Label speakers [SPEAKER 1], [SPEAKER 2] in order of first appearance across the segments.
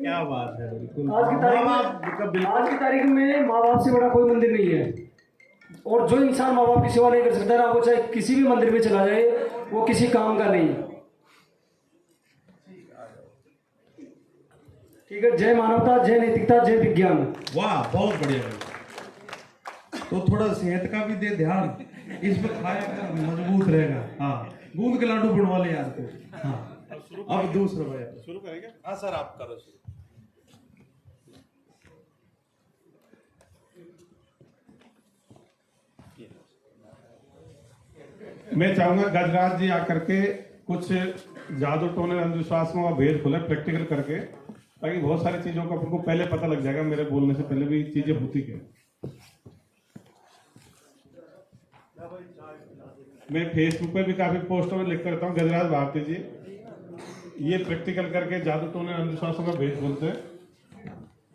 [SPEAKER 1] क्या बात है, बिल्कुल।
[SPEAKER 2] आज की तारीख में माँ बाप से बड़ा कोई मंदिर नहीं है। और जो इंसान माँ बाप की सेवा नहीं कर सकता ना, वो चाहे किसी भी मंदिर में चला जाए, वो किसी काम का नहीं। ठीक है, जय मानवता, जय नैतिकता, जय विज्ञान।
[SPEAKER 1] वाह, बहुत बढ़िया। तो थोड़ा सेहत का भी दे ध्यान, इस पर खाया कर, मजबूत रहेगा। हाँ, गूंद के लाडू बनवा ले यार को। हाँ, अब दूसरा भैया
[SPEAKER 3] शुरू करेंगे।
[SPEAKER 4] हाँ सर, आप करो शुरू।
[SPEAKER 3] मैं चाहूंगा गजराज जी आकर के कुछ जादू टोने अंधविश्वासों का भेद खोले प्रैक्टिकल करके, ताकि बहुत सारी चीजों का आपको पहले पता लग जाएगा। मेरे बोलने से पहले भी चीजें होती क्या। मैं फेसबुक पे भी काफी पोस्टों में लिख करता हूँ, गजराज भारती जी ये प्रैक्टिकल करके जादू टोने अंधविश्वासों का भेद बोलते हैं।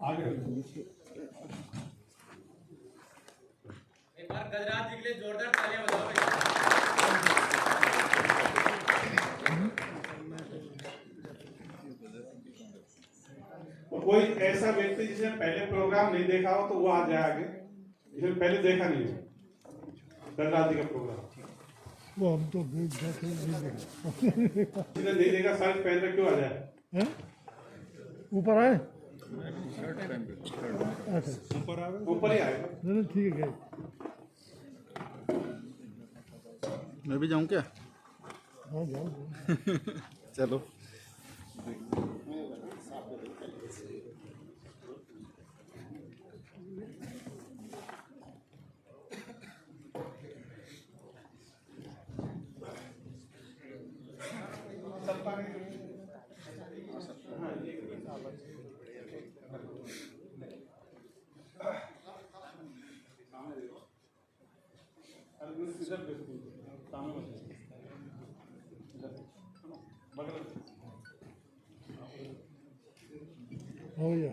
[SPEAKER 3] आगे
[SPEAKER 4] एक बार गजराज जी के लिए जोरदार तालियां बजाओ।
[SPEAKER 3] तो कोई ऐसा व्यक्ति जिसने पहले प्रोग्राम नहीं देखा हो तो वो आ जाए आगे, जिसने पहले देखा नहीं हो गजराज जी का प्रोग्राम।
[SPEAKER 5] वो हम तो जिसने
[SPEAKER 3] नहीं देखा शर्ट पहन के क्यों आ जाए,
[SPEAKER 5] ऊपर आए।
[SPEAKER 3] ऊपर ही आएगा।
[SPEAKER 5] नहीं ठीक है।
[SPEAKER 6] मैं भी जाऊं क्या?
[SPEAKER 5] हाँ जाओ।
[SPEAKER 6] चलो।
[SPEAKER 5] हो या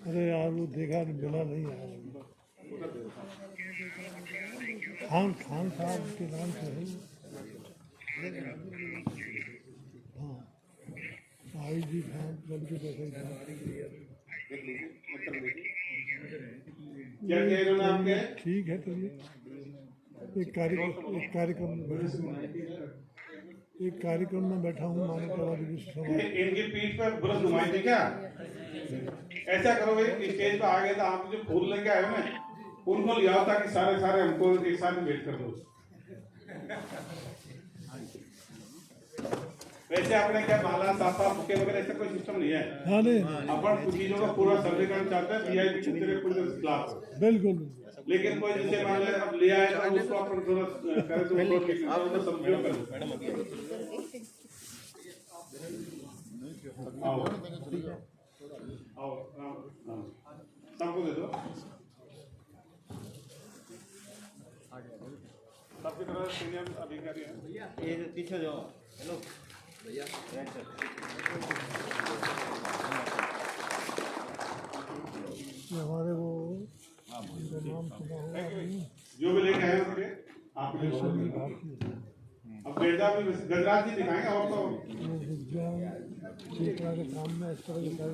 [SPEAKER 5] अरे यार वो देखा मिला नहीं यार। खान साहब के नाम से है। हाँ, आई जी खान लड़के जैसे
[SPEAKER 3] क्या कह रहे हो ना आपके?
[SPEAKER 5] ठीक है। चलिए एक कार्यक्रम में बैठा हूँ मानवतावादी विश्व समाज।
[SPEAKER 3] इनकी पीठ पर बुरश घुमाई थी क्या? ऐसा करो भाई, स्टेज पर आ गए तो आप जो फूल लेके आए हो ना, उनको ले आओ ताकि सारे हमको एक साथ वेट कर दो। वैसे आपने क्या माला साफा बुके वगैरह ऐसा कोई सिस्टम नहीं है।
[SPEAKER 5] हाँ नहीं,
[SPEAKER 3] अपन कुछ चीजों का पूरा सर्वे करना चाहते हैं, वीआईपी के तेरे पूरे खिलाफ।
[SPEAKER 5] बिल्कुल।
[SPEAKER 3] लेकिन कोई जैसे मान ले अब ले आए तो उसको अपन थोड़ा करे तो उसको समझो कर। आओ आओ राम सबको दे दो। सबकी तरह सीनियर अधिकारी है।
[SPEAKER 4] ये पीछे जाओ। हेलो भैया,
[SPEAKER 5] हमारे वो नाम सुना हुआ
[SPEAKER 3] जो भी लेके आए होंगे आप अब बेटा भी गजराज जी दिखाएंगे। और तो
[SPEAKER 5] विज्ञान क्षेत्र के काम में इस तरह के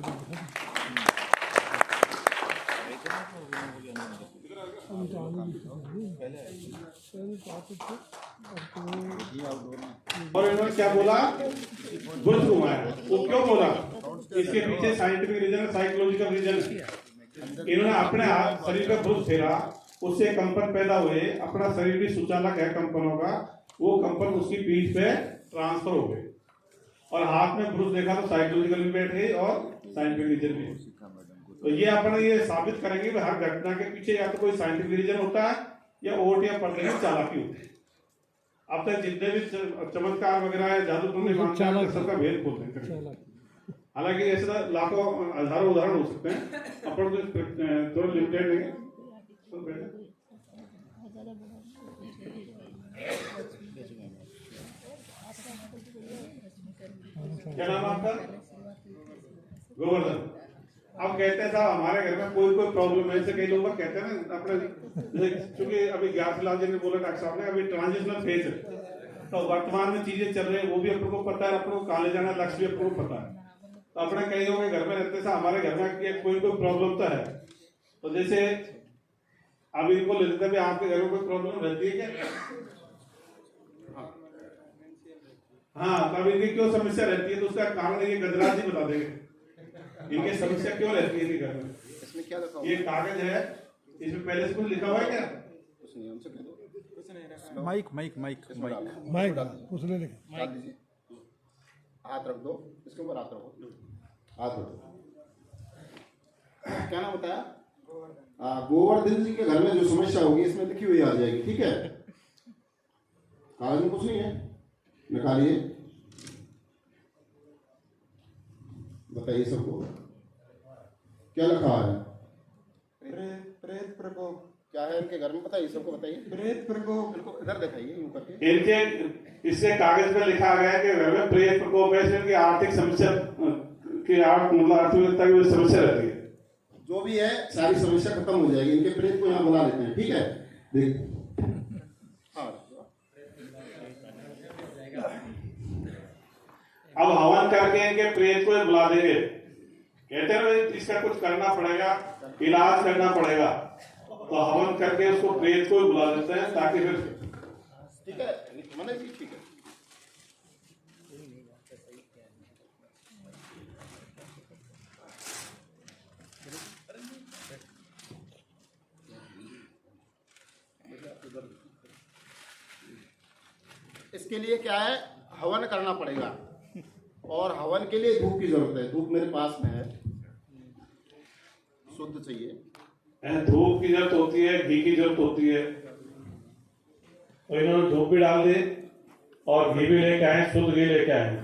[SPEAKER 3] और इन्होंने क्या बोला, बुरश घुमाया। वो क्यों बोला, इसके पीछे साइंटिफिक रीजन है, साइकोलॉजिकल रीजन है। इन्होंने अपने शरीर पे बुरश फेरा, उससे कंपन पैदा हुए। अपना शरीर भी सुचालक है कंपनों का, वो कंपन उसकी पीठ पे ट्रांसफर हो गए। और हाथ में ब्रुश देखा तो साइकोलॉजिकल भी बैठ गई और साइंटिफिक रीजन भी। तो ये अपन ये साबित करेंगे कि हर घटना के पीछे या तो कोई साइंटिफिक रीजन होता है या ओट या पर्दे की चालाकी होती है। अब तक जितने भी चमत्कार वगैरह है, जादू टोने सबका भेद खोलते हैं। हालांकि ऐसे लाखों हजारों उदाहरण हो सकते हैं, अपन तो थोड़ा लिमिटेड है। क्या नाम आपका? गोवर्धन। अब कहते हैं साहब हमारे घर में कोई प्रॉब्लम है, ऐसे कई लोग कहते हैं ना अपने, क्योंकि अभी ग्यारह लाल जी ने बोला डॉक्टर साहब ने, अभी ट्रांजिशनल फेज है। तो वर्तमान में चीजें चल रही है वो भी अपन को पता है, अपन को कहाँ ले जाना लक्ष्य भी अपन को पता है। तो अपने कई लोगों के घर में रहते हैं, हमारे घर में कोई प्रॉब्लम तो है। तो जैसे अब इनको ले लेते हैं, आपके घर में कोई प्रॉब्लम रहती है क्या? हाँ, तब इनकी क्यों समस्या रहती है तो उसका कारण ये गजराज जी बता देंगे इनकी समस्या क्यों रहती है इनके घर में।
[SPEAKER 6] इसमें क्या लिखा हुआ
[SPEAKER 3] ये कागज है, इसमें पहले से कुछ लिखा हुआ है क्या?
[SPEAKER 6] कुछ नहीं, हमसे कह दो। Mic mic mic mic
[SPEAKER 5] mic उसने लिखा
[SPEAKER 6] डाल दीजिए, हाथ रख दो, इसके ऊपर हाथ रखो, हाथ रखो। क्या नाम बताया? गोवर्धन जी के घर में जो समस्या होगी इसमें लिखी हुई आ जाएगी, ठीक है? कागज में कुछ नहीं है, निकालिए, बताइए सबको क्या लिखा है।
[SPEAKER 7] प्रेत प्रकोप
[SPEAKER 6] क्या है इनके घर में, बताइए सबको, बताइए।
[SPEAKER 7] प्रेत प्रकोप
[SPEAKER 6] इनको इधर दिखाइए, यूं करके।
[SPEAKER 3] इनके इससे कागज पे लिखा गया है कि घर में प्रेत प्रकोप है, इनकी आर्थिक समस्या की मतलब अर्थव्यवस्था की समस्या रहती है।
[SPEAKER 6] जो भी है सारी समस्या खत्म हो जाएगी। इनके प्रेत को यहाँ बुला लेते हैं, ठीक है? देख,
[SPEAKER 3] अब हवन करके इनके प्रेत को बुला देंगे, कहते हैं इसका कुछ करना पड़ेगा, इलाज करना पड़ेगा, तो हवन करके उसको प्रेत को बुला देते हैं ताकि फिर
[SPEAKER 6] ठीक है, मैंने भी ठीक है। इसके लिए क्या है, हवन करना पड़ेगा, और हवन के लिए धूप की जरूरत है। धूप मेरे पास में है, शुद्ध चाहिए।
[SPEAKER 3] धूप की जरूरत होती है, घी की जरूरत होती है, तो इन्होंने धूप भी डाल दी और घी भी लेके आए, शुद्ध घी लेके आए।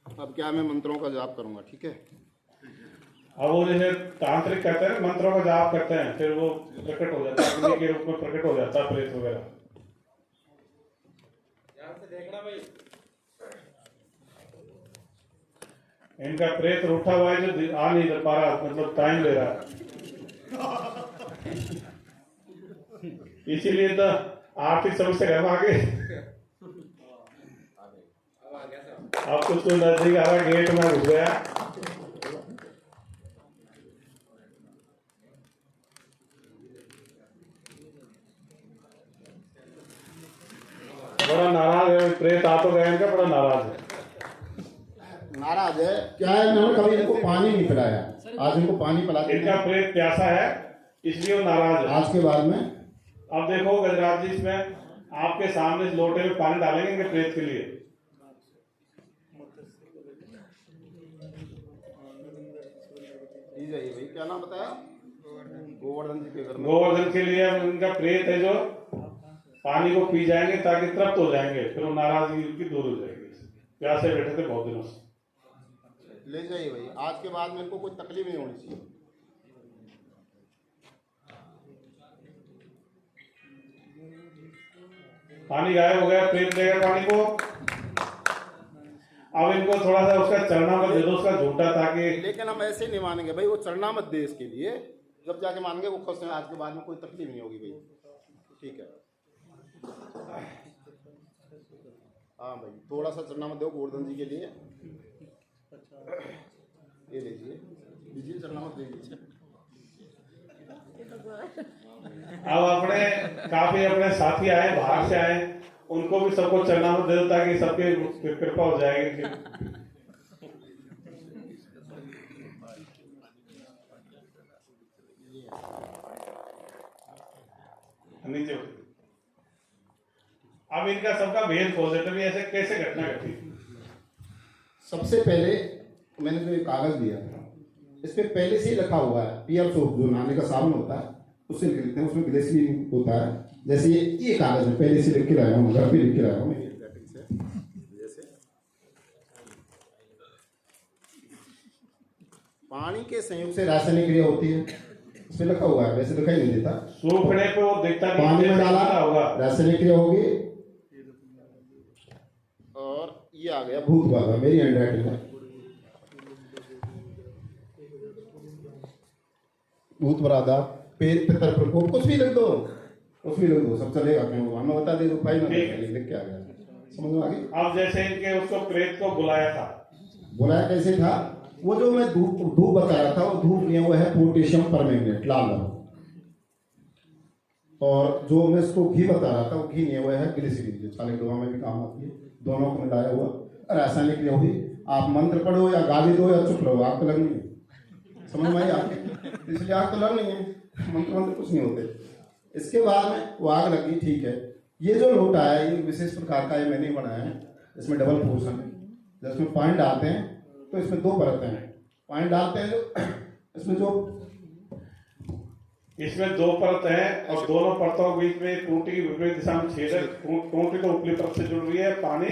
[SPEAKER 6] अब क्या, मैं मंत्रों का जाप करूंगा, ठीक है?
[SPEAKER 3] अब वो जैसे तांत्रिक कहते हैं, मंत्रों का जाप करते हैं, फिर वो प्रकट हो जाता है, अग्नि के रूप में प्रकट हो जाता है प्रेत वगैरह।
[SPEAKER 4] देखना भाई,
[SPEAKER 3] इनका प्रेत रूठा हुआ है जो आ नहीं पा रहा, मतलब टाइम ले रहा है, इसीलिए तो आर्थिक समस्या घर में आ गई। अब कुछ तो नजदीक आ रहा, गेट में घुस गया। बड़ा नाराज है प्रेत, आ तो गए, इनका बड़ा नाराज है।
[SPEAKER 6] नाराज है क्या है? मैंने कभी इनको पानी नहीं पिलाया, आज इनको पानी पिला के
[SPEAKER 3] इनका प्रेत प्यासा है, इसलिए वो नाराज है।
[SPEAKER 6] आज के बाद में
[SPEAKER 3] अब देखो गजराज जी, इसमें आपके सामने इस लोटे में पानी डालेंगे इनके प्रेत के लिए।
[SPEAKER 6] भाई क्या नाम बताया? गोवर्धन जी के घर में।
[SPEAKER 3] गोवर्धन के लिए इनका प्रेत है जो पानी को पी जाएंगे ताकि तृप्त हो जाएंगे, फिर वो नाराजगी उनकी दूर हो जाएगी। प्यासे बैठे थे बहुत दिनों से,
[SPEAKER 6] ले जाइए भाई, आज के बाद में इनको कोई तकलीफ नहीं होनी चाहिए।
[SPEAKER 3] पानी गायब हो गया, प्रेत ले गया पानी को। अब इनको थोड़ा सा उसका चरना मत दे दो, उसका झूठा, ताकि
[SPEAKER 6] लेकिन हम ऐसे नहीं मानेंगे भाई, वो चढ़ना मत दे इसके लिए, जब जाके मानेंगे वो खुश हैं। आज के बाद में कोई तकलीफ नहीं होगी भाई, ठीक है? हाँ भाई, थोड़ा सा चढ़ना मत दो गोवर्धन जी के लिए, ये लीजिए चढ़ना मत दीजिए।
[SPEAKER 3] अब अपने काफी अपने साथी आए, बाहर से आए, उनको भी सबको चरना मत दे दो ताकि सबकी कृपा हो जाएगी। नीचे अब इनका सबका भेद खोल देते हैं, ऐसे कैसे घटना घटी।
[SPEAKER 6] सबसे पहले मैंने जो ये कागज दिया था, इस पे पहले से ही लिखा हुआ है, पीआर सोप जो नहाने का साबुन होता है उससे लिख लेते हैं, उसमें ग्लिसरीन होता है। जैसे ये कागज है, पहले से लिख के लाया हूँ, घर पे लिख के लाया हूँ। जैसे पानी के संयोग से रासायनिक क्रिया होती है, इसमें लिखा हुआ है, वैसे दिखाई नहीं देता।
[SPEAKER 3] सूखने पे वो दिखता नहीं,
[SPEAKER 6] पानी में डाला
[SPEAKER 3] होगा,
[SPEAKER 6] रासायनिक क्रिया होगी, और ये आ गया भूत बाबा, मेरी हैंडराइटिंग है। भूत बरादा पितर प्रकोप, कुछ भी लिख दो, कुछ भी लिख दो, सब चलेगा। क्यों हमें बता दे दो फाइनल लिख के आ गया, समझ में आ गई।
[SPEAKER 3] अब जैसे इनके उसको प्रेत को बुलाया था,
[SPEAKER 6] बुलाया कैसे था? वो जो मैं धूप बता रहा था, वो धूप लिया हुआ है पोटेशियम परमैंगनेट लाल रंग, और जो मैं इसको घी बता रहा था वो घी लिया हुआ है ग्लिसरीन, जो छाले दवा में भी काम आती है। दोनों को मिलाया हुआ रासायनिक क्रिया हुई। आप मंत्र पढ़ो या गाली दो या चुप रहो, आग तो लगनी है, समझ में आई आपके? इसलिए आग तो लगनी है, मंत्र कुछ नहीं होते। इसके बाद में वो आग लगी, ठीक है। ये जो लोटा है ये विशेष प्रकार का ये मैंने बनाया है, इसमें डबल पोर्शन है। जब इसमें पानी डालते हैं तो इसमें 2 परतें हैं, पानी डालते हैं जो
[SPEAKER 3] इसमें 2 परत है और दोनों परतों के बीच में टूटी की विपरीत दिशा में छेद है। टूटी तो ऊपरी परत से जुड़ रही है, पानी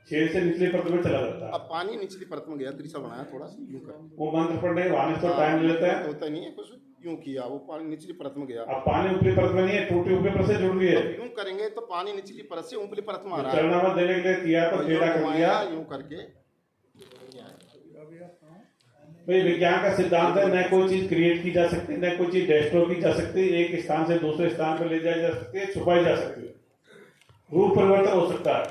[SPEAKER 3] छेद से निचली परत में चला जाता है।
[SPEAKER 6] अब पानी निचली परत में गया, त्रिशा बनाया थोड़ा सा यूं कर,
[SPEAKER 3] वो मंत्र पढ़ने वाले तो टाइम लेता है,
[SPEAKER 6] होता नहीं है कुछ, यूं किया वो पानी निचली परत में गया।
[SPEAKER 3] अब पानी ऊपरी परत में नहीं है, टूटी ऊपरी परत से जुड़ रही है।
[SPEAKER 6] यूं करेंगे तो पानी निचली परत से ऊपरी परत में आ रहा है।
[SPEAKER 3] चरणामत देने के लिए किया तो टेढ़ा कर दिया,
[SPEAKER 6] यूं करके।
[SPEAKER 3] भाई विज्ञान का सिद्धांत है, न कोई चीज क्रिएट की जा सकती, न कोई चीज डिस्ट्रॉय की जा सकती, एक स्थान से दूसरे स्थान पर ले जाई जा सकती है, छुपाई जा सकती है, रूप परिवर्तन हो सकता है,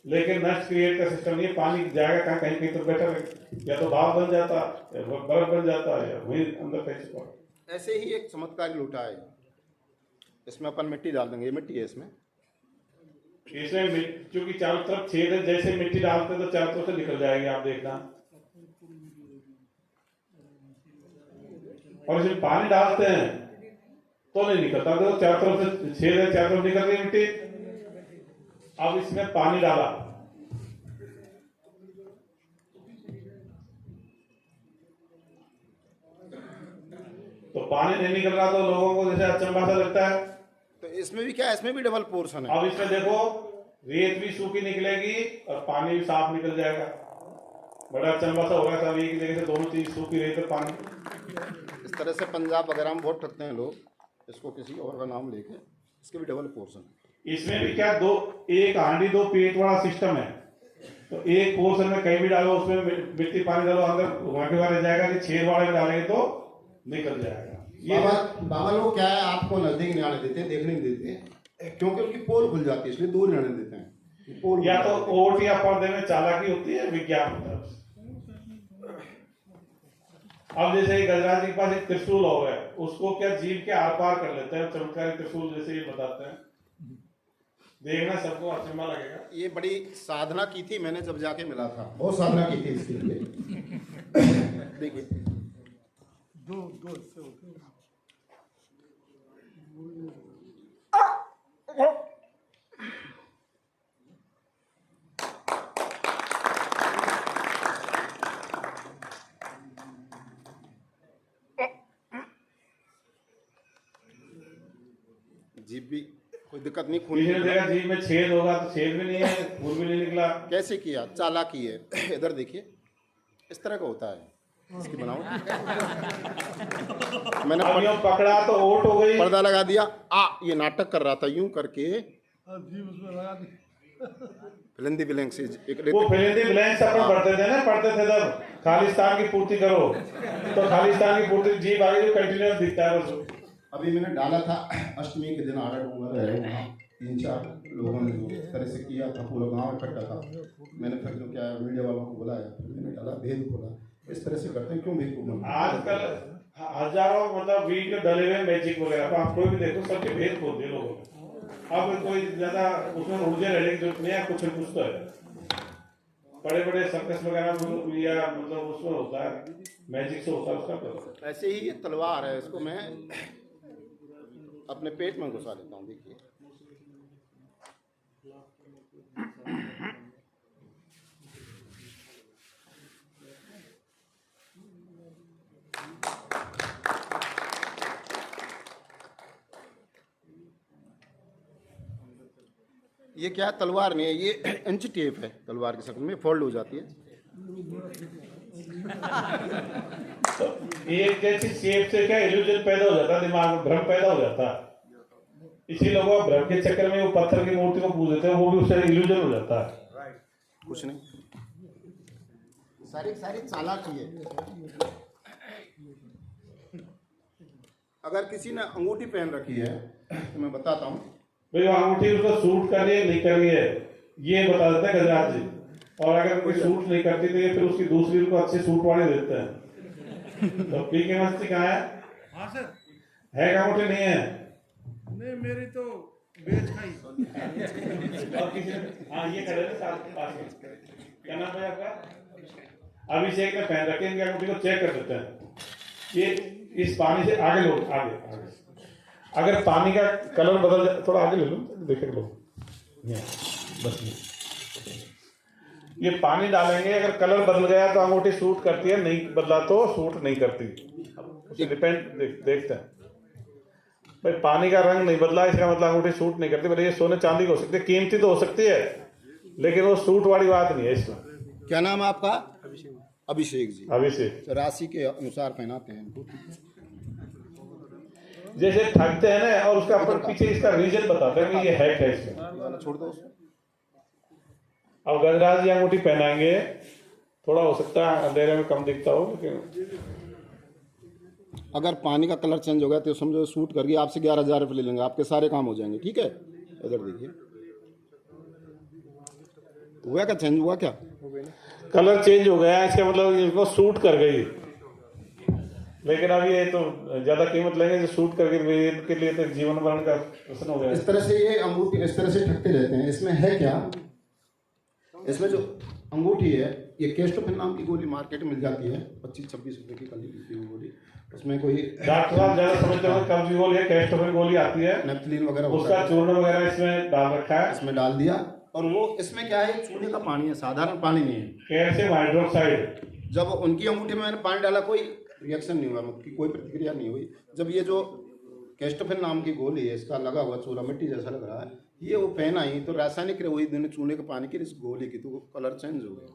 [SPEAKER 3] लेकिन नष्ट क्रिएट का सिस्टम नहीं है। पानी जाएगा कहाँ, कहीं कहीं तो बैठा रहे, या तो भाप बन जाता या बर्फ बन जाता या वही अंदर कहीं छुपा।
[SPEAKER 6] ऐसे ही एक चमत्कारी लोटा है, इसमें अपन मिट्टी डाल देंगे, ये मिट्टी है इसमें
[SPEAKER 3] क्योंकि चारों तरफ छेद है, जैसे मिट्टी डालते तो चारों तरफ से निकल जाएगी, आप देखना। और इसमें पानी डालते हैं तो नहीं निकलता, तो चारों तरफ से छेद है, चारों तरफ निकल रही मिट्टी। अब इसमें पानी डाला, तो पानी नहीं निकल रहा, तो लोगों को जैसे अचंभा सा लगता है।
[SPEAKER 6] तो इसमें भी क्या है, इसमें भी डबल पोर्शन है।
[SPEAKER 3] अब इसमें देखो रेत भी सूखी निकलेगी और पानी भी साफ निकल जाएगा। बड़ा अचंभा सा होगा, सब एक जगह से दोनों चीज, सूखी रेत और पानी।
[SPEAKER 6] इस तरह से पंजाब वगैरह में बहुत ठगते हैं लोग, इसको किसी और का नाम लेके। इसके भी डबल पोर्शन है।
[SPEAKER 3] इसमें भी क्या, एक हांडी 2 पेट वाला सिस्टम है, तो एक पोर्शन में कहीं भी डालो, उसमें मिट्टी पानी डालो, अंदर घाटे वाले जाएगा, कि 6 वाले में डालेंगे तो निकल जाएगा।
[SPEAKER 6] बाबा लोग क्या है, आपको नजदीक नहीं आने देते, देखने नहीं देते, क्योंकि उनकी पोल खुल जाती है, इसलिए दूर रहने देते हैं। पोल
[SPEAKER 3] या तो ओट या पर्दे में चालाकी होती है, विज्ञान होता है। अब जैसे गजराज के पास एक त्रिशूल हो गया, उसको क्या जीव के आर पार कर लेते हैं, चमत्कारी त्रिशूल जैसे ये बताते हैं, देखना सबको अचंभा लगेगा।
[SPEAKER 6] ये बड़ी साधना की थी मैंने जब जाके मिला था, बहुत साधना की थी इसके लिए। देखिए
[SPEAKER 5] दो इससे होते हैं।
[SPEAKER 6] जीभ भी कोई दिक्कत नहीं, खून
[SPEAKER 3] पिछले जगह जीभ में छेद होगा तो छेद भी नहीं है, खून भी नहीं निकला।
[SPEAKER 6] कैसे किया, चालाकी है। इधर देखिए, इस तरह का होता है, इसकी बनाओ। मैंने
[SPEAKER 3] पकड़ा तो ओट हो गई,
[SPEAKER 6] पर्दा लगा दिया। ये नाटक कर रहा था, यूं करके
[SPEAKER 5] उसमें लगा दी।
[SPEAKER 6] फिलिंदी ब्लैंक से
[SPEAKER 3] वो फिलिंदी ब्लैंक से अपन पढ़ते थे ना, पढ़ते थे तब, खालिस्तान की पूर्ति करो, तो खालिस्तान की पूर्ति जीभ आगे जो कंटिन्यूअस दिखता है उसको।
[SPEAKER 6] अभी मैंने डाला था अष्टमी के दिन, आड़ा डूंगर है वहाँ, 3-4 लोगों ने जो इस तरह से किया था, पूरा गाँव इकट्ठा था। मैंने फिर जो क्या मीडिया वालों को बुलाया, फिर मैंने डाला, भेद खोला, इस तरह से करते हैं, क्यों भेद को बना।
[SPEAKER 3] आजकल हजारों मतलब वीडियो डले हुए मैजिक वगैरह, आप कोई भी देखो सबके भेद खोल दिए लोगों ने। अब कोई ज्यादा उसमें ऊर्जा रहने की जरूरत नहीं है, कुछ तो है। बड़े बड़े सर्कस वगैरह या मतलब उसमें होता है, मैजिक से होता है उसका।
[SPEAKER 6] ऐसे ही ये तलवार है, इसको मैं अपने पेट में घुसा लेता हूँ। देखिए ये क्या तलवार नहीं है, ये इंच टेप है, तलवार की शक्ल में फोल्ड हो जाती है।
[SPEAKER 3] तो एक जैसी शेप से क्या इल्यूजन पैदा हो जाता है, दिमाग में भ्रम पैदा हो जाता है। इसी लोगों भ्रम के चक्कर में वो पत्थर की मूर्ति को पूज देते हैं, वो भी उससे इल्यूजन हो जाता है।
[SPEAKER 6] कुछ नहीं, सारी चालाकी है। अगर किसी ने अंगूठी पहन रखी है तो मैं बताता हूँ,
[SPEAKER 3] भाई वो अंगूठी उसको सूट कर रही है नहीं कर रही है ये बता देता है गजराज जी। और अगर कोई सूट नहीं करती तो ये फिर उसकी दूसरी को अच्छे सूट वाले देते हैं। तो पी के मस्ती कहाँ है?
[SPEAKER 1] हाँ सर,
[SPEAKER 3] है क्या अंगूठी? नहीं है।
[SPEAKER 1] नहीं मेरी तो बेच खाई।
[SPEAKER 3] और किसी हाँ ये खड़े थे साथ के पास में। क्या नाम है आपका? अभिषेक ने पहन रखे, इनकी अंगूठी को चेक कर देते हैं। ये इस पानी से आगे लो, आगे अगर पानी का कलर बदल जाए, थोड़ा आगे ले लो, देखे लो बस ये पानी डालेंगे, अगर कलर बदल गया तो अंगूठी सूट करती है, नहीं बदला तो सूट नहीं करती। उसे डिपेंड देखते हैं भाई, पानी का रंग नहीं बदला इसका मतलब अंगूठी सूट नहीं करती। भले ये सोने चांदी की हो सकती है, कीमती तो हो सकती है, लेकिन वो सूट वाली बात नहीं है इसमें।
[SPEAKER 6] क्या नाम है आपका? अभिषेक जी।
[SPEAKER 3] अभिषेक
[SPEAKER 6] तो राशि के अनुसार पहनाते हैं इनको।
[SPEAKER 3] जैसे ठगते हैं ना, और उसका अपन पीछे इसका रीजन बताते हैं कि ये है क्या इसमें।
[SPEAKER 6] छोड़ दो उसको।
[SPEAKER 3] अब गजराज जी अंगूठी पहनाएंगे, थोड़ा हो सकता है अंधेरे में कम दिखता हो, लेकिन
[SPEAKER 6] अगर पानी का कलर चेंज हो गया तो समझो सूट करके आपसे 11,000 रुपये ले लेंगे, आपके सारे काम हो जाएंगे। ठीक है, इधर देखिए हुआ क्या, चेंज हुआ क्या?
[SPEAKER 3] कलर चेंज हो गया, इसका मतलब इनको सूट कर गई। लेकिन अब ये तो ज्यादा कीमत लेंगे जो सूट करके, इनके लिए तो जीवन मरण का प्रश्न हो गया।
[SPEAKER 6] इस तरह से ये अंगूठी इस तरह से ठगते रहते हैं। इसमें है क्या? इसमें जो अंगूठी है ये केस्टोफिन नाम की गोली मार्केट में मिल जाती है, 25-26 रुपए की कली मिलती है गोली। उसमें कोई
[SPEAKER 3] डॉक्टर साहब ज्यादा समझते हो, कब की गोली है, कैस्टोफिन गोली आती है,
[SPEAKER 6] नेप्थलीन वगैरह
[SPEAKER 3] उसका चूर्ण वगैरह इसमें डाल रखा है,
[SPEAKER 6] इसमें डाल दिया। और वो इसमें क्या है, चूने का पानी है, साधारण पानी नहीं है।
[SPEAKER 3] Calcium hydroxide.
[SPEAKER 6] जब उनकी अंगूठी में मैंने पानी डाला कोई रिएक्शन नहीं हुआ, उनकी कोई प्रतिक्रिया नहीं हुई। जब ये जो केस्टोफिन नाम की गोली है, इसका लगा हुआ चूरा मिट्टी जैसा लग रहा है, ये वो पहना ही तो रासायनिक वही दिन चूने के पानी की इस गोली की, तो वो कलर चेंज हो गया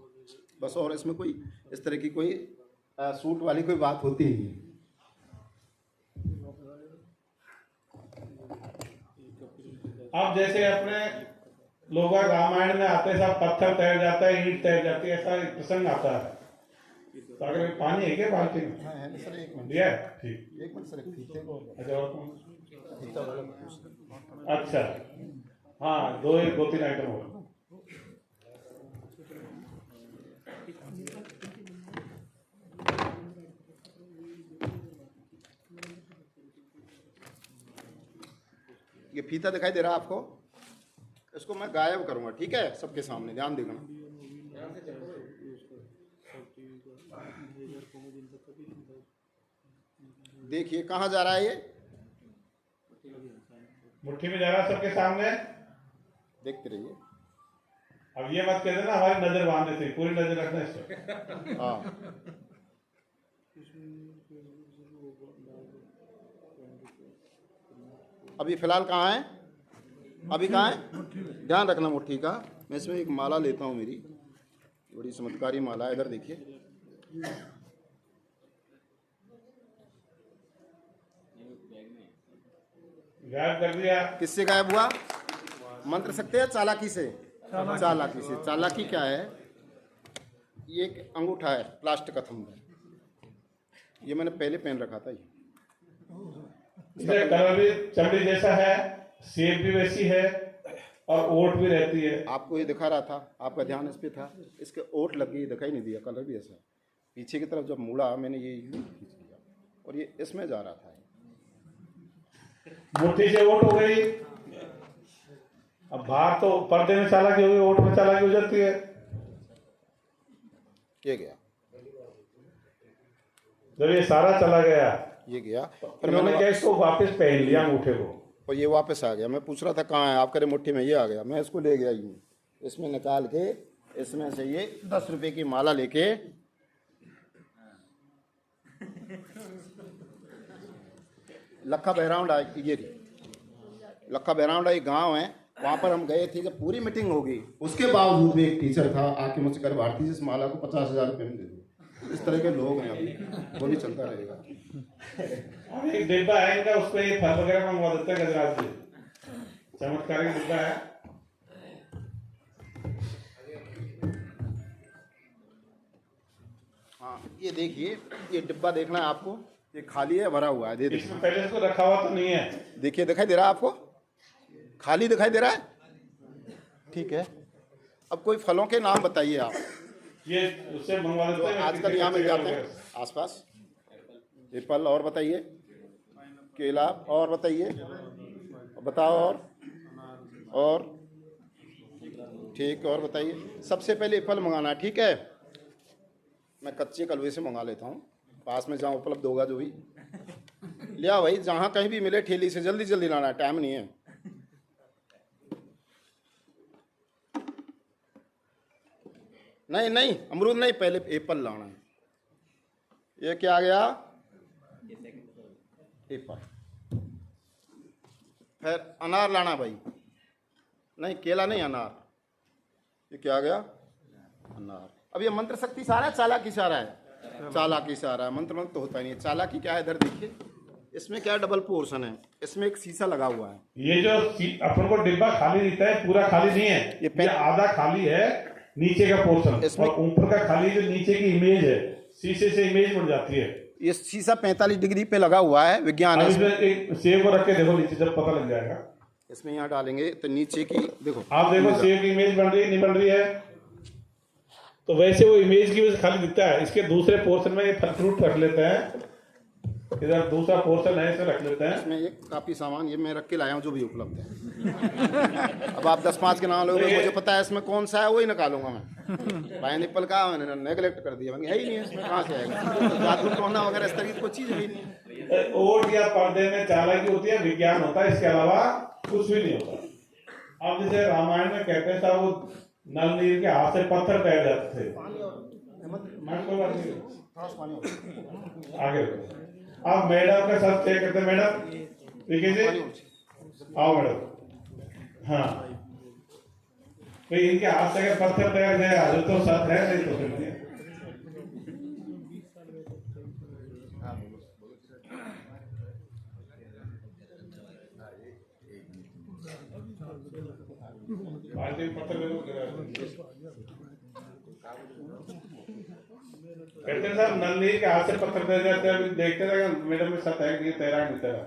[SPEAKER 6] बस। और इसमें कोई इस तरह की कोई सूट वाली कोई बात होती ही नहीं।
[SPEAKER 3] अब जैसे अपने लोग रामायण में आते सब पत्थर तैर जाता है, ईंट तैर जाती है, ऐसा प्रसंग आता है। तो अगर पानी है क्या बाल्टी में?
[SPEAKER 6] सर एक मिनट,
[SPEAKER 3] दिया है? ठीक।
[SPEAKER 6] एक मिनट सर,
[SPEAKER 3] अच्छा और कौन? अच्छा हाँ, दो 3 आइटम हो।
[SPEAKER 6] ये फीता दिखाई दे रहा है आपको, इसको मैं गायब करूंगा। ठीक है, सबके सामने ध्यान देना। देखिए कहाँ जा रहा है, ये
[SPEAKER 3] मुट्ठी में जा रहा है सबके सामने,
[SPEAKER 6] देखते रहिए।
[SPEAKER 3] अब ये मत कह देना हमारी नजर बांधने से, पूरी नजर रखना इस पर।
[SPEAKER 6] हाँ, अभी फिलहाल कहाँ है, अभी कहाँ है, ध्यान रखना मुट्ठी का। मैं इसमें एक माला लेता हूँ, मेरी बड़ी चमत्कारी माला है। इधर देखिए,
[SPEAKER 3] गायब कर दिया।
[SPEAKER 6] किससे गायब हुआ? मंत्र सकते हैं चालाकी से। चालाकी से। चालाकी क्या है? ये एक अंगूठा है प्लास्टिक का थंब, ये मैंने पहले पहन रखा था।
[SPEAKER 3] इसका कलर भी चमड़ी जैसा है, शेप भी वैसी है, और ओट भी रहती है।
[SPEAKER 6] आपको ये दिखा रहा था, आपका ध्यान इस पे था, इसके ओट लग गई, दिखाई नहीं दिया। कलर भी ऐसा पीछे की तरफ जब मुड़ा मैंने ये यूं खींच लिया और ये इसमें जा रहा था।
[SPEAKER 3] मुट्ठी से ओट हो गई। अब बाहर तो पर्दे में चालाकी हो गई, ओट में चालाकी हो जाती है।
[SPEAKER 6] ये गया,
[SPEAKER 3] जब ये सारा चला गया,
[SPEAKER 6] ये गया,
[SPEAKER 3] फिर मैंने क्या इसको वापस पहन लिया अंगूठे को,
[SPEAKER 6] और ये वापस आ गया। मैं पूछ रहा था कहाँ है, आप कह रहे मुट्ठी में, ये आ गया। मैं इसको ले गया यूं, इसमें निकाल के इसमें से ये 10 रुपए की माला लेके लखा बहरावंडा, ये लखा बहरावंडा एक गांव है, वहाँ पर हम गए थे। जब पूरी मीटिंग हो गई, उसके बावजूद भी एक टीचर था आके मुझसे कर, भारती जिस माला को 50,000 रुपये में दे दो। इस तरह के लोग हैं अभी, वो भी चलता रहेगा।
[SPEAKER 3] अब एक डिब्बा है इनका, उस पर ये फल वगैरह मंगवा देता है गजराज जी, चमत्कारी डिब्बा है।
[SPEAKER 6] हाँ, ये देखिए, ये डिब्बा देखना है आपको, ये खाली है, भरा हुआ है, दे दे।
[SPEAKER 3] इसमें पहले से रखा हुआ तो नहीं है।
[SPEAKER 6] देखिए, दिखाई दे रहा है आपको? खाली दिखाई दे रहा है, ठीक है। अब कोई फलों के नाम बताइए आप,
[SPEAKER 3] ये उससे मंगवा देते हैं,
[SPEAKER 6] आजकल यहाँ मिल जाते हैं आसपास। एप्पल, और बताइए, केला, और बताइए, बताओ, और ठीक, और बताइए। सबसे पहले एप्पल मंगाना है, ठीक है। मैं कच्चे कलवे से मंगा लेता हूँ, पास में जहाँ उपलब्ध होगा जो भी ले आओ भाई, जहाँ कहीं भी मिले ठेली से, जल्दी जल्दी लाना है, टाइम नहीं है। नहीं नहीं, अमरूद नहीं, पहले एप्पल लाना है। ये क्या आ गया? एप्पल। फिर अनार लाना भाई, नहीं केला नहीं, अनार। ये क्या आ गया? अनार। अब ये मंत्र शक्ति से आ रहा है, चालाकी से आ रहा है? चालाकी से आ रहा है, मंत्र तो होता ही नहीं है। चालाकी क्या है, इधर देखिए, इसमें क्या डबल पोर्शन है, इसमें एक शीशा लगा हुआ है।
[SPEAKER 3] ये जो अपन को डिब्बा खाली दिखता है, पूरा खाली नहीं है, ये आधा खाली है, नीचे का पोर्शन, और ऊपर का खाली जो नीचे की इमेज है, शीशे से इमेज बन जाती है।
[SPEAKER 6] ये शीशा 45 डिग्री पे लगा हुआ है, विज्ञान है।
[SPEAKER 3] इसमें एक सेब को रख के देखो नीचे, जब पता लग जाएगा।
[SPEAKER 6] इसमें यहाँ डालेंगे तो नीचे की देखो,
[SPEAKER 3] आप देखो सेब की इमेज बन रही है, नहीं बन रही है? तो वैसे वो इमेज की वजह से खाली दिखता है। इसके दूसरे पोर्शन में ये फल फ्रूट रख लेते हैं, इधर दूसरा पोर्शन है, इसे रख लेते हैं।
[SPEAKER 6] इसमें एक काफी सामान ये मैं रख के लाया हूँ, जो भी उपलब्ध है। अब आप 10-5 के नाम लोगे, मुझे पता है इसमें कौन सा है, वही निकालूंगा मैं। पाइनएप्पल का मैंने नेगलेक्ट कर दिया, है ही नहीं, इसमें कहाँ से आएगा? जादू टोना वगैरह इस तरह की कोई चीज है ही नहीं।
[SPEAKER 3] ओट या पर्दे में चालाकी होती है, विज्ञान होता है, इसके अलावा कुछ भी नहीं होता। अब जैसे रामायण में कहते हैं साहब, वो नल नीर के हाथ से पत्थर तैर जाते थे। कोई बात नहीं, आगे आप मैडम के साथ चेक करते हैं। मैडम देखिए जी, आओ मैडम। हाँ, तो इनके हाथ से अगर पत्थर तैर गया तो सच है, नहीं तो फिर नहीं। पत्थर कहते हैं साहब, नल नीर के हाथ से पत्थर तैर जाते हैं। देखते थे मैडम में सच है कि तैरा नहीं तैरा,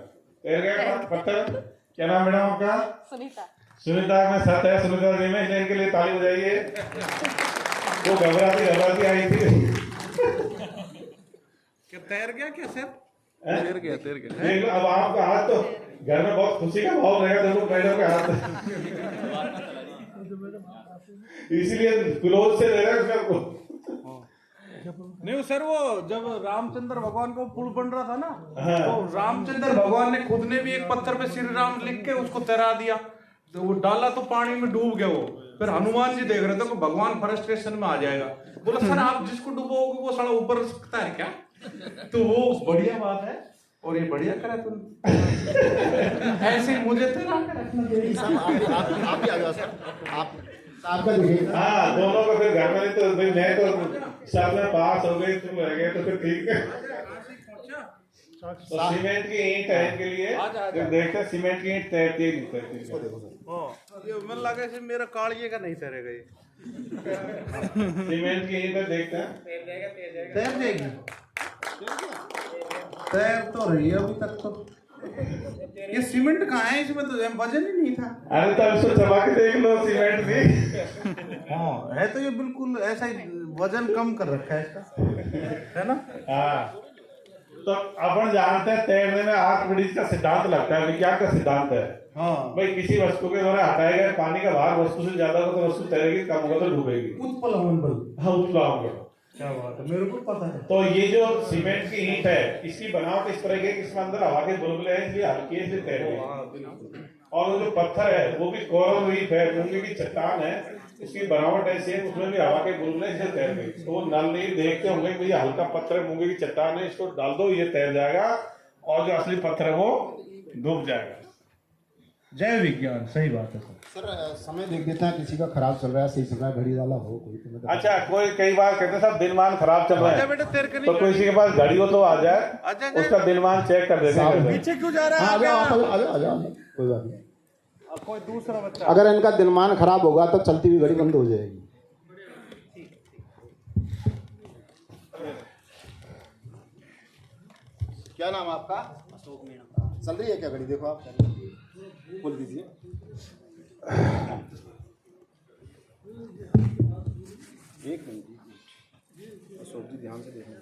[SPEAKER 3] तैर गया पत्थर। क्या नाम मैडम आपका?
[SPEAKER 8] सुनीता।
[SPEAKER 3] सुनीता में सच है, सुनीता जी में इनके लिए ताली बजाइए। वो घबराती आई थी।
[SPEAKER 1] क्या तैर गया क्या सर?
[SPEAKER 3] तैर गया। अब आपका हाथ तो घर में बहुत खुशी का भाव रहेगा, देखो मैडम का हाथ, इसीलिए क्लोज से दे रहे हैं।
[SPEAKER 1] नहीं सर, वो जब रामचंद्र भगवान को पुल बन रहा था ना, तो रामचंद्र भगवान ने खुद ने भी एक पत्थर पे श्री राम लिख के उसको तैरा दिया, तो वो डाला तो पानी में डूब गया वो। फिर हनुमान जी देख रहे थे कि भगवान फ्रस्ट्रेशन में आ जाएगा, बोला सर आप जिसको डुबोगे वो साला ऊपर सकता है क्या? तो वो बढ़िया बात है, और ये बढ़िया करा तुम। ऐसे मुझे तेरा
[SPEAKER 6] आप भी आ जाओ सर, आपका देखिए।
[SPEAKER 3] हाँ, दोनों को फिर घर में नहीं, तो फिर मैं तो सब में पास हो गई, तुम रह गए, तो फिर ठीक है। तो सीमेंट की ईंट है इनके लिए, जब देखते हैं सीमेंट की ईंट तैरती है, नहीं तैरती।
[SPEAKER 1] मन लगा से मेरा कालिए का नहीं तैरेगा ये।
[SPEAKER 3] सीमेंट की ईंट है, देखते हैं
[SPEAKER 1] तैर जाएगी, तैर तो रही है अभी तक तो। ये सीमेंट कहाँ है? इसमें तो वजन ही नहीं था।
[SPEAKER 3] अरे तब इसको चबा के देख लो, सीमेंट भी।
[SPEAKER 1] हाँ है तो ये बिल्कुल ऐसा ही, वजन कम कर रखा है इसका, है ना?
[SPEAKER 3] हाँ, तो अपन जानते हैं तैरने में आर्किमिडीज का सिद्धांत लगता है, विज्ञान का सिद्धांत है।
[SPEAKER 1] हाँ,
[SPEAKER 3] भाई किसी वस्तु के द्वारा हटाया गया पानी का भार वस्तु से ज्यादा होगा तो वस्तु तैरेगी, कम होगा तो डूबेगी।
[SPEAKER 1] उत्प्लवन बल।
[SPEAKER 3] हाँ, उत्प्लवन।
[SPEAKER 1] क्या बात है, मेरे को पता है।
[SPEAKER 3] तो ये जो सीमेंट की ईंट है, इसकी बनावट इस तरह की है कि इसमें अंदर हवा के बुलबुले हैं, इसलिए हल्की है, इसलिए तैर गई। और वो जो पत्थर है वो भी कोरल रीफ है, मूंगे की चट्टान है, इसकी बनावट ऐसी है, उसमें भी हवा के बुलबुले, इसलिए तैर गई। तो वो नल नीर देखते होंगे कि ये हल्का पत्थर है, मूंगे की चट्टान है, इसको डाल दो ये तैर जाएगा, और जो असली पत्थर है वो डूब जाएगा।
[SPEAKER 1] जय विज्ञान, सही बात है
[SPEAKER 6] सर। समय देख देते हैं, किसी का खराब चल रहा है, सही चल रहा है, घड़ी वाला हो कोई तो
[SPEAKER 3] अच्छा, कोई कई बार कहते हैं साहब दिनमान खराब चल रहा है, तो किसी के पास घड़ी हो तो आ जाए, उसका दिनमान चेक कर देते हैं।
[SPEAKER 1] पीछे क्यों जा रहा है?
[SPEAKER 6] आ जाओ, कोई बात नहीं।
[SPEAKER 1] कोई दूसरा बच्चा,
[SPEAKER 6] अगर इनका दिनमान खराब होगा तो चलती हुई घड़ी बंद हो जाएगी। क्या नाम है आपका?
[SPEAKER 8] अशोक मीणा।
[SPEAKER 6] चल रही है क्या घड़ी? देखो आप खोल दीजिए। एक मिनट अशोक जी, ध्यान से देखना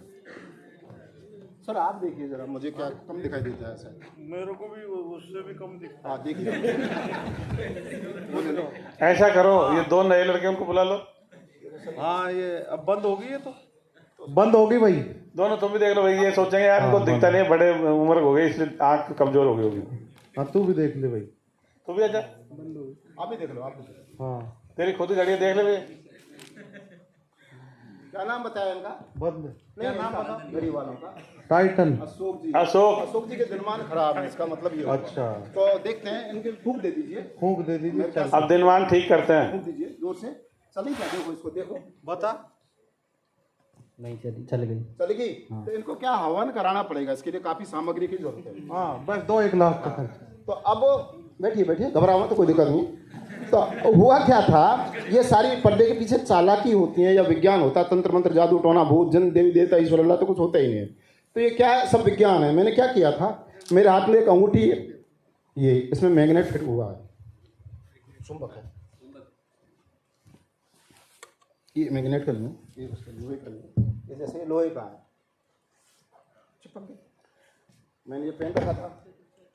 [SPEAKER 6] सर। आप देखिए जरा, मुझे क्या कम दिखाई देता है सर?
[SPEAKER 3] मेरे को भी उससे भी कम दिखता
[SPEAKER 6] हाँ देखिए।
[SPEAKER 3] है। ऐसा करो, ये 2 नए लड़के उनको बुला लो।
[SPEAKER 1] हाँ ये अब बंद होगी, ये तो बंद होगी भाई।
[SPEAKER 3] दोनों तुम भी देख लो भाई, ये सोचेंगे यार इनको दिखता नहीं है, बड़े उम्र हो गई इसलिए आँख कमजोर हो गई होगी।
[SPEAKER 1] हाँ तू भी देख ले भाई।
[SPEAKER 3] तू भी अच्छा,
[SPEAKER 6] आप भी देख लो, आप भी देख लो।
[SPEAKER 1] हाँ
[SPEAKER 3] तेरी खुद ही घड़ी है, देख ले भाई।
[SPEAKER 6] क्या नाम बताया इनका?
[SPEAKER 1] बंद।
[SPEAKER 6] क्या नाम बता गरीब वालों का?
[SPEAKER 1] टाइटन।
[SPEAKER 6] अशोक जी।
[SPEAKER 3] अशोक
[SPEAKER 6] जी के दिनमान खराब है, इसका मतलब ये होगा।
[SPEAKER 1] अच्छा।
[SPEAKER 6] तो देखते हैं, इनके फूंक दे दीजिए।
[SPEAKER 1] फूंक दे दीजिए। चल
[SPEAKER 3] अब दिनमान ठीक करते हैं।
[SPEAKER 6] फूंक दीजिए जोर से। चली क्या? देखो इसको, देखो
[SPEAKER 1] बता।
[SPEAKER 8] नहीं चली, चल गई।
[SPEAKER 6] चलेगी। तो इनको क्या हवन कराना पड़ेगा, इसके लिए काफी सामग्री की जरूरत है।
[SPEAKER 1] हाँ बस 2-1 लाख का खर्च।
[SPEAKER 6] तो अब बैठिए बैठिए, घबराओ मत, तो कोई दिक्कत नहीं। तो हुआ क्या था, ये सारी पर्दे के पीछे चालाकी होती है या विज्ञान होता है, तंत्र मंत्र जादू टोना भूत जन देवी देवता ईश्वर अल्लाह, तो कुछ होता ही नहीं है। तो ये क्या है, सब विज्ञान है। मैंने क्या किया था, मेरे हाथ में एक अंगूठी है, ये इसमें मैग्नेट फिट हुआ है, चुंबक है, ये मैग्नेट कर लूँ, ये लोहे का लूँ, ये जैसे लोहे का है, चिपक गया। मैंने ये पहन रखा था,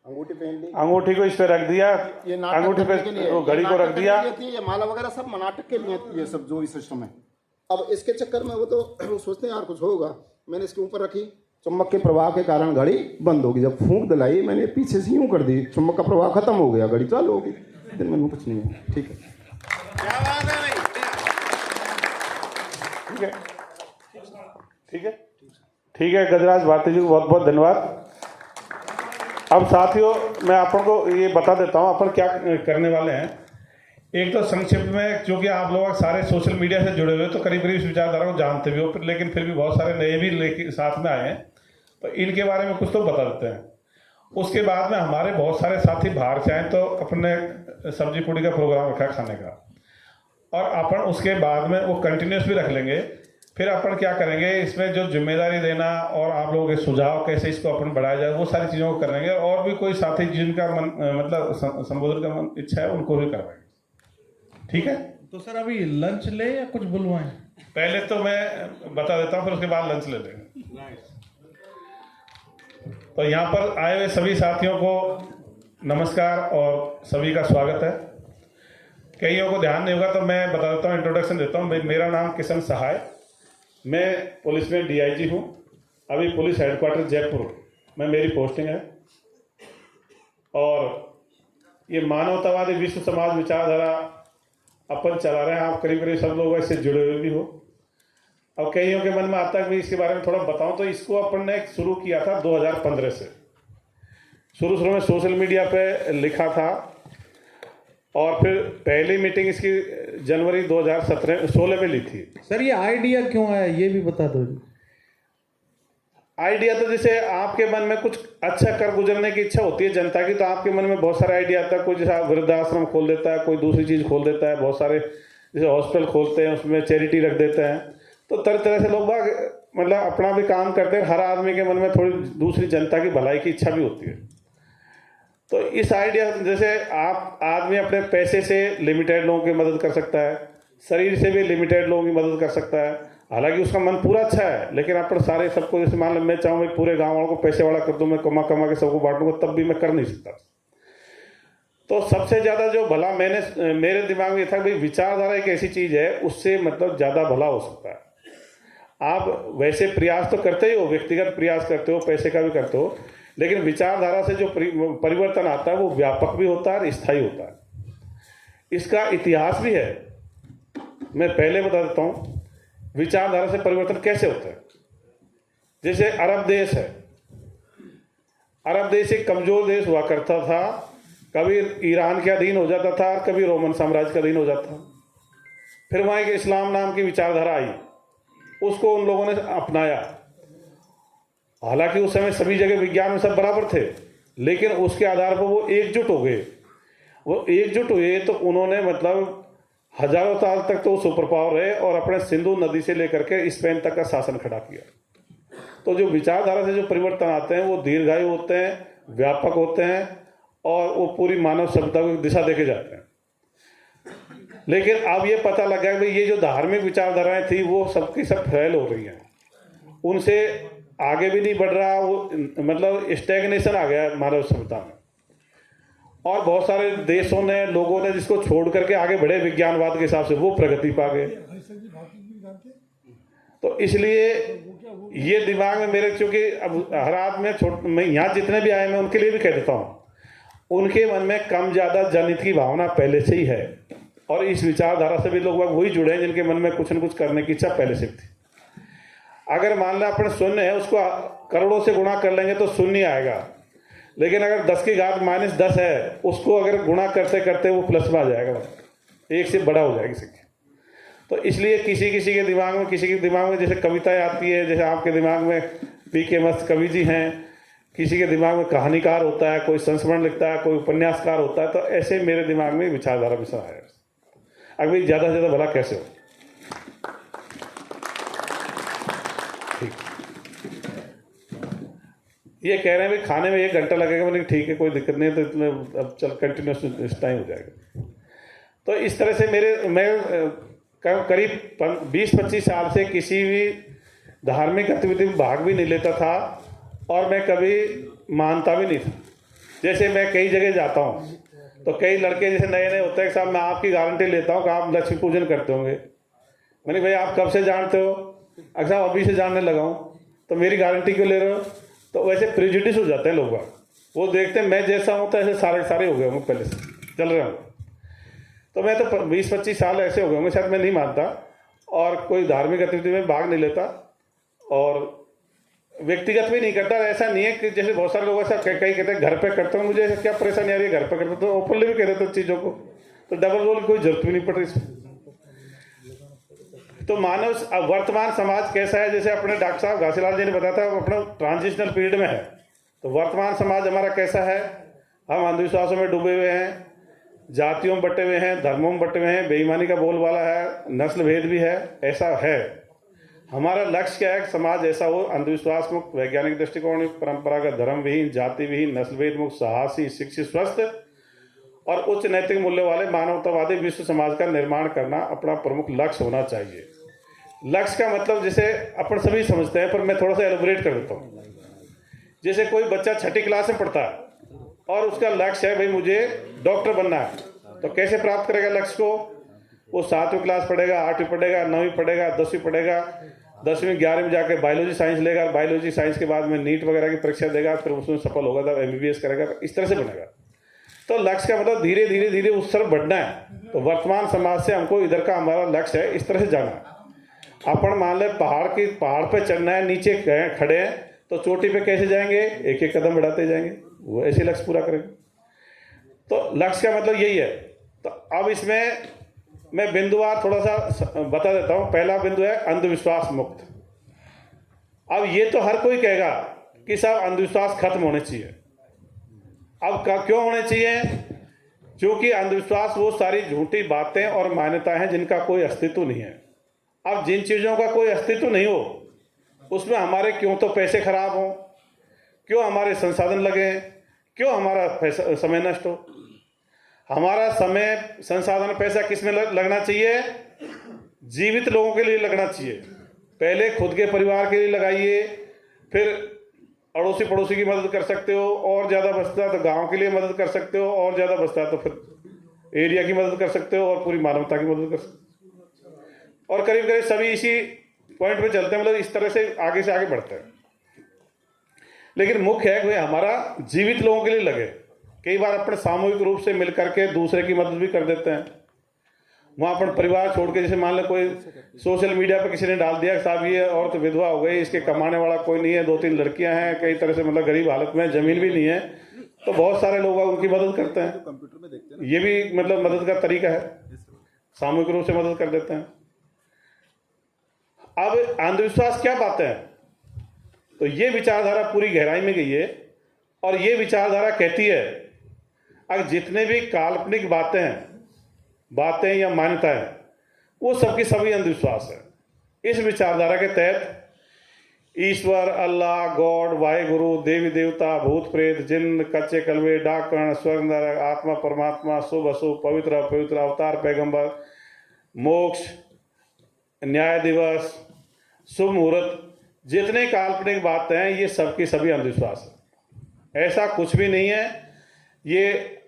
[SPEAKER 6] अंगूठी पहन ली,
[SPEAKER 3] अंगूठी को इस पे रख दिया,
[SPEAKER 6] ये
[SPEAKER 3] अंगूठी पे वो घड़ी को रख दिया।
[SPEAKER 6] ये माला वगैरह सब नाटक के लिए, ये सब जो भी सिस्टम है। अब इसके चक्कर में वो तो वो सोचते हैं यार कुछ होगा, मैंने इसके ऊपर रखी, चुंबक के प्रवाह के कारण घड़ी बंद होगी। जब फूंक दिलाई मैंने पीछे से यूं कर दी, चुंबक का प्रवाह खत्म हो गया, घड़ी चालू होगी। दिन में कुछ नहीं है। ठीक है,
[SPEAKER 3] ठीक है, ठीक है, ठीक है। गजराज भारती जी को बहुत बहुत धन्यवाद। अब साथियों मैं अपन को ये बता देता हूँ अपन क्या करने वाले हैं। एक तो संक्षिप्त में, क्योंकि आप लोग सारे सोशल मीडिया से जुड़े हुए तो करीब करीब इस विचारधारा को जानते भी हो, लेकिन फिर भी बहुत सारे नए भी लेके साथ में आए हैं, तो इनके बारे में कुछ तो बता देते हैं। उसके बाद में हमारे बहुत सारे साथी बाहर से आए, तो अपने सब्जी पूड़ी का प्रोग्राम रखा खाने का, और अपन उसके बाद में वो कंटिन्यूस भी रख लेंगे। फिर अपन क्या करेंगे, इसमें जो जिम्मेदारी देना और आप लोगों के सुझाव कैसे इसको अपन बढ़ाया जाए, वो सारी चीज़ों को करेंगे। और भी कोई साथी जिनका मन मतलब संबोधन का मन इच्छा है, उनको भी करवाएंगे। ठीक है,
[SPEAKER 1] तो सर अभी लंच ले या कुछ बुलवाएं?
[SPEAKER 3] पहले तो मैं बता देता हूँ, फिर उसके बाद लंच ले लेंगे। तो यहाँ पर आए हुए सभी साथियों को नमस्कार और सभी का स्वागत है। कईयों को ध्यान नहीं होगा तो मैं बता देता हूँ, इंट्रोडक्शन देता हूँ। मेरा नाम किशन सहाय, मैं पुलिस में DIG हूँ, अभी पुलिस हेडक्वार्टर जयपुर में मेरी पोस्टिंग है। और ये मानवतावादी विश्व समाज विचारधारा अपन चला रहे हैं, आप करीब करीब सब लोग इससे जुड़े हुए भी हो। अब कईयों के मन में आता है कि इसके बारे में थोड़ा बताऊं, तो इसको अपन ने शुरू किया था 2015 से। शुरू में सोशल मीडिया पे लिखा था, और फिर पहली मीटिंग इसकी जनवरी 2016 में ली थी।
[SPEAKER 1] सर ये आइडिया क्यों आया ये भी बता दो।
[SPEAKER 3] आइडिया तो जैसे आपके मन में कुछ अच्छा कर गुजरने की इच्छा होती है जनता की, तो आपके मन में बहुत सारा आइडिया आता है। कोई जैसे वृद्धाश्रम खोल देता है, कोई दूसरी चीज़ खोल देता है, बहुत सारे जैसे हॉस्पिटल खोलते हैं, उसमें चैरिटी रख देते हैं। तो तरह तरह से लोग मतलब अपना भी काम करते हैं। हर आदमी के मन में थोड़ी दूसरी जनता की भलाई की इच्छा भी होती है। तो इस आइडिया जैसे आप आदमी अपने पैसे से लिमिटेड लोगों की मदद कर सकता है, शरीर से भी लिमिटेड लोगों की मदद कर सकता है। हालांकि उसका मन पूरा अच्छा है, लेकिन अपन सारे सबको जैसे मान लो मैं चाहूँ पूरे गाँव वालों को पैसे वाला कर दूँ, मैं कमा कमा के सबको बांटूंगा, तब भी मैं कर नहीं सकता। तो सबसे ज़्यादा जो भला मेरे दिमाग में ये था भाई, विचारधारा एक ऐसी चीज़ है, उससे मतलब ज़्यादा भला हो सकता है। आप वैसे प्रयास तो करते ही हो, व्यक्तिगत प्रयास करते हो, पैसे का भी करते हो, लेकिन विचारधारा से जो परिवर्तन आता है वो व्यापक भी होता है और स्थायी होता है। इसका इतिहास भी है, मैं पहले बता देता हूँ विचारधारा से परिवर्तन कैसे होता है। जैसे अरब देश है, अरब देश एक कमजोर देश हुआ करता था, कभी ईरान के अधीन हो जाता था और कभी रोमन साम्राज्य के अधीन हो जाता था। फिर वहाँ एक इस्लाम नाम की विचारधारा आई, उसको उन लोगों ने अपनाया। हालांकि उस समय सभी जगह विज्ञान में सब बराबर थे, लेकिन उसके आधार पर वो एकजुट हो गए। वो एकजुट हुए तो उन्होंने मतलब हजारों साल तक तो सुपर पावर रहे और अपने सिंधु नदी से लेकर के स्पेन तक का शासन खड़ा किया। तो जो विचारधारा से जो परिवर्तन आते हैं वो दीर्घायु होते हैं, व्यापक होते हैं और वो पूरी मानव सभ्यता को दिशा देके जाते हैं। लेकिन अब ये पता लगा कि ये जो धार्मिक विचारधाराएं थी वो सबकी सब फेल हो रही हैं, उनसे आगे भी नहीं बढ़ रहा, वो मतलब स्टैग्नेशन आ गया है मानव सभ्यता में। और बहुत सारे देशों ने, लोगों ने जिसको छोड़ करके आगे बढ़े विज्ञानवाद के हिसाब से, वो प्रगति पा गए। तो इसलिए ये दिमाग में मेरे, क्योंकि अब हर आदमी मैं यहाँ जितने भी आए मैं उनके लिए भी कह देता हूँ, उनके मन में कम ज़्यादा जनहित की भावना पहले से ही है और इस विचारधारा से भी लोग वही जुड़े हैं जिनके मन में कुछ न कुछ करने की इच्छा पहले से थी। अगर मान लें अपने शून्य है, उसको करोड़ों से गुणा कर लेंगे तो शून्य आएगा, लेकिन अगर 10 की घात -10 है, उसको अगर गुणा करते करते वो प्लस में आ जाएगा, एक से बड़ा हो जाएगी संख्या। तो इसलिए किसी किसी के दिमाग में, किसी के दिमाग में जैसे कविताएं आती है, जैसे आपके दिमाग में पी.के. मस्त कवि जी हैं, किसी के दिमाग में कहानीकार होता है, कोई संस्मरण लिखता है, कोई उपन्यासकार होता है, तो ऐसे मेरे दिमाग में विचारधारा विषय है। अभी ज़्यादा से ज़्यादा भला कैसे हो। ठीक, ये कह रहे हैं भाई खाने में 1 घंटा लगेगा, मैंने ठीक है कोई दिक्कत नहीं है, तो इसमें अब चल कंटिन्यूस इस टाइम हो जाएगा। तो इस तरह से मैं करीब 20-25 साल से किसी भी धार्मिक गतिविधि में भाग भी नहीं लेता था और मैं कभी मानता भी नहीं था। जैसे मैं कई जगह जाता हूँ तो कई लड़के जैसे नए नए होते हैं, साहब मैं आपकी गारंटी लेता हूँ कि आप लक्ष्मी पूजन करते होंगे। मैंने भाई आप कब से जानते हो? अक्सर अभी से जानने लगा हूँ, तो मेरी गारंटी क्यों ले रहे हो? तो वैसे प्रेजुडिस हो जाते हैं लोग, वो देखते हैं मैं जैसा हूँ तो ऐसे सारे हो गए होंगे, पहले से चल रहे होंगे। तो मैं तो 20-25 साल ऐसे हो गए होंगे, शायद मैं नहीं मानता और कोई धार्मिक गतिविधि में भाग नहीं लेता और व्यक्तिगत भी नहीं करता। ऐसा नहीं है कि जैसे बहुत सारे लोग ऐसा कई कहते हैं घर पे करते हो, मुझे क्या परेशानी आ रही है घर पे करते, तो ओपनली भी कह देते हैं चीज़ों को, तो डबल रोल की कोई जरूरत भी नहीं पड़ रही इसमें। तो मानव वर्तमान समाज कैसा है, जैसे अपने डॉक्टर साहब घासीलाल जी ने बताया था, अपना ट्रांजिशनल पीरियड में है। तो वर्तमान समाज हमारा कैसा है? हम अंधविश्वासों में डूबे हुए हैं, जातियों में बटे हुए हैं, धर्मों में बटे हुए हैं, बेईमानी का बोलबाला है, नस्ल भेद भी है, ऐसा है। हमारा लक्ष्य क्या है कि समाज ऐसा हो, अंधविश्वास मुक्त, वैज्ञानिक दृष्टिकोण, परंपरागत धर्म विहीन, जाति विहीन, नस्ल भेद मुक्त, साहसी, शिक्षित, स्वस्थ और उच्च नैतिक मूल्य वाले मानवतावादी विश्व समाज का निर्माण करना अपना प्रमुख लक्ष्य होना चाहिए। लक्ष्य का मतलब जैसे अपन सभी समझते हैं, पर मैं थोड़ा सा एलोबरेट कर देता हूँ। जैसे कोई बच्चा 6ठी क्लास में पढ़ता है और उसका लक्ष्य है भाई मुझे डॉक्टर बनना है, तो कैसे प्राप्त करेगा लक्ष्य को? वो 7वीं क्लास पढ़ेगा, 8वीं पढ़ेगा, 9वीं पढ़ेगा, 10वीं पढ़ेगा, 10वीं 11वीं में जाके बायोलॉजी साइंस लेगा, बायोलॉजी साइंस के बाद में नीट वगैरह की परीक्षा देगा, फिर उसमें सफल होगा तो MBBS करेगा, इस तरह से बनेगा। तो लक्ष्य का मतलब धीरे धीरे धीरे उस तरफ बढ़ना है। तो वर्तमान समाज से हमको इधर का हमारा लक्ष्य है, इस तरह से जाना है। अपन मान ले पहाड़ पे चढ़ना है, नीचे खड़े हैं तो चोटी पे कैसे जाएंगे? एक एक कदम बढ़ाते जाएंगे, वो ऐसे लक्ष्य पूरा करेंगे। तो लक्ष्य का मतलब यही है। तो अब इसमें मैं बिंदुवार थोड़ा सा बता देता हूँ। पहला बिंदु है अंधविश्वास मुक्त। अब ये तो हर कोई कहेगा कि सब अंधविश्वास खत्म होने चाहिए। अब क्यों होने चाहिए? क्योंकि अंधविश्वास वो सारी झूठी बातें और मान्यताएं हैं जिनका कोई अस्तित्व नहीं है। अब जिन चीज़ों का कोई अस्तित्व नहीं हो उसमें हमारे क्यों तो पैसे खराब हों, क्यों हमारे संसाधन लगे, क्यों हमारा समय नष्ट हो। हमारा समय, संसाधन, पैसा किस में लगना चाहिए? जीवित लोगों के लिए लगना चाहिए। पहले खुद के परिवार के लिए लगाइए, फिर अड़ोसी पड़ोसी की मदद कर सकते हो, और ज़्यादा बचता है तो गांव के लिए मदद कर सकते हो, और ज़्यादा बचता है तो फिर एरिया की मदद कर सकते हो, और पूरी मानवता की मदद कर सकते हो। और करीब करीब सभी इसी पॉइंट पे चलते हैं, मतलब इस तरह से आगे बढ़ते हैं। लेकिन मुख्य है कि हमारा जीवित लोगों के लिए लगे। कई बार अपने सामूहिक रूप से मिलकर के दूसरे की मदद भी कर देते हैं। वहाँ अपन परिवार छोड़ के, जैसे मान लो कोई सोशल मीडिया पे किसी ने डाल दिया साहब ये औरत विधवा हो गई, इसके कमाने वाला कोई नहीं है, 2-3 लड़कियां हैं, कई तरह से मतलब गरीब हालत में, जमीन भी नहीं है, तो बहुत सारे लोग उनकी मदद करते हैं। ये भी मतलब मदद का तरीका है, सामूहिक रूप से मदद कर देते हैं। अब अंधविश्वास क्या बातें हैं? तो ये विचारधारा पूरी गहराई में गई है, और ये विचारधारा कहती है अगर जितने भी काल्पनिक बातें या मान्यताएं, वो सबकी सभी अंधविश्वास है। इस विचारधारा के तहत ईश्वर, अल्लाह, गॉड, वाहेगुरु, देवी देवता, भूत प्रेत, जिन्न, कच्चे कलवे, डाकण, स्वर्ग नरक, आत्मा परमात्मा, शुभ अशुभ, पवित्र अपवित्र, अवतार पैगंबर, मोक्ष, न्याय दिवस, शुभ मुहूर्त, जितने काल्पनिक बातें हैं ये सब की सभी अंधविश्वास है। ऐसा कुछ भी नहीं है। ये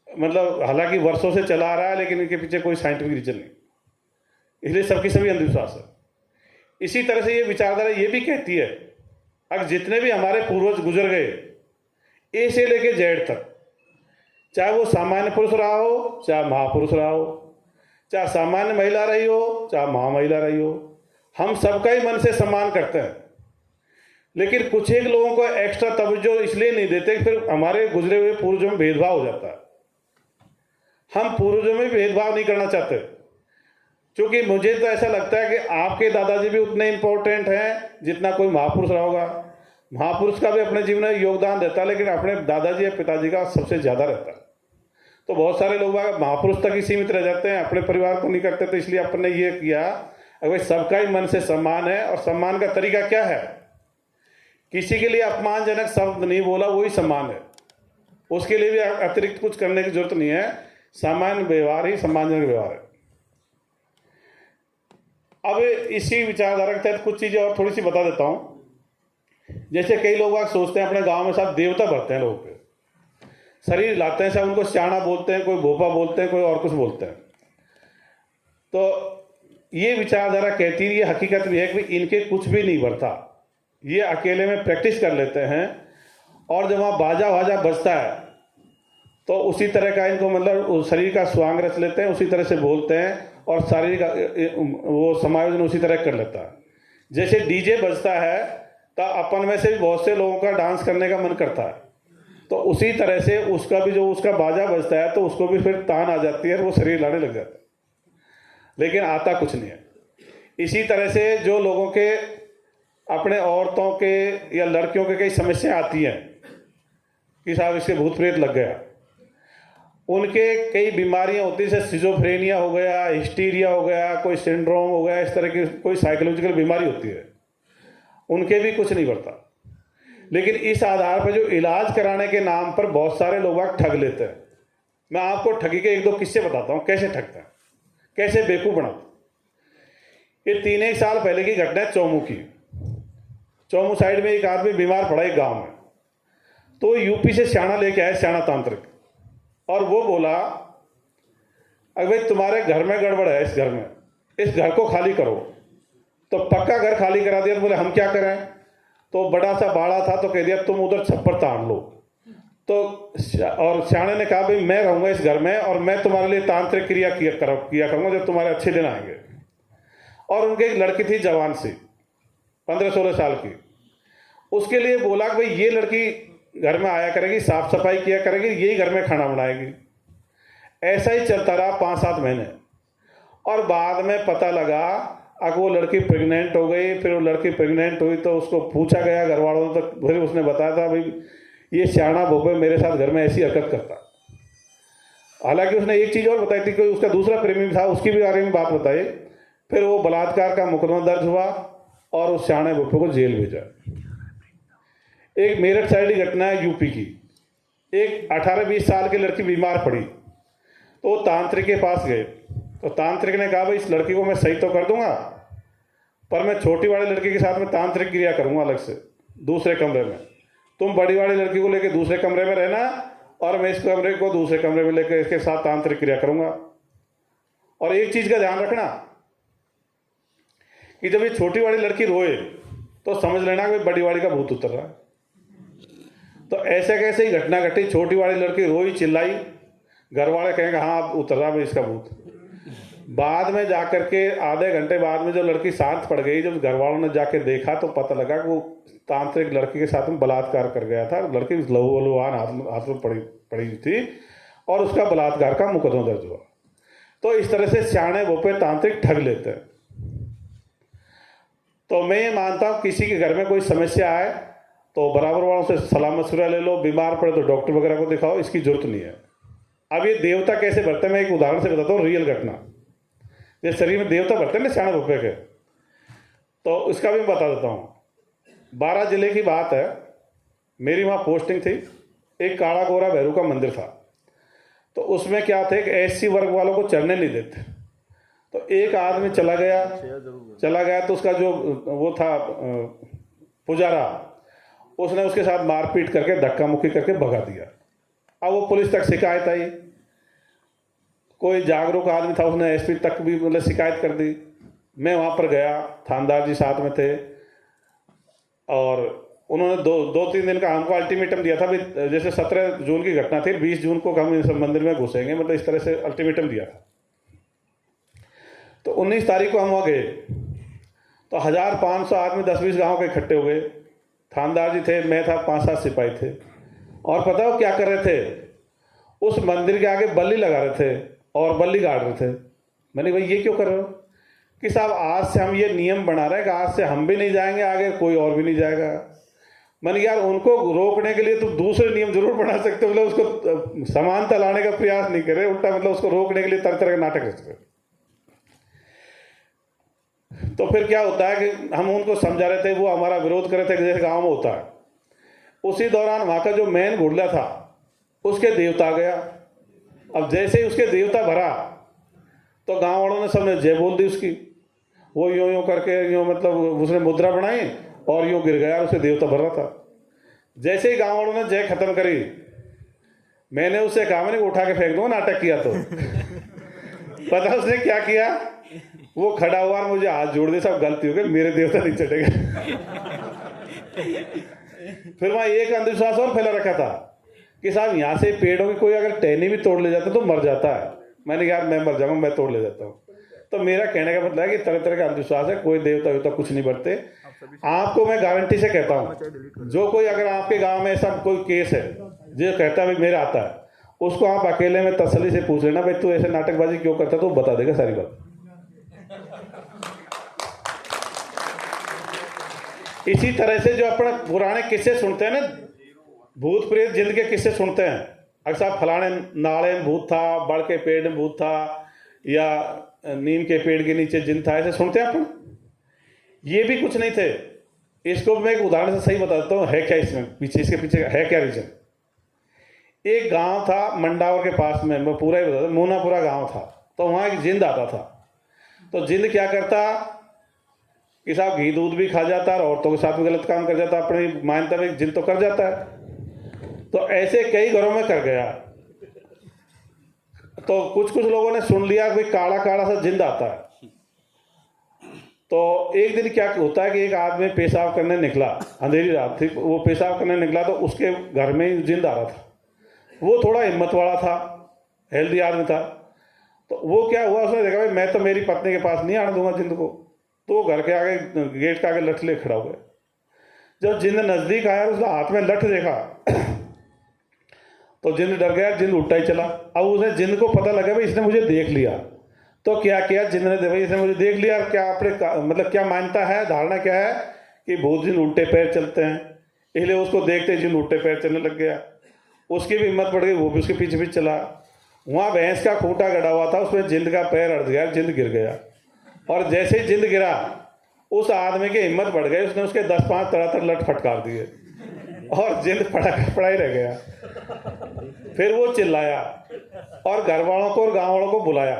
[SPEAKER 3] मतलब हालांकि वर्षों से चला आ रहा है, लेकिन इनके पीछे कोई साइंटिफिक रीजन नहीं, इसलिए सबकी सभी अंधविश्वास है। इसी तरह से ये विचारधारा ये भी कहती है, अब जितने भी हमारे पूर्वज गुजर गए, ए से लेके जेड तक, चाहे वो सामान्य पुरुष रहा हो, चाहे महापुरुष रहा हो, चाहे सामान्य महिला रही हो, चाहे महामहिला रही हो, हम सबका ही मन से सम्मान करते हैं। लेकिन कुछ एक लोगों को एक्स्ट्रा तवज्जो इसलिए नहीं देते कि फिर हमारे गुजरे हुए पूर्वजों में भेदभाव हो जाता है। हम पूर्वजों में भेदभाव नहीं करना चाहते, क्योंकि मुझे तो ऐसा लगता है कि आपके दादाजी भी उतने इंपॉर्टेंट हैं जितना कोई महापुरुष रहा होगा। महापुरुष का भी अपने जीवन में योगदान रहता है, लेकिन अपने दादाजी या पिताजी का सबसे ज़्यादा रहता है। तो बहुत सारे लोग महापुरुष तक ही सीमित रह जाते हैं, अपने परिवार को नहीं करते। तो इसलिए अपन ने ये किया, अगर सबका ही मन से सम्मान है, और सम्मान का तरीका क्या है, किसी के लिए अपमानजनक शब्द नहीं बोला, वही सम्मान है। उसके लिए भी अतिरिक्त कुछ करने की जरूरत नहीं है, सामान्य व्यवहार ही सम्मानजनक व्यवहार है। अब इसी विचारधारा के तहत कुछ चीज़ें और थोड़ी सी बता देता हूँ। जैसे कई लोग सोचते हैं अपने गांव में सब देवता भरते हैं, लोग पे शरीर लाते हैं, सब उनको श्याणा बोलते हैं, कोई भोपा बोलते हैं, कोई और कुछ बोलते हैं। तो ये विचारधारा कहती है, ये हकीकत भी है कि इनके कुछ भी नहीं भरता, ये अकेले में प्रैक्टिस कर लेते हैं, और जब वहाँ बाजा वाजा बजता है तो उसी तरह का इनको मतलब शरीर का स्वांग रच लेते हैं, उसी तरह से बोलते हैं, और शारीरिक वो समायोजन उसी तरह कर लेता है। जैसे डीजे बजता है तो अपन में से भी बहुत से लोगों का डांस करने का मन करता है, तो उसी तरह से उसका भी जो उसका बाजा बजता है तो उसको भी फिर तान आ जाती है, और वो शरीर लाने लग जाता है, लेकिन आता कुछ नहीं है। इसी तरह से जो लोगों के अपने औरतों के या लड़कियों के कई समस्या आती हैं कि साहब इसके भूत प्रेत लग गया, उनके कई बीमारियां होती हैं, जैसे सिजोफ्रेनिया हो गया, हिस्टीरिया हो गया, कोई सिंड्रोम हो गया, इस तरह की कोई साइकोलॉजिकल बीमारी होती है, उनके भी कुछ नहीं बढ़ता। लेकिन इस आधार पर जो इलाज कराने के नाम पर बहुत सारे लोग ठग लेते हैं। मैं आपको ठगी के एक दो किस्से बताता हूँ, कैसे ठगते हैं, कैसे बेवकूफ़ बनाते। ये 3 साल पहले की घटना है चौमू की। चौमू साइड में एक आदमी बीमार पड़ा एक गाँव में, तो यूपी से श्याणा लेके आया, श्याणा तांत्रिक, और वो बोला अगर भाई तुम्हारे घर में गड़बड़ है, इस घर में, इस घर को खाली करो। तो पक्का घर खाली करा दिया। तो बोले हम क्या करें, तो बड़ा सा बाड़ा था, तो कह दिया तुम उधर छप्पर तान लो। तो और श्याणे ने कहा भाई मैं रहूँगा इस घर में, और मैं तुम्हारे लिए तांत्रिक क्रिया किया करूँगा जब तुम्हारे अच्छे दिन आएंगे। और उनकी एक लड़की थी जवान सी, 15-16 साल की। उसके लिए बोला कि भाई ये लड़की घर में आया करेगी, साफ सफाई किया करेगी, यही घर में खाना बनाएगी। ऐसा ही चलता रहा 5-7 महीने, और बाद में पता लगा अब वो लड़की प्रेग्नेंट हो गई। फिर वो लड़की प्रेग्नेंट हुई तो उसको पूछा गया घर वालों ने, तो फिर उसने बताया था भाई ये श्याणा भोपे मेरे साथ घर में ऐसी हरकत करता। हालांकि उसने एक चीज़ और बताई थी कि उसका दूसरा प्रेमी था, उसकी भी बारे में बात बताई। फिर वो बलात्कार का मुकदमा दर्ज हुआ और उस श्याणे भोपे को जेल भेजा। एक मेरठ साइड की घटना है यूपी की। एक 18-20 साल की लड़की बीमार पड़ी, तो तांत्रिक के पास गए। तो तांत्रिक ने कहा भाई इस लड़की को मैं सही तो कर दूंगा, पर मैं छोटी वाली लड़की के साथ में तांत्रिक क्रिया करूंगा अलग से दूसरे कमरे में। तुम बड़ी वाली लड़की को लेकर दूसरे कमरे में रहना, और मैं इस कमरे को दूसरे कमरे में लेकर इसके साथ तांत्रिक क्रिया करूंगा। और एक चीज का ध्यान रखना कि जब ये छोटी वाली लड़की रोए तो समझ लेना कि बड़ी वाली का भूत उतर रहा है। तो ऐसे कैसे ही घटना घटी, छोटी वाली लड़की रोई, चिल्लाई, घर वाले कहेंगे हाँ अब उतर रहा है इसका भूत। बाद में जाकर के आधे घंटे बाद में जो लड़की शांत पड़ गई, जब घर वालों ने जाके देखा तो पता लगा कि वो तांत्रिक लड़की के साथ में बलात्कार कर गया था। लड़की लहूलुहान हाथ में पड़ी थी, और उसका बलात्कार का मुकदमा दर्ज हुआ। तो इस तरह से श्याणे भोपे तांत्रिक ठग लेते हैं। तो मैं ये मानता हूँ किसी के घर में कोई समस्या आए तो बराबर वालों से सलाह मशवरा ले लो, बीमार पड़े तो डॉक्टर वगैरह को दिखाओ, इसकी जरूरत नहीं है। अब ये देवता कैसे भरते हैं, मैं एक उदाहरण से बताता हूँ, रियल घटना। ये शरीर में देवता भरते हैं ना श्याणे भोपे के, तो इसका भी बता देता हूँ। 12 जिले की बात है, मेरी वहाँ पोस्टिंग थी। एक काला गोरा भैरू का मंदिर था, तो उसमें क्या थे कि एससी वर्ग वालों को चढ़ने नहीं देते। तो एक आदमी चला गया तो उसका जो वो था पुजारा, उसने उसके साथ मारपीट करके धक्का मुक्की करके भगा दिया। अब वो पुलिस तक शिकायत आई, कोई जागरूक आदमी था, उसने एसपी तक भी मतलब शिकायत कर दी। मैं वहाँ पर गया, थानेदार जी साथ में थे, और उन्होंने दो तीन दिन का हमको अल्टीमेटम दिया था भी, जैसे 17 जून की घटना थी, 20 जून को हम इस मंदिर में घुसेंगे, मतलब इस तरह से अल्टीमेटम दिया था। तो 19 तारीख को हम वहाँ गए, तो 1500 आदमी 10-20 गाँव के इकट्ठे हो गए। थानेदार जी थे, मैं था, 5-7 सिपाही थे। और पता हो क्या कर रहे थे? उस मंदिर के आगे बल्ली लगा रहे थे और बल्ली गाड़ रहे थे। मैंने भाई ये क्यों कर रहे हो? कि साहब आज से हम ये नियम बना रहे हैं कि आज से हम भी नहीं जाएंगे आगे, कोई और भी नहीं जाएगा। मैंने यार उनको रोकने के लिए तो दूसरे नियम जरूर बना सकते हो, मतलब उसको समानता लाने का प्रयास नहीं कर रहे, उल्टा मतलब उसको रोकने के लिए तरह तरह के नाटक रचते। तो फिर क्या होता है कि हम उनको समझा रहे थे, वो हमारा विरोध कर रहे थे जैसे गाँव में होता है। उसी दौरान वहाँ का जो मेन घुड़ला था उसके देवता आ गया। अब जैसे ही उसके देवता भरा तो गाँव वालों ने सबने जय बोल दी उसकी। वो यूं यूं करके यूं मतलब उसने मुद्रा बनाई और यूं गिर गया, उसके देवता भर रहा था। जैसे ही गाँव वालों ने जय खत्म करी, मैंने उससे कहा मैंने उठा के फेंक दूंगा नाटक किया तो। पता उसने क्या किया? वो खड़ा हुआ और मुझे हाथ जोड़ दे, सब गलती हो गई, मेरे देवता नहीं चढ़ेगा। फिर वहाँ एक अंधविश्वास और फैला रखा था कि साहब यहाँ से पेड़ों की कोई अगर टहनी भी तोड़ ले जाता तो मर जाता है। मैंने यार मैं मर जाऊंगा, मैं तोड़ ले जाता हूँ। तो मेरा कहने का मतलब है कि तरह तरह का अंधविश्वास है, कोई देवता वेवता कुछ नहीं बढ़ते। आपको मैं गारंटी से कहता हूँ, जो कोई अगर आपके गांव में ऐसा कोई केस है जो कहता है भाई मेरा आता है, उसको आप अकेले में तसल्ली से पूछ लेना भाई तू ऐसे नाटकबाजी क्यों करता, तो बता देगा सारी बात। इसी तरह से जो अपने पुराने किस्से सुनते हैं ना, भूत प्रेत जिंद के किस्से सुनते हैं, अक्सर फलाने नाले में भूत था, बड़ के पेड़ में भूत था, या नीम के पेड़ के नीचे जिन था, ऐसे सुनते हैं अपन। ये भी कुछ नहीं थे। इसको मैं एक उदाहरण से सही बता देता हूँ, है क्या इसमें पीछे, इसके पीछे है क्या रीजन। एक गांव था मंडावर के पास में, मैं पूरा ही बता दूँ, मोनापुरा गांव था। तो वहाँ एक जिंद आता था। तो जिंद क्या करता कि साहब घी दूध भी खा जाता और औरतों के साथ में गलत काम कर जाता, अपनी मान्यता में जिंद तो कर जाता है। तो ऐसे कई घरों में कर गया। तो कुछ लोगों ने सुन लिया कि काला काला सा जिंद आता है। तो एक दिन क्या होता है कि एक आदमी पेशाब करने निकला, अंधेरी रात थी, वो पेशाब करने निकला तो उसके घर में ही जिंद आ रहा था। वो थोड़ा हिम्मत वाला था, हेल्दी आदमी था। तो वो क्या हुआ, उसने देखा भाई मैं तो मेरी पत्नी के पास नहीं आने दूंगा जिंद को। तो वो घर के आगे गेट के आगे लठ ले खड़ा हो गया। जब जिंद नजदीक आया, उसका हाथ में लठ देखा तो जिंद डर गया, जिंद उल्टा ही चला। अब उसे जिंद को पता लगा भाई इसने मुझे देख लिया। तो क्या किया जिंद ने, भाई इसने मुझे देख लिया, क्या अपने मतलब क्या मानता है, धारणा क्या है कि भूत जिन उल्टे पैर चलते हैं, इसलिए उसको देखते जिन उल्टे पैर चलने लग गया। उसकी भी हिम्मत पड़ गई, वो भी उसके पीछे पीछे चला। वहाँ भैंस का खूंटा गड़ा हुआ था, उसमें जिंद का पैर अड़ गया, जिंद गिर गया। और जैसे ही जिंद गिरा, उस आदमी की हिम्मत बढ़ गई, उसने उसके 10-5 तड़ातड़ लठ फटकार दिए और जिंद पड़ा ही रह गया। फिर वो चिल्लाया और घर वालों को और गाँव वालों को बुलाया।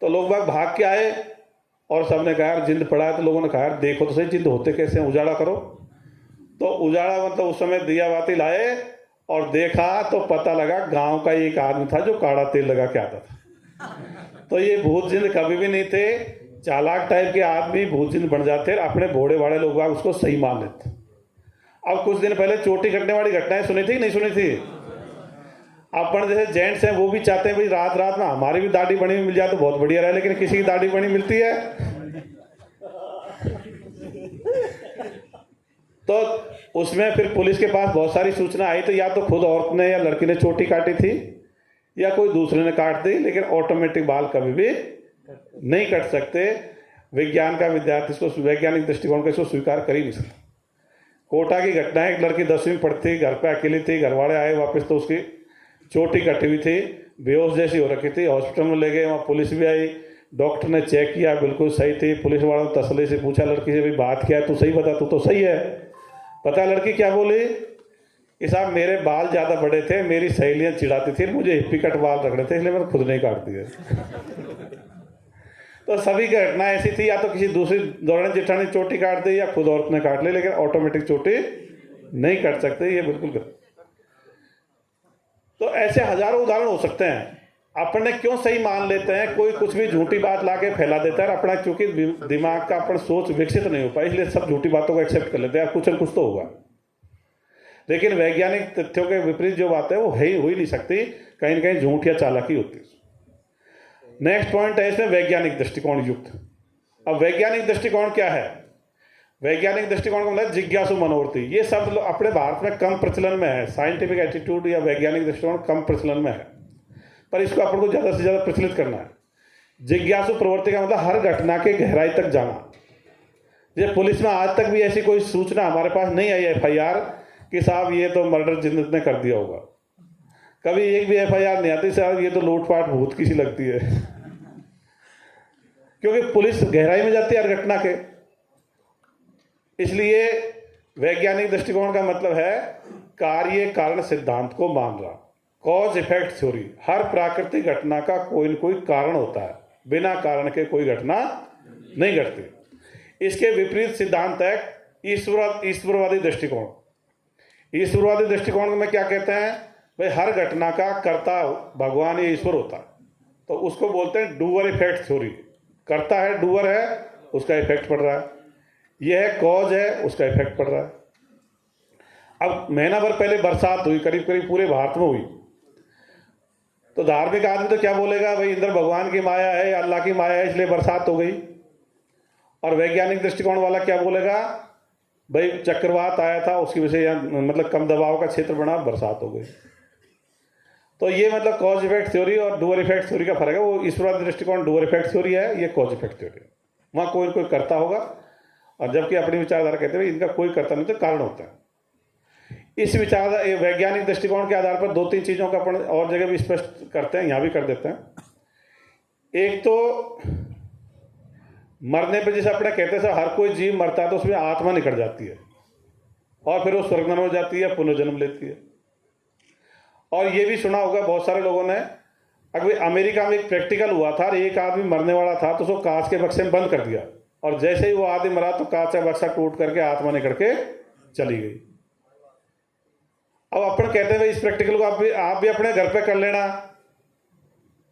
[SPEAKER 3] तो लोग बाग भाग के आए और सबने कहा यार जिंद पड़ा है। तो लोगों ने कहा यार देखो तो सही जिंद होते कैसे हैं, उजाड़ा करो। तो उजाड़ा मतलब उस समय दिया बाती लाए और देखा तो पता लगा गांव का एक आदमी था जो काढ़ा तेल लगा के आता था। तो ये भूत जिंद कभी भी नहीं थे, चालाक टाइप के आदमी भूत जिंद बन जाते, अपने भोड़े वाले लोग बाग उसको सही मान लेते। अब कुछ दिन पहले चोटी कटने वाली घटनाएं सुनी थी नहीं सुनी थी? अपन जैसे जेंट्स हैं वो भी चाहते हैं भाई रात रात में हमारी भी दाढ़ी बनी मिल जाए तो बहुत बढ़िया रहे, लेकिन किसी की दाढ़ी बनी मिलती है तो उसमें फिर पुलिस के पास बहुत सारी सूचना आई। तो या तो खुद औरत ने या लड़की ने चोटी काटी थी या कोई दूसरे ने काट दी, लेकिन ऑटोमेटिक बाल कभी भी नहीं कट सकते। विज्ञान का विद्यार्थी इसको, वैज्ञानिक दृष्टिकोण का इसको स्वीकार कर ही नहीं सकता। कोटा की घटना है, एक लड़की 10वीं पढ़ती, घर पे अकेली थी, घर वाले आए वापस तो उसकी चोटी कटी हुई थी, बेहोश जैसी हो रखी थी, हॉस्पिटल में ले गए, वहाँ पुलिस भी आई, डॉक्टर ने चेक किया, बिल्कुल सही थी। पुलिस वालों ने तसल्ली से पूछा लड़की से, भाई बात क्या है, तू सही बता, तू तो सही है। पता है लड़की क्या बोली कि साहब मेरे बाल ज़्यादा बड़े थे, मेरी सहेलियाँ चिढ़ाती थी, मुझे हिप्पी कट बाल रखने थे, इसलिए मैंने खुद नहीं काट दिए। तो सभी की घटना ऐसी थी, या तो किसी दूसरी दौरान जेठानी चोटी काट दी या खुद औरत ने काट ली, लेकिन ऑटोमेटिक चोटी नहीं काट सकते, ये बिल्कुल गलत। तो ऐसे हजारों उदाहरण हो सकते हैं। अपने क्यों सही मान लेते हैं, कोई कुछ भी झूठी बात ला के फैला देता है, अपना क्योंकि दिमाग का अपन सोच विकसित नहीं हो पाई, इसलिए सब झूठी बातों को एक्सेप्ट कर लेते हैं, कुछ न कुछ तो होगा। लेकिन वैज्ञानिक तथ्यों के विपरीत जो बात है वो हो ही नहीं सकती, कहीं न कहीं झूठ या चालाकी होती है। नेक्स्ट पॉइंट है इसमें वैज्ञानिक दृष्टिकोण युक्त। अब वैज्ञानिक दृष्टिकोण क्या है? वैज्ञानिक दृष्टिकोण का मतलब जिज्ञासु मनोवृत्ति। ये शब्द अपने भारत में कम प्रचलन में है, साइंटिफिक एटीट्यूड या वैज्ञानिक दृष्टिकोण कम प्रचलन में है, पर इसको अपन को ज़्यादा से ज़्यादा प्रचलित करना है। जिज्ञासु प्रवृत्ति का मतलब हर घटना के गहराई तक जाना। जैसे पुलिस में आज तक भी ऐसी कोई सूचना हमारे पास नहीं आई FIR कि साहब ये तो मर्डर जिन्होंने कर दिया होगा, कभी एक भी FIR नहीं आती साहब ये तो लूटपाट भूत की सी लगती है, क्योंकि पुलिस गहराई में जाती है हर घटना के। इसलिए वैज्ञानिक दृष्टिकोण का मतलब है कार्य कारण सिद्धांत को मान रहा, कॉज इफेक्ट थ्योरी। हर प्राकृतिक घटना का कोई न कोई कारण होता है, बिना कारण के कोई घटना नहीं घटती। इसके विपरीत सिद्धांत है ईश्वरवादी दृष्टिकोण। ईश्वरवादी दृष्टिकोण में क्या कहते हैं, भाई हर घटना का कर्ता भगवान या ईश्वर होता है, तो उसको बोलते हैं डूअर इफेक्ट थ्योरी। कर्ता है, डूअर है, उसका इफेक्ट पड़ रहा है। यह है कॉज है, उसका इफेक्ट पड़ रहा है। अब महीना भर पहले बरसात हुई, करीब करीब पूरे भारत में हुई, तो धार्मिक आदमी तो क्या बोलेगा, भाई इंद्र भगवान की माया है, अल्लाह की माया है, इसलिए बरसात हो गई। और वैज्ञानिक दृष्टिकोण वाला क्या बोलेगा, भाई चक्रवात आया था, उसकी वजह से यहाँ मतलब कम दबाव का क्षेत्र बना, बरसात हो गई। तो ये मतलब कॉज इफेक्ट थ्योरी और डूअर इफेक्ट थ्योरी का फर्क है। वो ईश्वरवादी दृष्टिकोण डूअर इफेक्ट थ्योरी है, ये कॉज इफेक्ट थ्योरी है। वहाँ कोई कोई करता होगा, और जबकि अपनी विचारधारा कहते हैं इनका कोई करता नहीं, तो कारण होता है। इस विचारधारा वैज्ञानिक दृष्टिकोण के आधार पर 2-3 चीज़ों का अपन और जगह भी स्पष्ट करते हैं, यहाँ भी कर देते हैं। एक तो मरने पर जैसे अपने कहते हैं हर कोई जीव मरता है तो उसमें आत्मा निकल जाती है और फिर वो स्वर्गन हो जाती है, पुनर्जन्म लेती है। और ये भी सुना होगा बहुत सारे लोगों ने, अगर अमेरिका में एक प्रैक्टिकल हुआ था, एक आदमी मरने वाला था तो उसको कांच के बक्से में बंद कर दिया, और जैसे ही वो आदमी मरा तो कांच का बक्सा टूट करके आत्मा निकल के चली गई। अब अपन कहते हैं भाई इस प्रैक्टिकल को आप भी अपने घर पे कर लेना,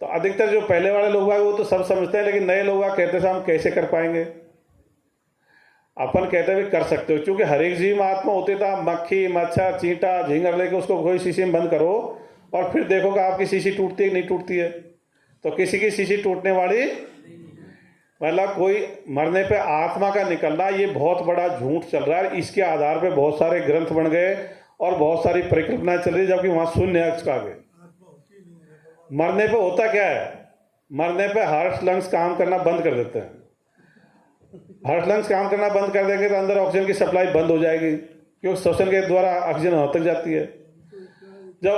[SPEAKER 3] तो अधिकतर जो पहले वाले लोग हैं वो तो सब समझते हैं, लेकिन नए लोग कहते हैं हम कैसे कर पाएंगे। अपन कहते हैं कर सकते हो, क्योंकि हर एक जीव में आत्मा होती था। मक्खी, मच्छर, चींटा, झींगर लेके उसको कोई शीशी में बंद करो और फिर देखो कि आपकी शीशी टूटती है कि नहीं टूटती है। तो किसी की शीशी टूटने वाली, मतलब कोई मरने पे आत्मा का निकलना, ये बहुत बड़ा झूठ चल रहा है। इसके आधार पे बहुत सारे ग्रंथ बन गए और बहुत सारी परिकल्पनाएं चल रही, जबकि वहां शून्य अक्ष आ गए। मरने पे होता क्या है, मरने पे हार्ट लंग्स काम करना बंद कर देते हैं। हार्ट लंग्स काम करना बंद कर देंगे तो अंदर ऑक्सीजन की सप्लाई बंद हो जाएगी, क्योंकि श्वसन के द्वारा ऑक्सीजन वहां तक जाती है। जब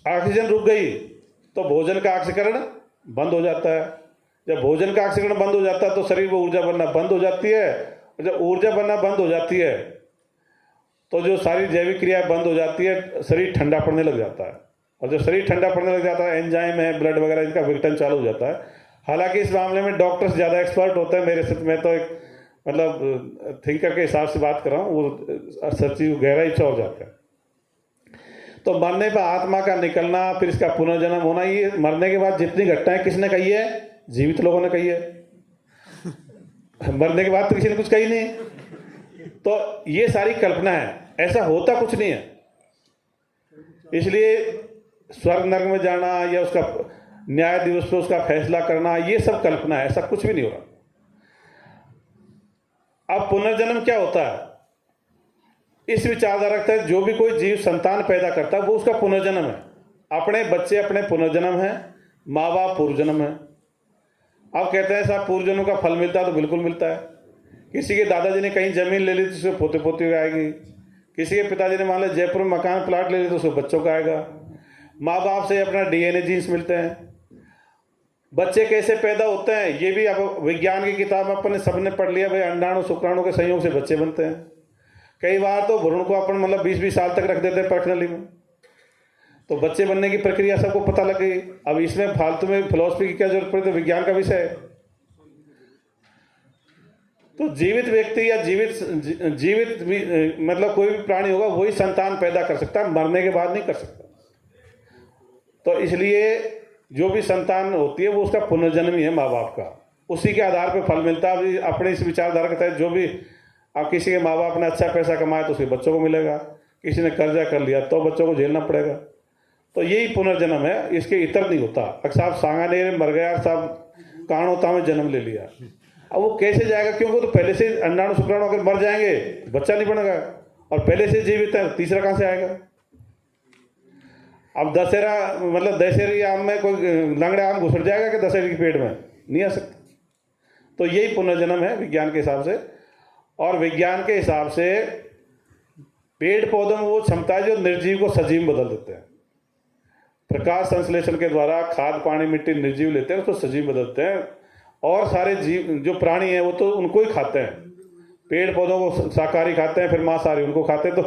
[SPEAKER 3] ऑक्सीजन रुक गई तो भोजन का ऑक्सीकरण बंद हो जाता है। जब भोजन का ऑक्सीकरण बंद हो जाता है तो शरीर को ऊर्जा बनना बंद हो जाती है। जब ऊर्जा बनना बंद हो जाती है तो जो सारी जैविक क्रिया बंद हो जाती है, शरीर ठंडा पड़ने लग जाता है। और जब शरीर ठंडा पड़ने लग जाता है, एंजाइम है, ब्लड वगैरह, इनका विघटन चालू हो जाता है। हालांकि इस मामले में डॉक्टर्स ज़्यादा एक्सपर्ट होते हैं, मेरे से मैं तो एक मतलब थिंकर के हिसाब से बात कर रहा हूँ, वो सच्ची गहराई से हो जाता है। तो मरने पर आत्मा का निकलना, फिर इसका पुनर्जन्म होना, ये मरने के बाद जितनी घटनाएं किसने कही है, जीवित लोगों ने कही है। मरने के बाद तो किसी ने कुछ कही नहीं। तो ये सारी कल्पना है, ऐसा होता कुछ नहीं है। इसलिए स्वर्ग नरक में जाना या उसका न्याय दिवस पर उसका फैसला करना, ये सब कल्पना है, ऐसा कुछ भी नहीं हो रहा। अब पुनर्जन्म क्या होता है, इस विचारधारा रखता है जो भी कोई जीव संतान पैदा करता है वो उसका पुनर्जन्म है। अपने बच्चे अपने पुनर्जन्म है, माँ बाप पूर्वजन्म है। अब कहते हैं साहब पूर्वजन्म का फल मिलता है, तो बिल्कुल मिलता है। किसी के दादाजी ने कहीं जमीन ले ली तो उसको पोते पोते आएगी। किसी के पिताजी ने मान लो जयपुर में मकान प्लाट ले ली तो उसको बच्चों का आएगा। माँ बाप से अपना DNA जीन्स मिलते हैं। बच्चे कैसे पैदा होते हैं ये भी अब विज्ञान की किताब में अपन ने सबने पढ़ लिया भाई, अंडाणु शुक्राणु के संयोग से बच्चे बनते हैं। कई बार तो भ्रूण को अपन मतलब 20-20 साल तक रख देते हैं पर्सनली में, तो बच्चे बनने की प्रक्रिया सबको पता लग गई। अब इसमें फालतू में फिलॉसफी की क्या जरूरत पड़ी, तो विज्ञान का विषय है। तो जीवित व्यक्ति या जीवित मतलब कोई भी प्राणी होगा वही संतान पैदा कर सकता है, मरने के बाद नहीं कर सकता। तो इसलिए जो भी संतान होती है वो उसका पुनर्जन्म ही है माँ बाप का, उसी के आधार पर फल मिलता है। अपने इस विचारधारा के तहत जो भी अब किसी के माँ बाप ने अच्छा पैसा कमाया तो उसके बच्चों को मिलेगा, किसी ने कर्जा कर लिया तो बच्चों को झेलना पड़ेगा। तो यही पुनर्जन्म है, इसके इतर नहीं होता। अगर साहब सांगानेर मर गया, साहब काणोता में जन्म ले लिया, अब वो कैसे जाएगा? क्योंकि तो पहले से अंडाणु शुक्राणु अगर मर जाएंगे बच्चा नहीं बनेगा, और पहले से जीवित है तीसरा कहाँ से आएगा? अब दशहरा मतलब दशहरी आम में कोई लंगड़ा आम घुसट जाएगा कि दशहरी के पेट में? नहीं आ सकता। तो यही पुनर्जन्म है विज्ञान के हिसाब से। और विज्ञान के हिसाब से पेड़ पौधों में वो क्षमता है जो निर्जीव को सजीव बदल देते हैं। प्रकाश संश्लेषण के द्वारा खाद पानी मिट्टी निर्जीव लेते हैं, उसको सजीव बदलते हैं। और सारे जीव जो प्राणी हैं वो तो उनको ही खाते हैं, पेड़ पौधों को शाकाहारी खाते हैं, फिर मांसाहारी उनको खाते हैं। तो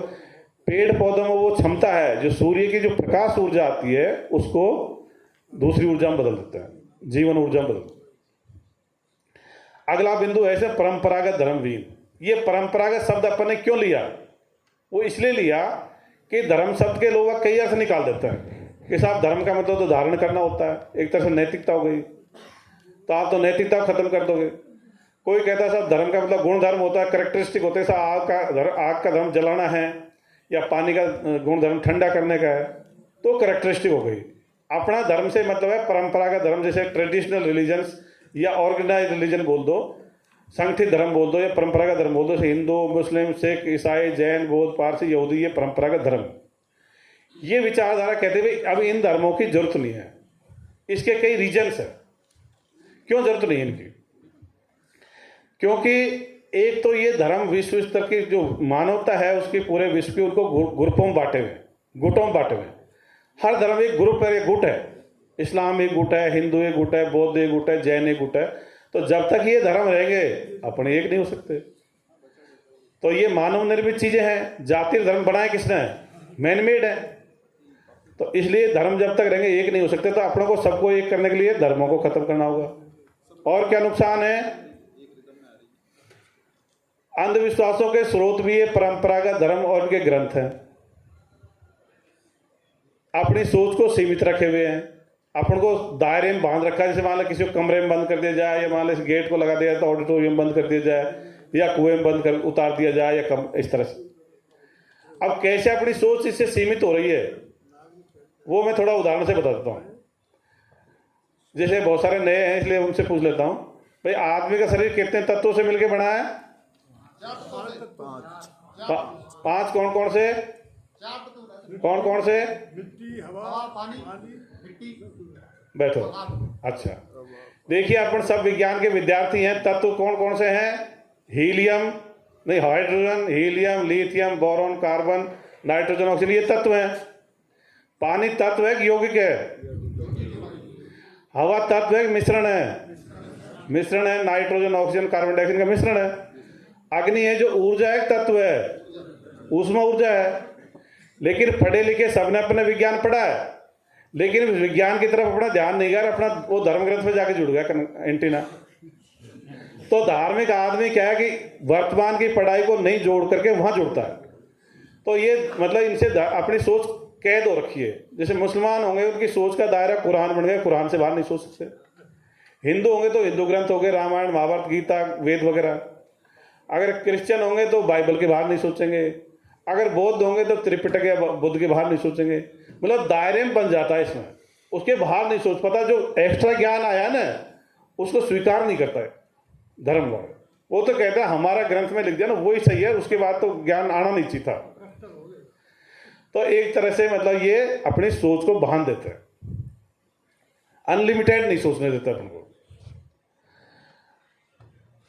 [SPEAKER 3] पेड़ पौधों में वो क्षमता है जो सूर्य की जो प्रकाश ऊर्जा आती है उसको दूसरी ऊर्जा में बदल देते हैं, जीवन ऊर्जा में बदल देते हैं। अगला बिंदु है परंपरागत धर्मवीर। ये परंपरागत शब्द अपन ने क्यों लिया? वो इसलिए लिया कि धर्म शब्द के लोग कई अर्थ निकाल देते हैं कि साहब धर्म का मतलब तो धारण करना होता है, एक तरह से नैतिकता हो गई, तो आप तो नैतिकता को खत्म कर दोगे। कोई कहता है साहब धर्म का मतलब गुण धर्म होता है, करेक्टरिस्टिक होते हैं, साहब आग का धर्म जलाना है या पानी का गुण धर्म ठंडा करने का है, तो करेक्टरिस्टिक हो गई। अपना धर्म से मतलब है परंपरागत धर्म, जैसे ट्रेडिशनल रिलीजन्स या ऑर्गेनाइज रिलीजन बोल दो, संगठित धर्म बोल दो या परंपरागत धर्म बोल दो, जैसे हिंदू मुस्लिम सिख ईसाई जैन बौद्ध पारसी यहूदी, ये परंपरागत धर्म। ये विचारधारा कहते हुए अब इन धर्मों की जरूरत नहीं है। इसके कई रीजन्स हैं क्यों जरूरत नहीं है इनकी। क्योंकि एक तो ये धर्म विश्व स्तर की जो मानवता है उसकी पूरे विश्व की उनको ग्रुपों में बांटे हुए, गुटों में बांटे हुए। हर धर्म एक ग्रुप है, एक गुट है। इस्लाम एक गुट है, हिंदू एक गुट है, बौद्ध एक गुट है, जैन एक गुट है। तो जब तक ये धर्म रहेंगे अपने एक नहीं हो सकते। तो ये मानव निर्मित चीजें हैं। जाति धर्म बनाए किसने? मैनमेड है। तो इसलिए धर्म जब तक रहेंगे एक नहीं हो सकते। तो अपनों को सबको एक करने के लिए धर्मों को खत्म करना होगा। और क्या नुकसान है? अंधविश्वासों के स्रोत भी ये परंपरागत धर्म और उनके ग्रंथ हैं। अपनी सोच को सीमित रखे हुए हैं, अपन को दायरे में बांध रखा है। जैसे मान लो किसी को कमरे में बंद कर दिया जाए, या मान लो गेट को लगा दिया तो ऑडिटोरियम बंद कर दिया जाए, या कुएं में बंद कर उतार दिया जाए, या कम इस तरह से। अब कैसे अपनी सोच इससे सीमित हो रही है वो मैं थोड़ा उदाहरण से बता देता हूँ। जैसे बहुत सारे नए हैं इसलिए उनसे पूछ लेता हूँ, भाई आदमी का शरीर कितने तत्वों से मिलकर बना है? 5 कौन कौन से? कौन कौन से?
[SPEAKER 6] मिट्टी, हवा, पानी, मिट्टी।
[SPEAKER 3] बैठो। अच्छा, देखिए अपन सब विज्ञान के विद्यार्थी हैं। तत्व कौन कौन से हैं? हीलियम नहीं, hydrogen, helium, lithium, boron, carbon, nitrogen, oxygen, ये तत्व हैं। पानी तत्व है कि यौगिक है? हवा तत्व है कि मिश्रण है? मिश्रण है। नाइट्रोजन, ऑक्सीजन, कार्बन डाइऑक्साइड का मिश्रण है। अग्नि है जो ऊर्जा है, तत्व है, ऊष्मा ऊर्जा है। लेकिन पढ़े लिखे सबने अपने विज्ञान पढ़ा है, लेकिन विज्ञान की तरफ अपना ध्यान नहीं गया, अपना वो धर्म ग्रंथ में जाके जुड़ गया एंटीना। तो धार्मिक आदमी क्या है कि वर्तमान की पढ़ाई को नहीं जोड़ करके वहां जुड़ता है। तो ये मतलब इनसे अपनी सोच कैद हो रखी है। जैसे मुसलमान होंगे उनकी सोच का दायरा कुरान बन गया, कुरान से बाहर नहीं सोच सकते। हिंदू होंगे तो हिंदू ग्रंथ हो गए, रामायण महाभारत गीता वेद वगैरह। अगर क्रिश्चियन होंगे तो बाइबल के बाहर नहीं सोचेंगे। अगर बौद्ध होंगे तो त्रिपिटक या बुद्ध के बाहर नहीं सोचेंगे। मतलब दायरे में बन जाता है इसमें, उसके बाहर नहीं सोच पाता। जो एक्स्ट्रा ज्ञान आया ना उसको स्वीकार नहीं करता है धर्म वाले। वो तो कहता है हमारा ग्रंथ में लिख दिया ना वही सही है, उसके बाद तो ज्ञान आना नहीं चाहिए था। तो एक तरह से मतलब ये अपनी सोच को बांध देते हैं, अनलिमिटेड नहीं सोचने देते अपन को।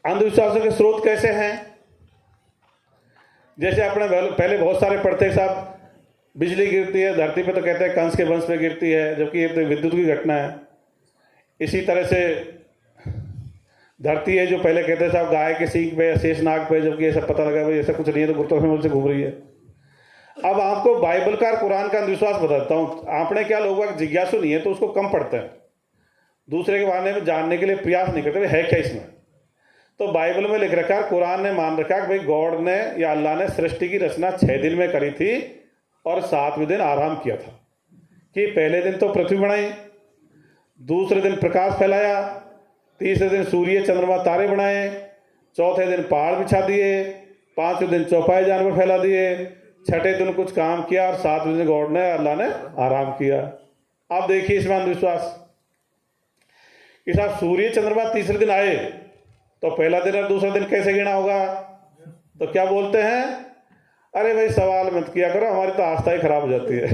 [SPEAKER 3] अंधविश्वासों के स्रोत कैसे हैं? जैसे अपने पहले बहुत सारे पढ़ते साहब, बिजली गिरती है धरती पे तो कहते हैं कंस के वंश पे गिरती है, जबकि ये तो विद्युत की घटना है। इसी तरह से धरती है जो पहले कहते थे साहब गाय के सींग पे, शेषनाग पे, जबकि ऐसा पता लगा भाई ऐसा कुछ नहीं है, तो गुरुत्वाकर्षण बल से घूम रही है। अब आपको बाइबल का और कुरान का अंधविश्वास बताता हूँ। आपने क्या, लोग जिज्ञासु नहीं है तो उसको कम पढ़ते हैं, दूसरे के बारे में जानने के लिए प्रयास नहीं करते है क्या इसमें। तो बाइबल में लिख रखा है, कुरान ने मान रखा कि भाई गॉड ने या अल्लाह ने सृष्टि की रचना 6 दिन में करी थी और 7वें दिन आराम किया था। कि पहले दिन तो पृथ्वी बनाई, दूसरे दिन प्रकाश फैलाया, तीसरे दिन सूर्य चंद्रमा तारे बनाए, चौथे दिन पहाड़ बिछा दिए, 5वें दिन चौपाई जानवर फैला दिए, 6ठे दिन कुछ काम किया और 7वें दिन गॉड ने अल्लाह ने आराम किया। आप देखिए इसमें अंधविश्वास कि साहब सूर्य चंद्रमा तीसरे दिन आए तो पहला दिन और दूसरा दिन कैसे गिना होगा? तो क्या बोलते हैं, अरे भाई सवाल मत किया करो, हमारी तो आस्था ही खराब हो जाती है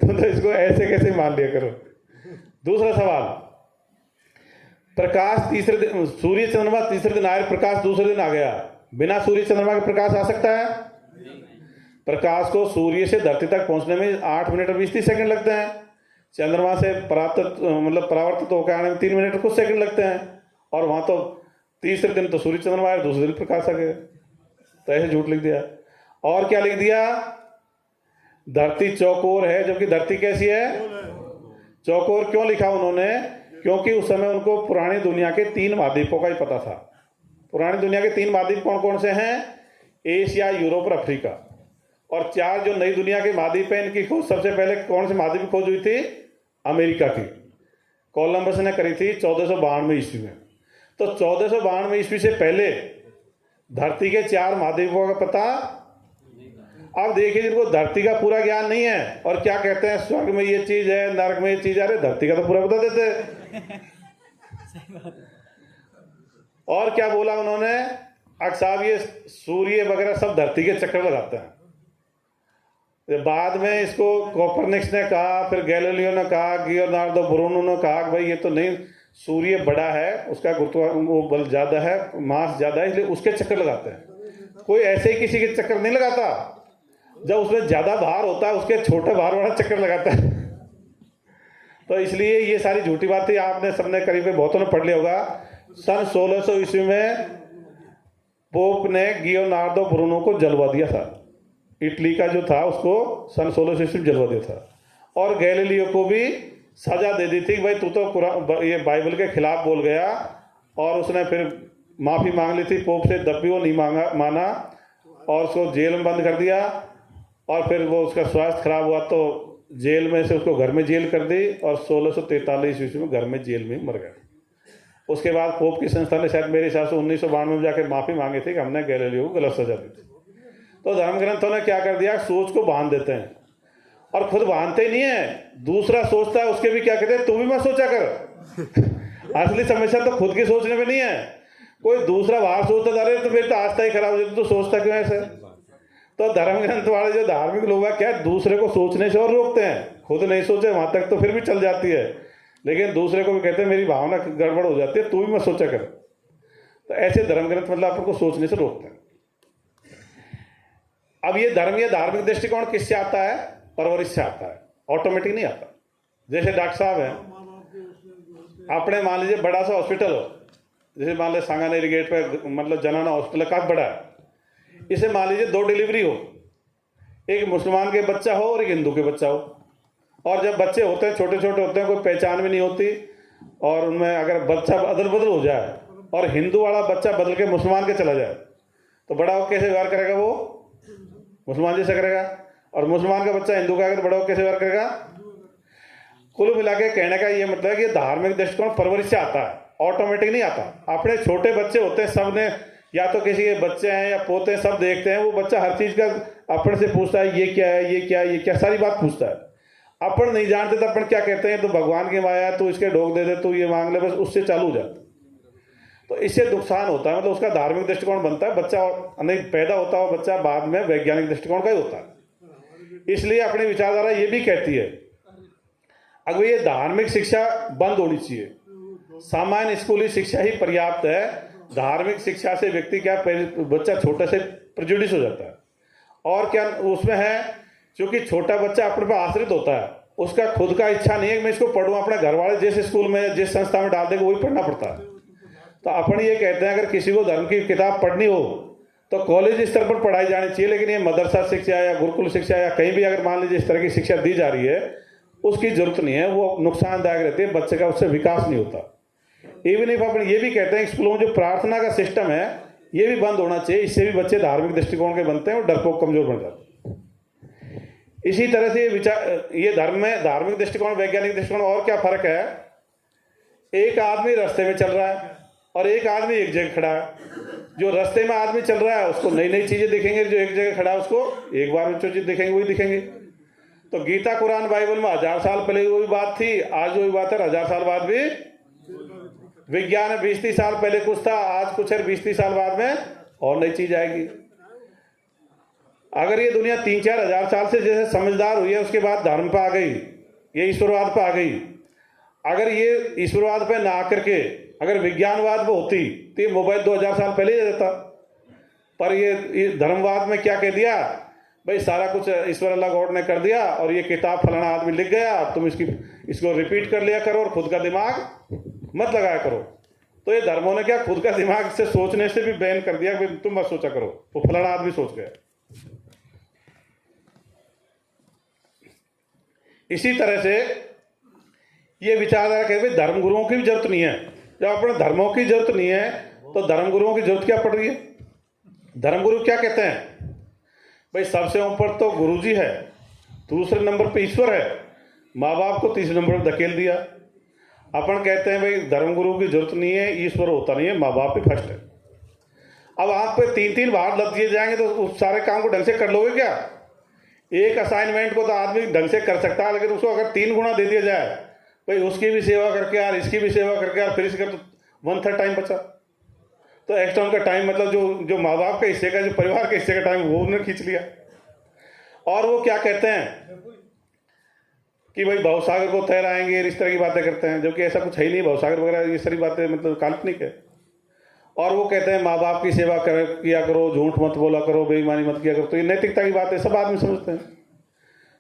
[SPEAKER 3] तो इसको ऐसे कैसे मान लिया करो। दूसरा सवाल, प्रकाश तीसरे दिन, सूर्य चंद्रमा तीसरे दिन आए, प्रकाश दूसरे दिन आ गया, बिना सूर्य चंद्रमा के प्रकाश आ सकता है? प्रकाश को सूर्य से धरती तक पहुंचने में 8 मिनट और 20 सेकंड लगते हैं, चंद्रमा से परावर्तित होकर आने में 3 मिनट और कुछ सेकंड लगते हैं, और वहां तो तीसरे दिन तो सूर्य चंद्रमा आए, दूसरे दिन प्रकाश आ गया। तो ऐसे झूठ लिख दिया। और क्या लिख दिया, धरती चौकोर है, जबकि धरती कैसी है? चौकोर। क्यों लिखा उन्होंने? क्योंकि उस समय उनको पुरानी दुनिया के 3 महाद्वीपों का ही पता था। पुरानी दुनिया के 3 महाद्वीप कौन कौन से हैं? एशिया, यूरोप और अफ्रीका। और 4 जो नई दुनिया के महाद्वीप हैं, इनकी खोज सबसे पहले कौन से महाद्वीप की खोज हुई थी? अमेरिका की। कोलंबस ने करी थी 1492 ईस्वी में। तो 1492 ईस्वी से पहले धरती के 4 महाद्वीपों का पता। अब देखिए, जिनको धरती का पूरा ज्ञान नहीं है और क्या कहते हैं स्वर्ग में ये चीज है, नरक में ये चीज है, अरे धरती का तो पूरा बता देते। और क्या बोला उन्होंने, साहब ये सूर्य वगैरह सब धरती के चक्कर लगाते हैं। बाद में इसको कोपरनिक्स ने कहा, फिर गैलीलियो ने कहा, लियोनार्डो ब्रूनो ने कहा कि भाई ये तो नहीं, सूर्य बड़ा है, उसका गुरुत्वाकर्षण बल ज्यादा है, मास ज्यादा है, इसलिए उसके चक्कर लगाते हैं। कोई ऐसे ही किसी के चक्कर नहीं लगाता। जब उसमें ज्यादा भार होता है उसके छोटे भार वाला चक्कर लगाता है। तो इसलिए ये सारी झूठी बातें आपने सबने करीब बहुतों ने पढ़ लिया होगा। सन 1600 ईस्वी में पोप ने लियोनार्डो ब्रूनो को जलवा दिया था। इटली का जो था उसको सन 1600 ईस्वी में जलवा दिया था। और गैलीलियो को भी सजा दे दी थी कि भाई तू तो ये बाइबल के खिलाफ बोल गया, और उसने फिर माफ़ी मांग ली थी पोप से, तब भी वो नहीं माना और उसको जेल में बंद कर दिया। और फिर वो उसका स्वास्थ्य खराब हुआ तो जेल में से उसको घर में जेल कर दी, और 1643 ईस्वी में घर में जेल में मर गया। उसके बाद पोप की संस्था ने शायद मेरे हिसाब से 1992 में जाकर माफ़ी मांगी थी कि हमने गैलीलियो को गलत सजा दी थी। तो धर्म ग्रंथों ने क्या कर दिया, सोच को बांध देते हैं और खुद बांधते ही नहीं है, दूसरा सोचता है उसके भी क्या कहते हैं, तू भी मत सोचा कर। असली समस्या तो खुद की सोचने में नहीं है, कोई दूसरा बाहर सोचता जा रहे तो मेरी तो आस्था ही खराब हो जाती, तो सोचता क्यों ऐसे? तो धर्म ग्रंथ वाले जो धार्मिक लोग हैं क्या दूसरे को सोचने से और रोकते हैं, खुद नहीं सोचे वहां तक तो फिर भी चल जाती है, लेकिन दूसरे को भी कहते हैं मेरी भावना गड़बड़ हो जाती है, तू भी मत सोचा कर। तो ऐसे धर्म ग्रंथ मतलब आपको सोचने से रोकते हैं। अब ये धर्म या धार्मिक दृष्टिकोण किससे आता है? परवरिश से आता है, ऑटोमेटिक नहीं आता। जैसे डॉक्टर साहब हैं, आपने मान लीजिए बड़ा सा हॉस्पिटल हो, जैसे मान लीजिए सांगानेरी गेट पे मतलब जनाना हॉस्पिटल काफी बड़ा है, इसे मान लीजिए 2 डिलीवरी हो, एक मुसलमान के बच्चा हो और एक हिंदू के बच्चा हो। और जब बच्चे होते हैं छोटे छोटे होते हैं, कोई पहचान भी नहीं होती, और उनमें अगर बच्चा अदल बदल हो जाए और हिंदू वाला बच्चा बदल के मुसलमान के चला जाए तो बड़ा हो कैसे व्यवहार करेगा? वो मुसलमान जैसा करेगा। और मुसलमान का बच्चा हिंदू का अगर बड़ा हो कैसे व्यवहार करेगा? कुल मिला के कहने का ये मतलब है कि धार्मिक दृष्टिकोण परवरिश से आता है, ऑटोमेटिक नहीं आता। अपने छोटे बच्चे होते हैं, सब ने या तो किसी के बच्चे हैं या पोते हैं, सब देखते हैं, वो बच्चा हर चीज का अपन से पूछता है, ये क्या है, ये क्या है, ये क्या, सारी बात पूछता है। अपन नहीं जानते तो अपन क्या कहते हैं, तो भगवान की माया, तू इसके ढोक दे दे, तू ये मांग ले, बस उससे चालू हो जाता। तो इससे नुकसान होता है, मतलब उसका धार्मिक दृष्टिकोण बनता है, बच्चा नहीं पैदा होता हुआ बच्चा बाद में वैज्ञानिक दृष्टिकोण का ही होता है। इसलिए अपनी विचारधारा ये भी कहती है अगर ये धार्मिक शिक्षा बंद होनी चाहिए, सामान्य स्कूली शिक्षा ही पर्याप्त है। धार्मिक शिक्षा से व्यक्ति क्या, बच्चा छोटे से प्रेजुडिस हो जाता है। और क्या उसमें है, क्योंकि छोटा बच्चा अपने पर आश्रित होता है, उसका खुद का इच्छा नहीं है कि मैं इसको पढ़ूँ, अपने घर वाले जिस स्कूल में जिस संस्था में डाल देंगे वही पढ़ना पड़ता है। तो अपन ये कहते हैं अगर किसी को धर्म की किताब पढ़नी हो तो कॉलेज स्तर पर पढ़ाई जानी चाहिए, लेकिन ये मदरसा शिक्षा या गुरुकुल शिक्षा या कहीं भी अगर मान लीजिए इस तरह की शिक्षा दी जा रही है उसकी जरूरत नहीं है, वो नुकसानदायक रहती है, बच्चे का उससे विकास नहीं होता। इवन इफ अपन ये भी कहते हैं स्कूलों में जो प्रार्थना का सिस्टम है ये भी बंद होना चाहिए, इससे भी बच्चे धार्मिक दृष्टिकोण के बनते हैं और डरपोक कमजोर बन जाते हैं। इसी तरह से ये विचार, ये धर्म में धार्मिक दृष्टिकोण वैज्ञानिक दृष्टिकोण और क्या फर्क है, एक आदमी रास्ते में चल रहा है और एक आदमी एक जगह खड़ा है। जो रास्ते में आदमी चल रहा है उसको नई नई चीजें दिखेंगे, जो एक जगह खड़ा है उसको एक बार में जो चीज दिखेंगे वही दिखेंगे। तो गीता कुरान बाइबल में 1000 साल पहले वही बात थी, आज वही बात है, 1000 साल बाद भी विज्ञान 20-30 साल पहले कुछ था, आज कुछ है, 20-30 साल बाद में और नई चीज आएगी। अगर ये दुनिया 3-4 हजार साल से जैसे समझदार हुई है उसके बाद धर्म पे आ गई, ये ईश्वरवाद पे आ गई। अगर ये ईश्वरवाद पे ना आकर के अगर विज्ञानवाद पे होती तो ये मोबाइल 2000 साल पहले ही देता। पर ये धर्मवाद में क्या कह दिया भाई, सारा कुछ ईश्वर अल्लाह गॉड ने कर दिया और ये किताब फलाना आदमी लिख गया, तुम इसको रिपीट कर लिया करो और खुद का दिमाग मत लगाया करो। तो ये धर्मों ने क्या खुद का दिमाग से सोचने से भी बैन कर दिया कि तुम मत सोचा करो, वो फलाना आदमी सोच गया। इसी तरह से ये विचारधारा कहते धर्म गुरुओं की भी जरूरत नहीं है। जब अपने धर्मों की जरूरत नहीं है तो धर्म गुरुओं की जरूरत क्या पड़ रही है। धर्म गुरु क्या कहते हैं भाई, सबसे ऊपर तो गुरुजी है, दूसरे नंबर पे ईश्वर है, माँ बाप को तीसरे नंबर पर धकेल दिया। अपन कहते हैं भाई धर्म गुरु की जरूरत नहीं है, ईश्वर होता नहीं है, माँ बाप ही फर्स्ट है। अब आप पे 3-3 बार लग दिए जाएंगे तो उस सारे काम को ढंग से कर लोगे क्या। एक असाइनमेंट को तो आदमी ढंग से कर सकता है, लेकिन उसको अगर 3 गुना दे दिया जाए भाई, उसकी भी सेवा करके यार, इसकी भी सेवा करके यार, फिर इसका तो 1/3 टाइम बचा। तो एक्स्ट्रा उनका टाइम मतलब जो माँ बाप के हिस्से का, जो परिवार के हिस्से का टाइम वो उन्होंने खींच लिया। और वो क्या कहते हैं कि भाई भवसागर को तैराएंगे, इस तरह की बातें करते हैं, जो कि ऐसा कुछ है ही नहीं। भवसागर वगैरह ये सारी बातें मतलब काल्पनिक है। और वो कहते हैं माँ बाप की सेवा किया करो, झूठ मत बोला करो, बेईमानी मत किया करो। तो ये नैतिकता की बात है, सब आदमी समझते हैं।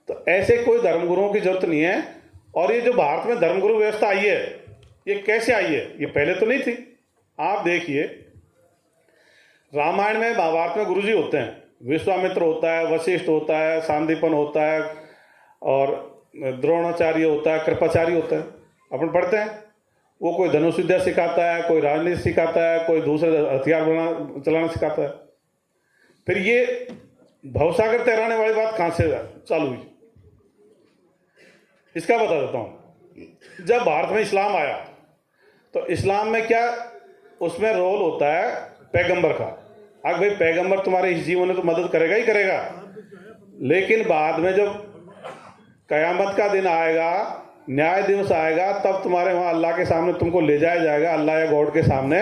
[SPEAKER 3] तो ऐसे कोई धर्मगुरुओं की जरूरत नहीं है। और ये जो भारत में धर्मगुरु व्यवस्था आई है ये कैसे आई है, ये पहले तो नहीं थी। आप देखिए रामायण में महाभारत में गुरुजी होते हैं, विश्वामित्र होता है, वशिष्ठ होता है, सांदीपन होता है और द्रोणाचार्य होता है, कृपाचार्य होता है। अपन पढ़ते हैं वो कोई धनुष विद्या सिखाता है, कोई राजनीति सिखाता है, कोई दूसरे हथियार चलाना सिखाता है। फिर ये भवसागर तैराने वाली बात कहाँ से चालू हुई, इसका बता देता हूँ। जब भारत में इस्लाम आया तो इस्लाम में क्या उसमें रोल होता है पैगंबर का। अब भाई पैगंबर तुम्हारे इस जीवन में तो मदद करेगा ही करेगा, लेकिन बाद में जब कयामत का दिन आएगा, न्याय दिवस आएगा, तब तुम्हारे वहाँ अल्लाह के सामने तुमको ले जाया जाएगा, अल्लाह या गॉड के सामने।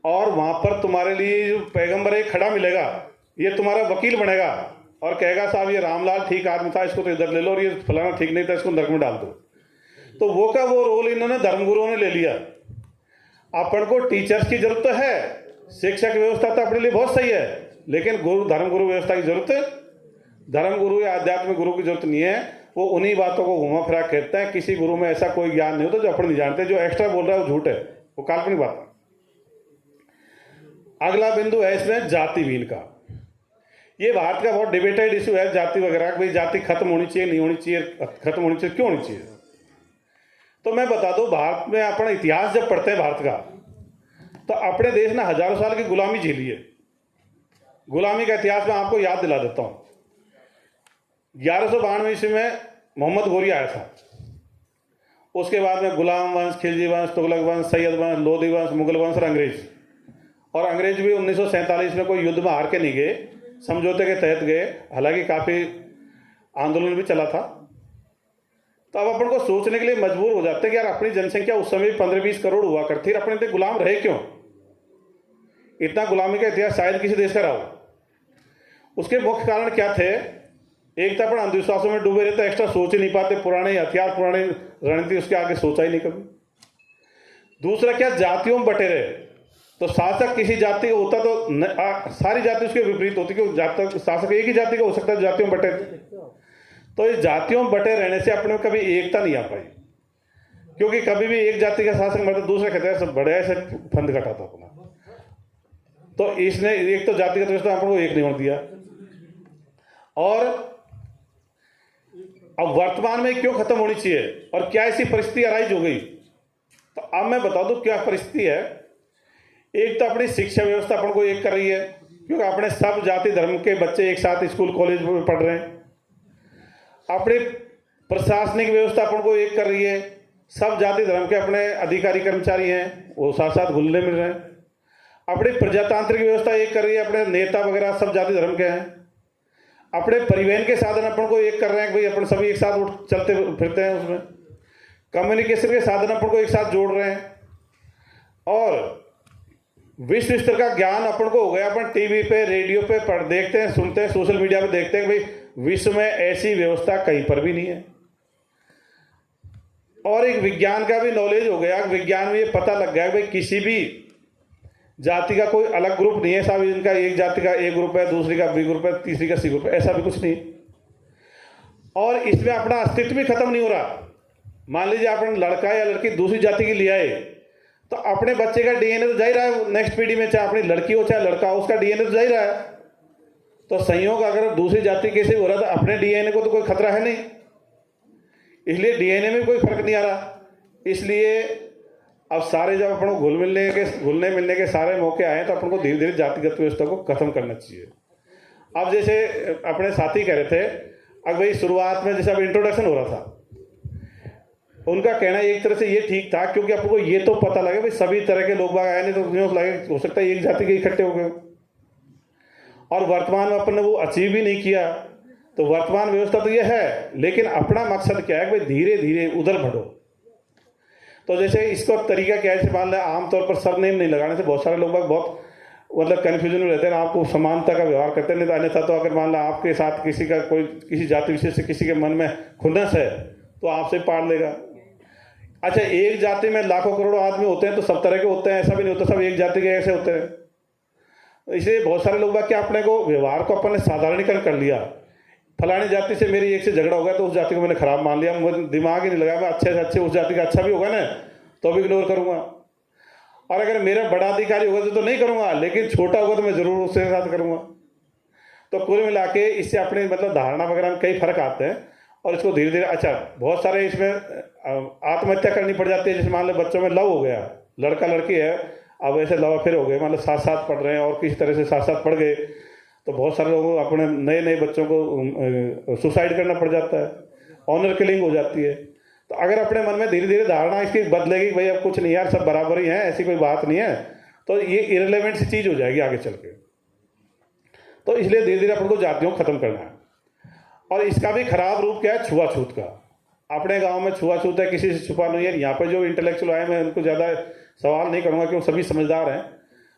[SPEAKER 3] और वहाँ पर तुम्हारे लिए जो पैगंबर एक खड़ा मिलेगा, ये तुम्हारा वकील बनेगा और कहेगा साहब ये रामलाल ठीक आदमी था, इसको तो इधर ले लो, और ये फलाना ठीक नहीं था, इसको नरक में डाल दो। तो वो का वो रोल इन्होंने धर्मगुरुओं ने ले लिया। अपन को टीचर्स की जरूरत तो है, शिक्षक व्यवस्था तो अपने लिए बहुत सही है, लेकिन धर्मगुरु व्यवस्था की जरूरत है। धर्मगुरु या आध्यात्मिक गुरु की जरूरत नहीं है। वो उन्हीं बातों को घुमा फिरा कहते हैं। किसी गुरु में ऐसा कोई ज्ञान नहीं होता जो अपन नहीं जानते। जो एक्स्ट्रा बोल रहा है वो झूठ है, वो काल्पनिक बात है। अगला बिंदु है इसमें जातिहीन का। ये भारत का बहुत डिबेटेड इशू है, जाति वगैरह। भाई जाति खत्म होनी चाहिए, नहीं होनी चाहिए, खत्म होनी चाहिए, क्यों होनी चाहिए। तो मैं बता दूं, भारत में अपना इतिहास जब पढ़ते हैं भारत का, तो अपने देश ने हजारों साल की गुलामी झेली है। गुलामी का इतिहास मैं आपको याद दिला देता हूं। 1192 ईस्वी में मोहम्मद गोरी आया था। उसके बाद में गुलाम वंश, खिलजी वंश, तुगलक वंश, सैयद वंश, लोधी वंश, मुगल वंश और अंग्रेज। और अंग्रेज भी 1947 में कोई युद्ध में हार के नहीं गए, समझौते के तहत गए। हालांकि काफ़ी आंदोलन भी चला था। तो अब अपन को सोचने के लिए मजबूर हो जाते हैं कि यार अपनी जनसंख्या उस समय 15-20 करोड़ हुआ करती, अपने इतने गुलाम रहे क्यों। इतना गुलामी का इतिहास शायद किसी देश का रहा हो। उसके मुख्य कारण क्या थे। एक तो अपन अंधविश्वासों में डूबे रहते, एक्स्ट्रा सोच ही नहीं पाते, पुराने हथियार, पुरानी रणनीति, उसके आगे सोचा ही नहीं कभी। दूसरा क्या, जातियों में बटे रहे। तो शासक किसी जाति का होता तो सारी जाति उसके विपरीत होती, क्योंकि शासक एक ही जाति का हो सकता है, जातियों में बटे। तो तो इस जातियों में बटे रहने से अपने में कभी एकता नहीं आ पाई, क्योंकि कभी भी एक जाति का शासन मतलब दूसरे कहते सब बड़े ऐसे फंद कटाता अपना। तो इसने एक तो जातिगत व्यवस्था अपन को एक नहीं होने दिया। और अब वर्तमान में क्यों खत्म होनी चाहिए और क्या ऐसी परिस्थिति अराइज हो गई, तो अब मैं बता दूं क्या परिस्थिति है। एक तो अपनी शिक्षा व्यवस्था अपन को एक कर रही है, क्योंकि अपने सब जाति धर्म के बच्चे एक साथ स्कूल कॉलेज में पढ़ रहे हैं। अपनी प्रशासनिक व्यवस्था अपन को एक कर रही है, सब जाति धर्म के अपने अधिकारी कर्मचारी हैं वो साथ साथ घुलने मिल रहे हैं। अपनी प्रजातांत्रिक व्यवस्था एक कर रही है, अपने नेता वगैरह सब जाति धर्म के हैं। अपने परिवहन के साधन अपन को एक कर रहे हैं, भाई अपन सभी एक साथ चलते फिरते हैं। उसमें कम्युनिकेशन के साधन अपन को एक साथ जोड़ रहे हैं। और विश्व स्तर का ज्ञान अपन को हो गया, अपन टीवी पे रेडियो पे पढ़ देखते हैं, सुनते हैं, सोशल मीडिया पे देखते हैं, भाई विश्व में ऐसी व्यवस्था कहीं पर भी नहीं है। और एक विज्ञान का भी नॉलेज हो गया, विज्ञान में ये पता लग गया भाई किसी भी जाति का कोई अलग ग्रुप नहीं है, सब इनका एक जाति का ए ग्रुप है, दूसरी का बी ग्रुप है, तीसरी का सी ग्रुप है, ऐसा भी कुछ नहीं। और इसमें अपना अस्तित्व भी खत्म नहीं हो रहा। मान लीजिए अपन लड़का या लड़की दूसरी जाति की ले आए, तो अपने बच्चे का डीएनए तो जा ही रहा है नेक्स्ट पीढ़ी में, चाहे अपनी लड़की हो चाहे लड़का हो, उसका डीएनए तो जा ही रहा है। तो संयोग अगर दूसरी जाति कैसे हो रहा है, तो अपने डीएनए को तो कोई खतरा है नहीं, इसलिए डीएनए में कोई फर्क नहीं आ रहा। इसलिए अब सारे जब अपन को घुलने मिलने के सारे मौके आए, तो अपन को धीरे धीरे जातिगत व्यवस्था को खत्म करना चाहिए। अब जैसे अपने साथी कह रहे थे, अब भाई शुरुआत में जैसे अब इंट्रोडक्शन हो रहा था, उनका कहना एक तरह से ये ठीक था, क्योंकि आपको ये तो पता लगे भाई सभी तरह के लोग बाग आए, नहीं तो लगे हो सकता है एक जाति के इकट्ठे हो गए। और वर्तमान में अपन ने वो अचीव भी नहीं किया। तो वर्तमान व्यवस्था तो ये है, लेकिन अपना मकसद क्या है कि भाई धीरे धीरे उधर बढ़ो। तो जैसे इसका तरीका क्या है, मान लें आमतौर पर सरनेम नहीं लगाने से बहुत सारे लोग बाग बहुत मतलब कन्फ्यूजन में रहते हैं, आपको समानता का व्यवहार करते हैं। नहीं तो अन्यथा तो अगर मान लो आपके साथ किसी का कोई किसी जाति विशेष से किसी के मन में खुन्नस है, तो आपसे पाड़ लेगा। अच्छा, एक जाति में लाखों करोड़ों आदमी होते हैं, तो सब तरह के होते हैं, ऐसा भी नहीं होता सब एक जाति के ऐसे होते हैं। इसलिए बहुत सारे लोग क्या अपने को व्यवहार को अपन ने साधारणीकरण कर लिया। फलानी जाति से मेरी एक से झगड़ा हो गया तो उस जाति को मैंने खराब मान लिया, मुझे दिमाग ही नहीं लगा मैं अच्छे से अच्छे उस जाति का अच्छा भी होगा ना तो भी इग्नोर करूंगा, और अगर मेरा बड़ा अधिकारी होगा तो नहीं करूंगा, लेकिन छोटा होगा तो मैं जरूर उसके साथ करूंगा। तो कुल मिला के इससे अपने मतलब धारणा वगैरह में कई फर्क आते हैं। और इसको धीरे धीरे अच्छा बहुत सारे इसमें आत्महत्या करनी पड़ जाती है। जैसे मान लो बच्चों में लव हो गया, लड़का लड़की है, अब ऐसे लव अफेयर हो गए, मतलब साथ साथ पढ़ रहे हैं और किसी तरह से साथ साथ पढ़ गए, तो बहुत सारे लोगों को अपने नए नए बच्चों को सुसाइड करना पड़ जाता है, ऑनर किलिंग हो जाती है। तो अगर अपने मन में धीरे धीरे धारणा इसकी बदलेगी, भाई अब कुछ नहीं यार सब बराबर ही है, ऐसी कोई बात नहीं है, तो ये इररिलेवेंट सी चीज़ हो जाएगी आगे चल के। तो इसलिए धीरे धीरे अपन को जातियों को खत्म करना है। और इसका भी खराब रूप क्या है, छुआछूत का। अपने गांव में छुआछूत है, किसी से छुपा नहीं है। यहाँ पर जो इंटेलेक्चुअल आए, मैं उनको ज़्यादा सवाल नहीं करूँगा क्योंकि सभी समझदार हैं।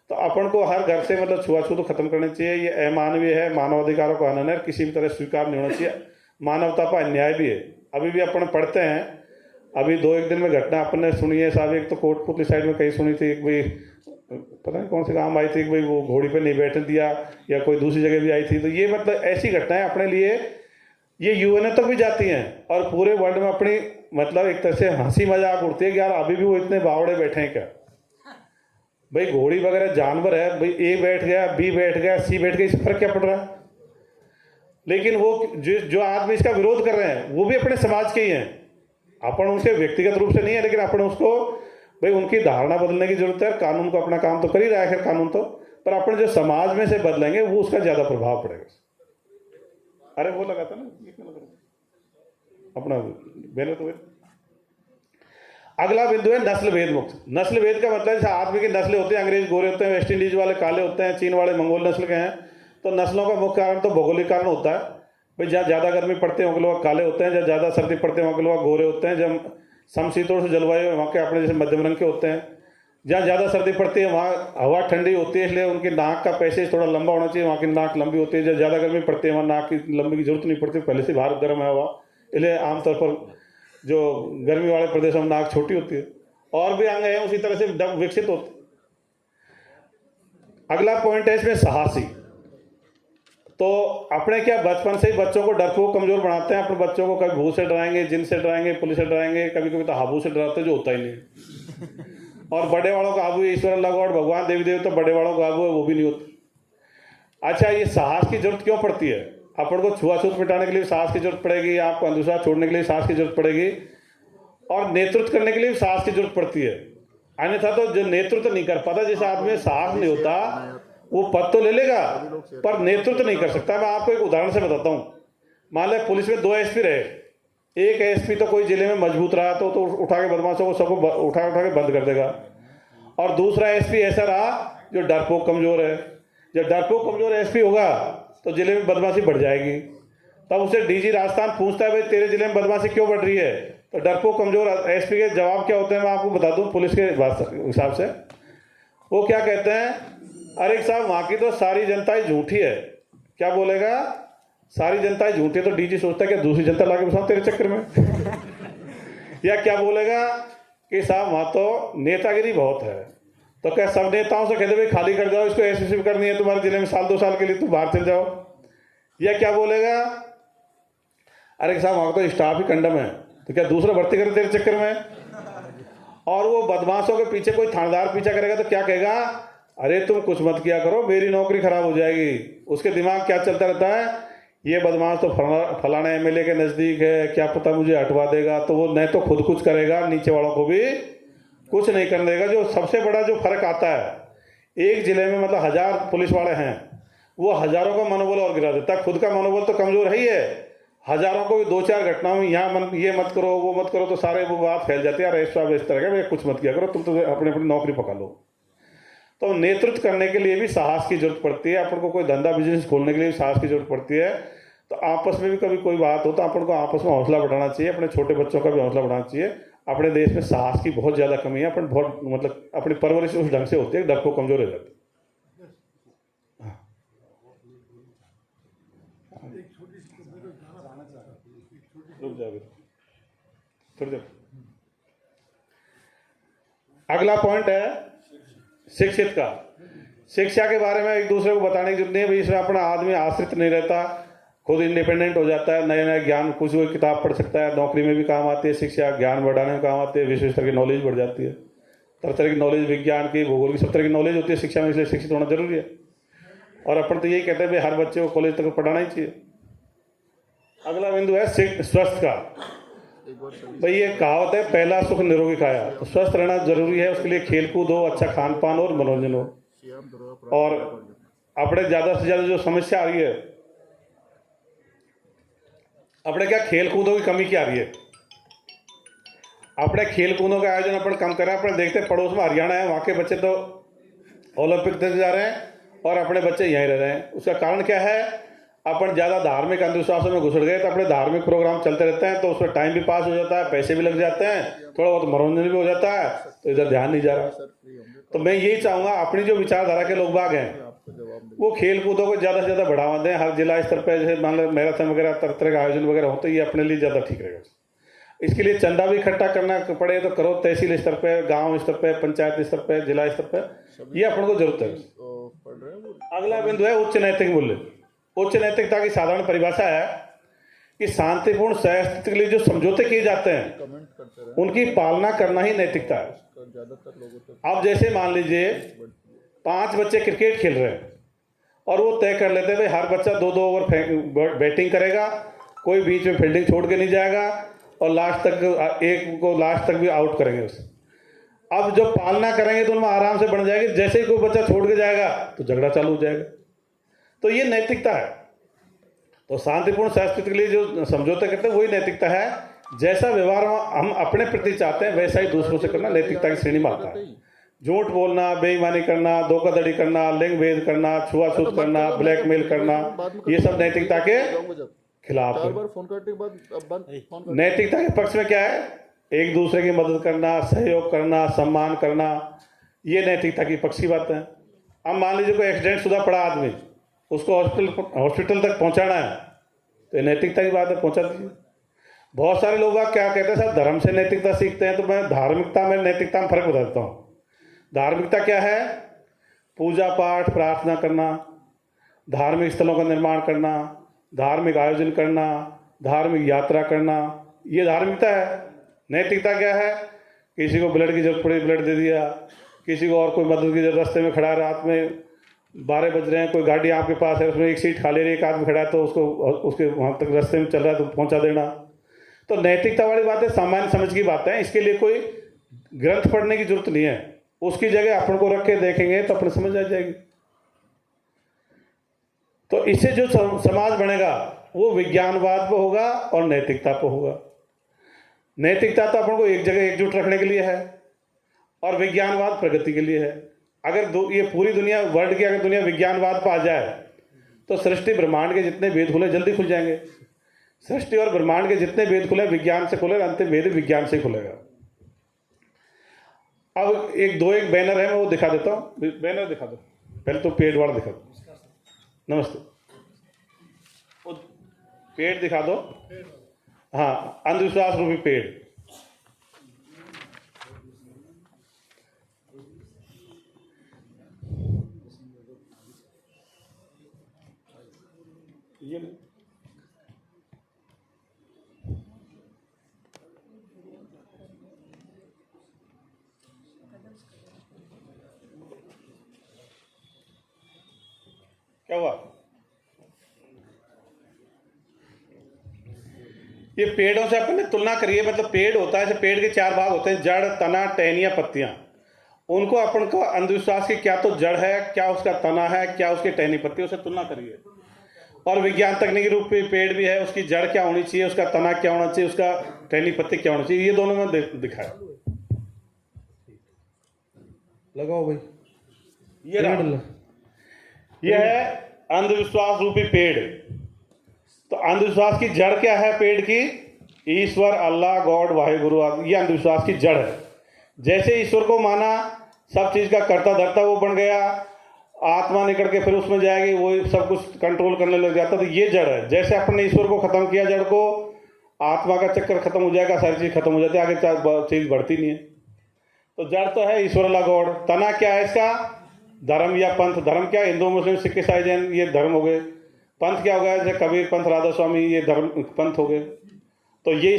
[SPEAKER 3] तो अपन को हर घर से मतलब छुआछूत को खत्म करना चाहिए। ये अमानवीय है, मानवाधिकारों का हनन है, किसी भी तरह स्वीकार नहीं होना चाहिए। मानवता पर अन्याय भी है। अभी भी अपन पढ़ते हैं, अभी 2-1 दिन में घटना अपन ने सुनी है साहब। एक तो कोटपुतली साइड में कहीं सुनी थी, भाई पता नहीं कौन से काम आई थी, भाई वो घोड़ी पे नहीं बैठने दिया, या कोई दूसरी जगह भी आई थी। तो ये मतलब ऐसी घटनाएं अपने लिए ये यूएनओ तक भी जाती हैं और पूरे वर्ल्ड में अपनी मतलब एक तरह से हंसी मजाक उड़ती है कि यार अभी भी वो इतने बावड़े बैठे हैं क्या। भाई घोड़ी वगैरह जानवर है, भाई ए बैठ गया, बी बैठ गया, सी बैठ गया, इससे फर्क क्या पड़ रहा है। लेकिन वो जो आदमी इसका विरोध कर रहे हैं वो भी अपने समाज के ही हैं। अपन उनसे व्यक्तिगत रूप से नहीं है, लेकिन अपन उसको भाई उनकी धारणा बदलने की जरूरत है। कानून को अपना काम तो कर ही रहा है कानून तो, पर अपन जो समाज में से बदलेंगे वो उसका ज्यादा प्रभाव पड़ेगा। अरे वो लगा था ना, ये क्यों लगा अपना बैनर तो। अगला बिंदु है नस्ल भेद मुक्त। नस्ल भेद का मतलब जैसे आदमी की नस्लें होती हैं, अंग्रेज गोरे होते हैं, वेस्ट इंडीज वाले काले होते हैं, चीन वाले मंगोल नस्ल के हैं। तो नस्लों का मुख्य कारण तो भौगोलिक कारण होता है। भाई जहाँ ज़्यादा गर्मी पड़ते हैं वहाँ के लोग काले होते हैं, जहाँ ज़्यादा सर्दी पड़ते हैं वहाँ के लोग गोरे होते हैं। जब समशीतोष जलवायु है वहाँ के अपने जैसे मध्यम रंग के होते हैं। जहाँ ज़्यादा सर्दी पड़ती है वहाँ हवा ठंडी होती है, इसलिए उनकी नाक का पैसेज थोड़ा लंबा होना चाहिए, वहाँ की नाक लंबी होती है। जब ज़्यादा गर्मी पड़ती है वहाँ नाक की लंबी की जरूरत नहीं पड़ती, पहले से बाहर गर्म है हवा, इसलिए आमतौर पर जो गर्मी वाले प्रदेशों में नाक छोटी होती है। और भी अंग है उसी तरह से विकसित होते। अगला पॉइंट है इसमें साहसी। तो अपने क्या बचपन से ही बच्चों को डरपोक कमजोर बनाते हैं। अपने बच्चों को कभी भूत से डराएंगे, जिन से डराएंगे, पुलिस से डराएंगे, कभी कभी तो हाबू से डराते हैं, जो होता ही नहीं। और बड़े वालों का आबू ईश्वर अल्लाह गॉड भगवान देवी देव तो बड़े वालों का आबू है, वो भी नहीं होता। अच्छा, ये साहस की जरूरत क्यों पड़ती है? अपन को छुआछूत मिटाने के लिए साहस की जरूरत पड़ेगी, आपको अंधविश्वास छोड़ने के लिए साहस की जरूरत पड़ेगी, और नेतृत्व करने के लिए भी साहस की जरूरत पड़ती है। अन्यथा तो जो नेतृत्व नहीं कर पाता, जिस आदमी में साहस नहीं होता, वो पद तो ले लेगा पर नेतृत्व नहीं कर सकता। मैं आपको एक उदाहरण से बताता हूँ। मान लें पुलिस में 2 एसपी रहे, एक एसपी तो कोई जिले में मजबूत रहा तो उठा के बदमाशों को सबको उठा के बंद कर देगा, और दूसरा एसपी ऐसा रहा जो डरपोक कमजोर है। जब डरपोक कमजोर एसपी होगा तो जिले में बदमाशी बढ़ जाएगी। तब उसे डीजी राजस्थान पूछता है, भाई तेरे जिले में बदमाशी क्यों बढ़ रही है? तो डरपोक कमजोर एसपी के जवाब क्या होते हैं मैं आपको बता दूं पुलिस के हिसाब से। वो क्या कहते हैं, अरे साहब वहाँ की तो सारी जनता ही झूठी है। क्या बोलेगा? सारी जनता ही झूठी है। तो डीजी सोचता है कि दूसरी जनता लाके बसाऊं तेरे चक्कर में। या क्या बोलेगा कि साहब वहाँ तो नेतागिरी बहुत है। तो क्या सब नेताओं से कहते भाई खाली कर जाओ, इसको एसएससी करनी है तुम्हारे जिले में, साल 2 साल के लिए तुम बाहर चल जाओ। या क्या बोलेगा, अरे साहब वहाँ तो स्टाफ ही कंडम है, तो क्या दूसरा भर्ती करे तेरे चक्कर में? और वो बदमाशों के पीछे कोई थानेदार पीछा करेगा तो क्या कहेगा, अरे तुम कुछ मत किया करो, मेरी नौकरी खराब हो जाएगी। उसके दिमाग क्या चलता रहता है, ये बदमाश तो फलाना एमएलए के नज़दीक है, क्या पता मुझे हटवा देगा। तो वो न तो खुद कुछ करेगा, नीचे वालों को भी कुछ नहीं करने देगा। जो सबसे बड़ा जो फर्क आता है, एक जिले में मतलब 1000 पुलिस वाले हैं, वो हजारों का मनोबल और गिरा देता है। खुद का मनोबल तो कमजोर है ही है, हजारों को भी 2-4 घटनाओं में यहाँ ये मत करो वो मत करो तो सारे वो बात फैल जाती है, अरे साहब इस तरह का कुछ मत किया करो, तुम तो अपनी अपनी नौकरी पका लो। तो नेतृत्व करने के लिए भी साहस की जरूरत पड़ती है। अपन को कोई धंधा बिजनेस खोलने के लिए भी साहस की जरूरत पड़ती है। तो आपस में भी कभी कोई बात हो तो अपन को आपस में हौसला बढ़ाना चाहिए, अपने छोटे बच्चों का भी हौसला बढ़ाना चाहिए। अपने देश में साहस की बहुत ज़्यादा कमी है। अपन बहुत मतलब अपनी परवरिश उस ढंग से होती है, डर को कमजोर हो जाती है। रुक जाओ थोड़ी देर। अगला पॉइंट है शिक्षित का। शिक्षा के बारे में एक दूसरे को बताने की जरूरत नहीं है भाई, इसमें अपना आदमी आश्रित नहीं रहता, खुद इंडिपेंडेंट हो जाता है, नया नया ज्ञान कुछ कोई किताब पढ़ सकता है, नौकरी में भी काम आती है शिक्षा, ज्ञान बढ़ाने में काम आती है, विश्व स्तर की नॉलेज बढ़ जाती है, तरह तरह की नॉलेज, विज्ञान की, भूगोल की, सब तरह की नॉलेज होती है शिक्षा में, इसलिए शिक्षित होना जरूरी है। और अपन तो यही कहते हैं भाई हर बच्चे को कॉलेज तक पढ़ाना ही चाहिए। अगला बिंदु है स्वस्थ का। भाई ये कहावत है, पहला सुख निरोगी काया। तो स्वस्थ रहना जरूरी है, उसके लिए खेल कूद हो, अच्छा खान पान और मनोरंजन हो। और अपने ज्यादा से ज्यादा जो समस्या आ रही है, अपने क्या खेल कूदों की कमी क्या आ रही है। अपने खेल कूदों का आयोजन अपन कम करें। अपने देखते पड़ोस में हरियाणा है, वहाँ के बच्चे तो ओलंपिक तक जा रहे हैं और अपने बच्चे यहीं रह रहे हैं। उसका कारण क्या है, अपन ज़्यादा धार्मिक अंधविश्वासों में घुस गए। तो अपने धार्मिक प्रोग्राम चलते रहते हैं, तो उसमें टाइम भी पास हो जाता है, पैसे भी लग जाते हैं, थोड़ा बहुत मनोरंजन भी हो जाता है, तो इधर ध्यान नहीं जा रहा। तो मैं यही चाहूँगा अपनी जो विचारधारा के लोग बाग हैं वो खेल कूदों को ज़्यादा से ज़्यादा बढ़ावा दें। हर जिला स्तर पर जैसे मान लो मैराथन वगैरह तरह तरह का आयोजन वगैरह होते हैं, ये अपने लिए ज़्यादा ठीक रहेगा। इसके लिए चंदा भी इकट्ठा करना पड़े तो करो, तहसील स्तर पे, गांव स्तर पे, पंचायत स्तर पे, जिला स्तर पे, ये अपन को जरूरत है। अगला बिंदु है उच्च नैतिक मूल्य। उच्च नैतिकता की साधारण परिभाषा है कि शांतिपूर्ण सहअस्तित्व के लिए जो समझौते किए जाते हैं उनकी पालना करना ही नैतिकता है। अब जैसे मान लीजिए 5 बच्चे क्रिकेट खेल रहे हैं और वो तय कर लेते हैं भाई हर बच्चा 2-2 ओवर बैटिंग करेगा, कोई बीच में फील्डिंग छोड़ के नहीं जाएगा और लास्ट तक एक को लास्ट तक भी आउट करेंगे उसे। अब जब पालना करेंगे तो उनमें आराम से बन जाएगी। जैसे ही कोई बच्चा छोड़ के जाएगा तो झगड़ा चालू हो जाएगा। तो ये नैतिकता है। तो शांतिपूर्ण सहअस्तित्व के लिए जो समझौते करते हैं वही नैतिकता है। जैसा व्यवहार हम अपने प्रति चाहते हैं वैसा ही दूसरों से करना नैतिकता की श्रेणी में आता है। झूठ बोलना, बेईमानी करना, धोखाधड़ी करना, लिंग भेद करना, छुआछूत करना, ब्लैकमेल करना, ये सब नैतिकता के खिलाफ है। नैतिकता के पक्ष में क्या है, एक दूसरे की मदद करना, सहयोग करना, सम्मान करना, ये नैतिकता की पक्ष की बात है। अब मान लीजिए कोई एक्सीडेंट शुदा पड़ा आदमी, उसको हॉस्पिटल तक पहुंचाना है, तो ये नैतिकता की बात है, पहुंचा दीजिए। बहुत सारे लोग क्या कहते हैं सर धर्म से नैतिकता सीखते हैं, तो मैं धार्मिकता में नैतिकता में फर्क बता देता हूँ। धार्मिकता क्या है, पूजा पाठ प्रार्थना करना धार्मिक स्थलों का निर्माण करना, धार्मिक आयोजन करना, धार्मिक यात्रा करना, ये धार्मिकता है। नैतिकता क्या है? किसी को ब्लड की जरूरत पड़ी, ब्लड दे दिया, किसी को और कोई मदद की जरूरत, रास्ते में खड़ा है, रात में 12 बज रहे हैं, कोई गाड़ी आपके पास है, उसमें एक सीट खाली रही, एक आदमी खड़ा है, तो उसको उसके वहाँ तक रास्ते में चल रहा है तो पहुँचा देना। तो नैतिकता वाली बात है, सामान्य समझ की बात है। इसके लिए कोई ग्रंथ पढ़ने की जरूरत नहीं है। उसकी जगह अपन को रख के देखेंगे तो अपने समझ आ जाएगी। तो इससे जो समाज बनेगा वो विज्ञानवाद पर होगा और नैतिकता पर होगा। नैतिकता तो अपन को एक जगह एकजुट रखने के लिए है और विज्ञानवाद प्रगति के लिए है। अगर ये पूरी दुनिया, वर्ल्ड की अगर दुनिया विज्ञानवाद पर आ जाए तो सृष्टि ब्रह्मांड के जितने भेद खुले जल्दी खुल जाएंगे। सृष्टि और ब्रह्मांड के जितने भेद खुले विज्ञान से खुले, अंतिम भेद विज्ञान से खुलेगा। अब एक बैनर है, मैं वो दिखा देता हूँ। बैनर दिखा दो, पहले तो पेड़ वाला दिखा दो। नमस्ते, वो पेड़ दिखा दो। हाँ, अंधविश्वास रूपी पेड़। ये क्या हुआ? ये पेड़ों से अपन ने तुलना करी है। मतलब पेड़ होता है, जैसे पेड़ के 4 भाग होते हैं, जड़, तना, टहनियाँ, पत्तियां। उनको अपन को अंधविश्वास की क्या तो जड़ है, क्या उसका तना है, क्या उसके टहनी पत्ती, उससे तुलना करिए। और विज्ञान तकनीकी रूप में पेड़ भी है, उसकी जड़ क्या होनी चाहिए, उसका तना क्या होना चाहिए, उसका टहनी पत्ती क्या होनी चाहिए, ये दोनों में दिखाया।
[SPEAKER 1] लगाओ भाई,
[SPEAKER 3] ये है अंधविश्वास रूपी पेड़। तो अंधविश्वास की जड़ क्या है पेड़ की? ईश्वर, अल्लाह, गॉड, वाहिगुरु, ये अंधविश्वास की जड़ है। जैसे ईश्वर को माना, सब चीज का कर्ता धर्ता वो बन गया, आत्मा निकल के फिर उसमें जाएगी, वो सब कुछ कंट्रोल करने लग जाता, तो ये जड़ है। जैसे अपन ने ईश्वर को खत्म किया, जड़ को, आत्मा का चक्कर खत्म हो जाएगा, सारी चीज खत्म हो जाती है, आगे चीज बढ़ती नहीं है। तो जड़ तो है ईश्वर, अल्लाह, गॉड। तना क्या है इसका? धर्म या पंथ। धर्म क्या? हिंदू, मुस्लिम, सिख, ईसाई, जैन, ये धर्म हो गए। पंथ क्या हो गया? जैसे कबीर पंथ, राधा स्वामी, ये धर्म पंथ हो गए। तो ये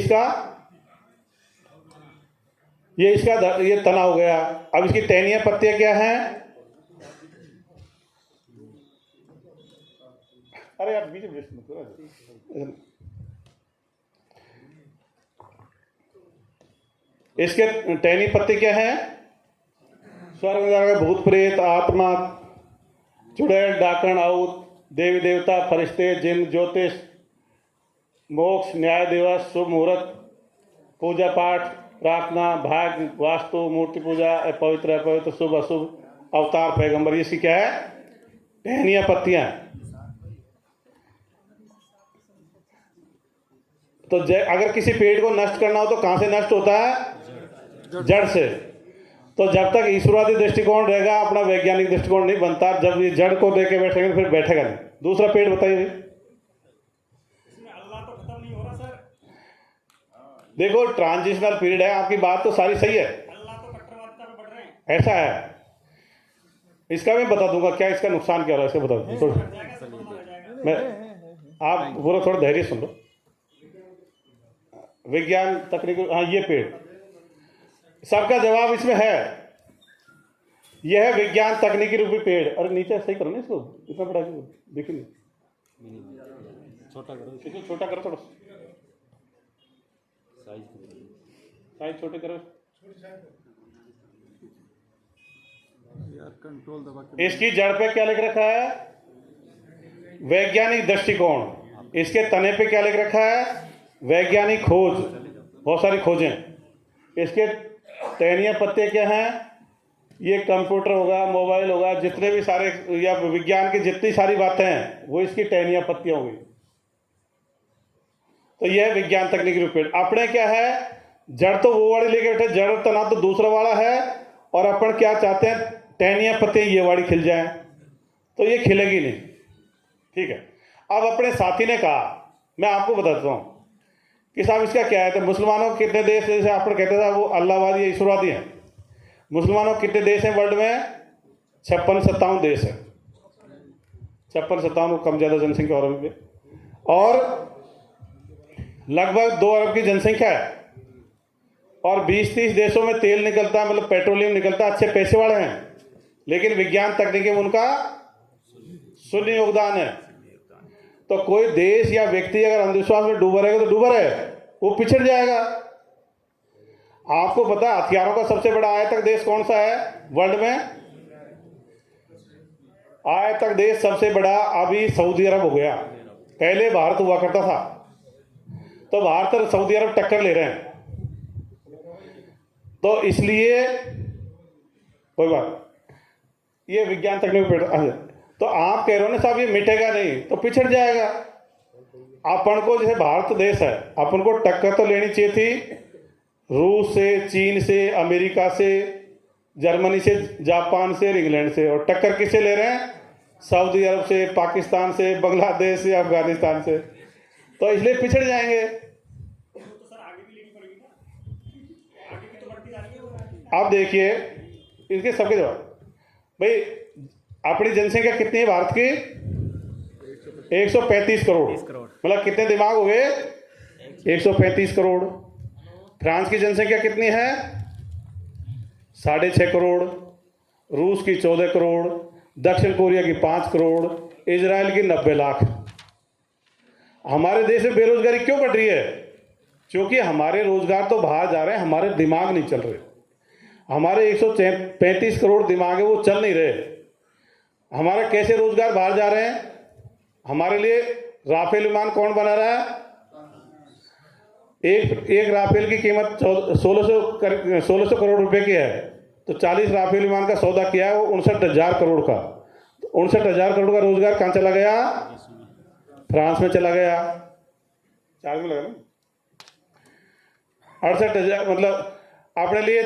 [SPEAKER 3] तना हो गया। अब इसकी टहनियां, पत्तियां क्या हैं? अरे यार बीच में इसके टहनी पत्ते क्या है? स्वर्ग, भूत प्रेत, आत्मा, चुड़ैल, डाकण, आउत, देवी देवता, फरिश्ते, जिन, ज्योतिष, मोक्ष, न्याय दिवस, शुभ मुहूर्त, पूजा पाठ, प्रार्थना, भाग्य, वास्तु, मूर्ति पूजा, पवित्र अपवित्र, शुभ अशुभ, अवतार, पैगंबर, इसकी क्या है? टहनियां, पत्तियां। तो अगर किसी पेड़ को नष्ट करना हो तो कहां से नष्ट होता है? जड़ से। तो जब तक ईश्वरवादी दृष्टिकोण रहेगा, अपना वैज्ञानिक दृष्टिकोण नहीं बनता। जब ये जड़ को देके बैठेंगे फिर बैठेगा नहीं। दूसरा पेड़ बताइए।
[SPEAKER 2] अल्लाह तो खत्म नहीं हो रहा सर।
[SPEAKER 3] देखो, ट्रांजिशनल पीरियड है, आपकी बात तो सारी सही है।
[SPEAKER 2] अल्लाह तो कट्टरवादिता में बढ़ रहे हैं।
[SPEAKER 3] ऐसा है, इसका मैं बता दूंगा क्या इसका नुकसान क्या हो रहा है, इसका बता दूंगा। मैं आप बोलो, थोड़ा धैर्य सुन लो। विज्ञान तकनीक, हाँ, ये पेड़, सबका जवाब इसमें है। यह है विज्ञान तकनीकी रूपी पेड़। अरे नीचे सही करो ना इसको, इतना बड़ा देखिए, छोटा करो, इसको छोटा करो, थोड़ा साइज छोटे करो। इसकी जड़ पे क्या लिख रखा है? वैज्ञानिक दृष्टिकोण। इसके तने पे क्या लिख रखा है? वैज्ञानिक खोज, बहुत सारी खोजें। इसके टहनियां, पत्ते क्या हैं? ये कंप्यूटर होगा, मोबाइल होगा, जितने भी सारे या विज्ञान की जितनी सारी बातें हैं वो इसकी टहनियां, पत्तियां हो गई। तो यह विज्ञान तकनीकी रूप पेड़। अपने क्या है? जड़ तो वो वाली लेके बैठे, जड़ तना तो दूसरा वाला है, और अपन क्या चाहते हैं? टहनियां, पत्तियां ये वाली खिल जाए, तो ये खिलेगी नहीं। ठीक है। अब अपने साथी ने कहा, मैं आपको बताता हूँ कि साहब इसका क्या है। तो मुसलमानों के कितने देश, जैसे आपने कहते था वो अल्लाहवादी या ईश्वरवादी हैं, मुसलमानों के कितने देश हैं वर्ल्ड में? 56-57 देश है। 56-57 कम ज़्यादा जनसंख्या और में, और लगभग 2 अरब की जनसंख्या है, और 20-30 देशों में तेल निकलता है, मतलब पेट्रोलियम निकलता है, अच्छे पैसे वाले हैं, लेकिन विज्ञान तकनीकी में उनका शून्य योगदान है। तो कोई देश या व्यक्ति अगर अंधविश्वास में डूबा रहेगा तो डूबा रहे, वो पिछड़ जाएगा। आपको पता है हथियारों का सबसे बड़ा आयातक देश कौन सा है वर्ल्ड में? आयातक देश सबसे बड़ा अभी सऊदी अरब हो गया, पहले भारत हुआ करता था। तो भारत और सऊदी अरब टक्कर ले रहे हैं। तो इसलिए कोई बात, ये विज्ञान तकनीक तो आप कह रहे हो ना साहब ये मिटेगा नहीं, तो पिछड़ जाएगा। अपन को जैसे भारत देश है, अपन को टक्कर तो लेनी चाहिए थी रूस से, चीन से, अमेरिका से, जर्मनी से, जापान से, इंग्लैंड से, और टक्कर किससे ले रहे हैं? सऊदी अरब से, पाकिस्तान से, बांग्लादेश से, अफगानिस्तान से। तो इसलिए पिछड़ जाएंगे। आप देखिए इसके सबके जवाब। भाई अपनी जनसंख्या कितनी है भारत की? 135 करोड़। मतलब कितने दिमाग हो गए? 135 करोड़। फ्रांस की जनसंख्या कितनी है? 6.5 करोड़। रूस की 14 करोड़। दक्षिण कोरिया की 5 करोड़। इजराइल की 90 लाख। हमारे देश में बेरोजगारी क्यों बढ़ रही है? क्योंकि हमारे रोजगार तो बाहर जा रहे हैं, हमारे दिमाग नहीं चल रहे। हमारे 135 करोड़ दिमाग है, वो चल नहीं रहे। हमारा कैसे रोजगार बाहर जा रहे हैं? हमारे लिए राफेल विमान कौन बना रहा है? एक राफेल की कीमत 1600 करोड़ रुपए की है। तो 40 राफेल विमान का सौदा किया है, वो 59,000 करोड़ का। 59,000 करोड़ का रोजगार कहाँ चला गया? फ्रांस में चला गया। चार्ज में लगा ना 68,000। मतलब अपने लिए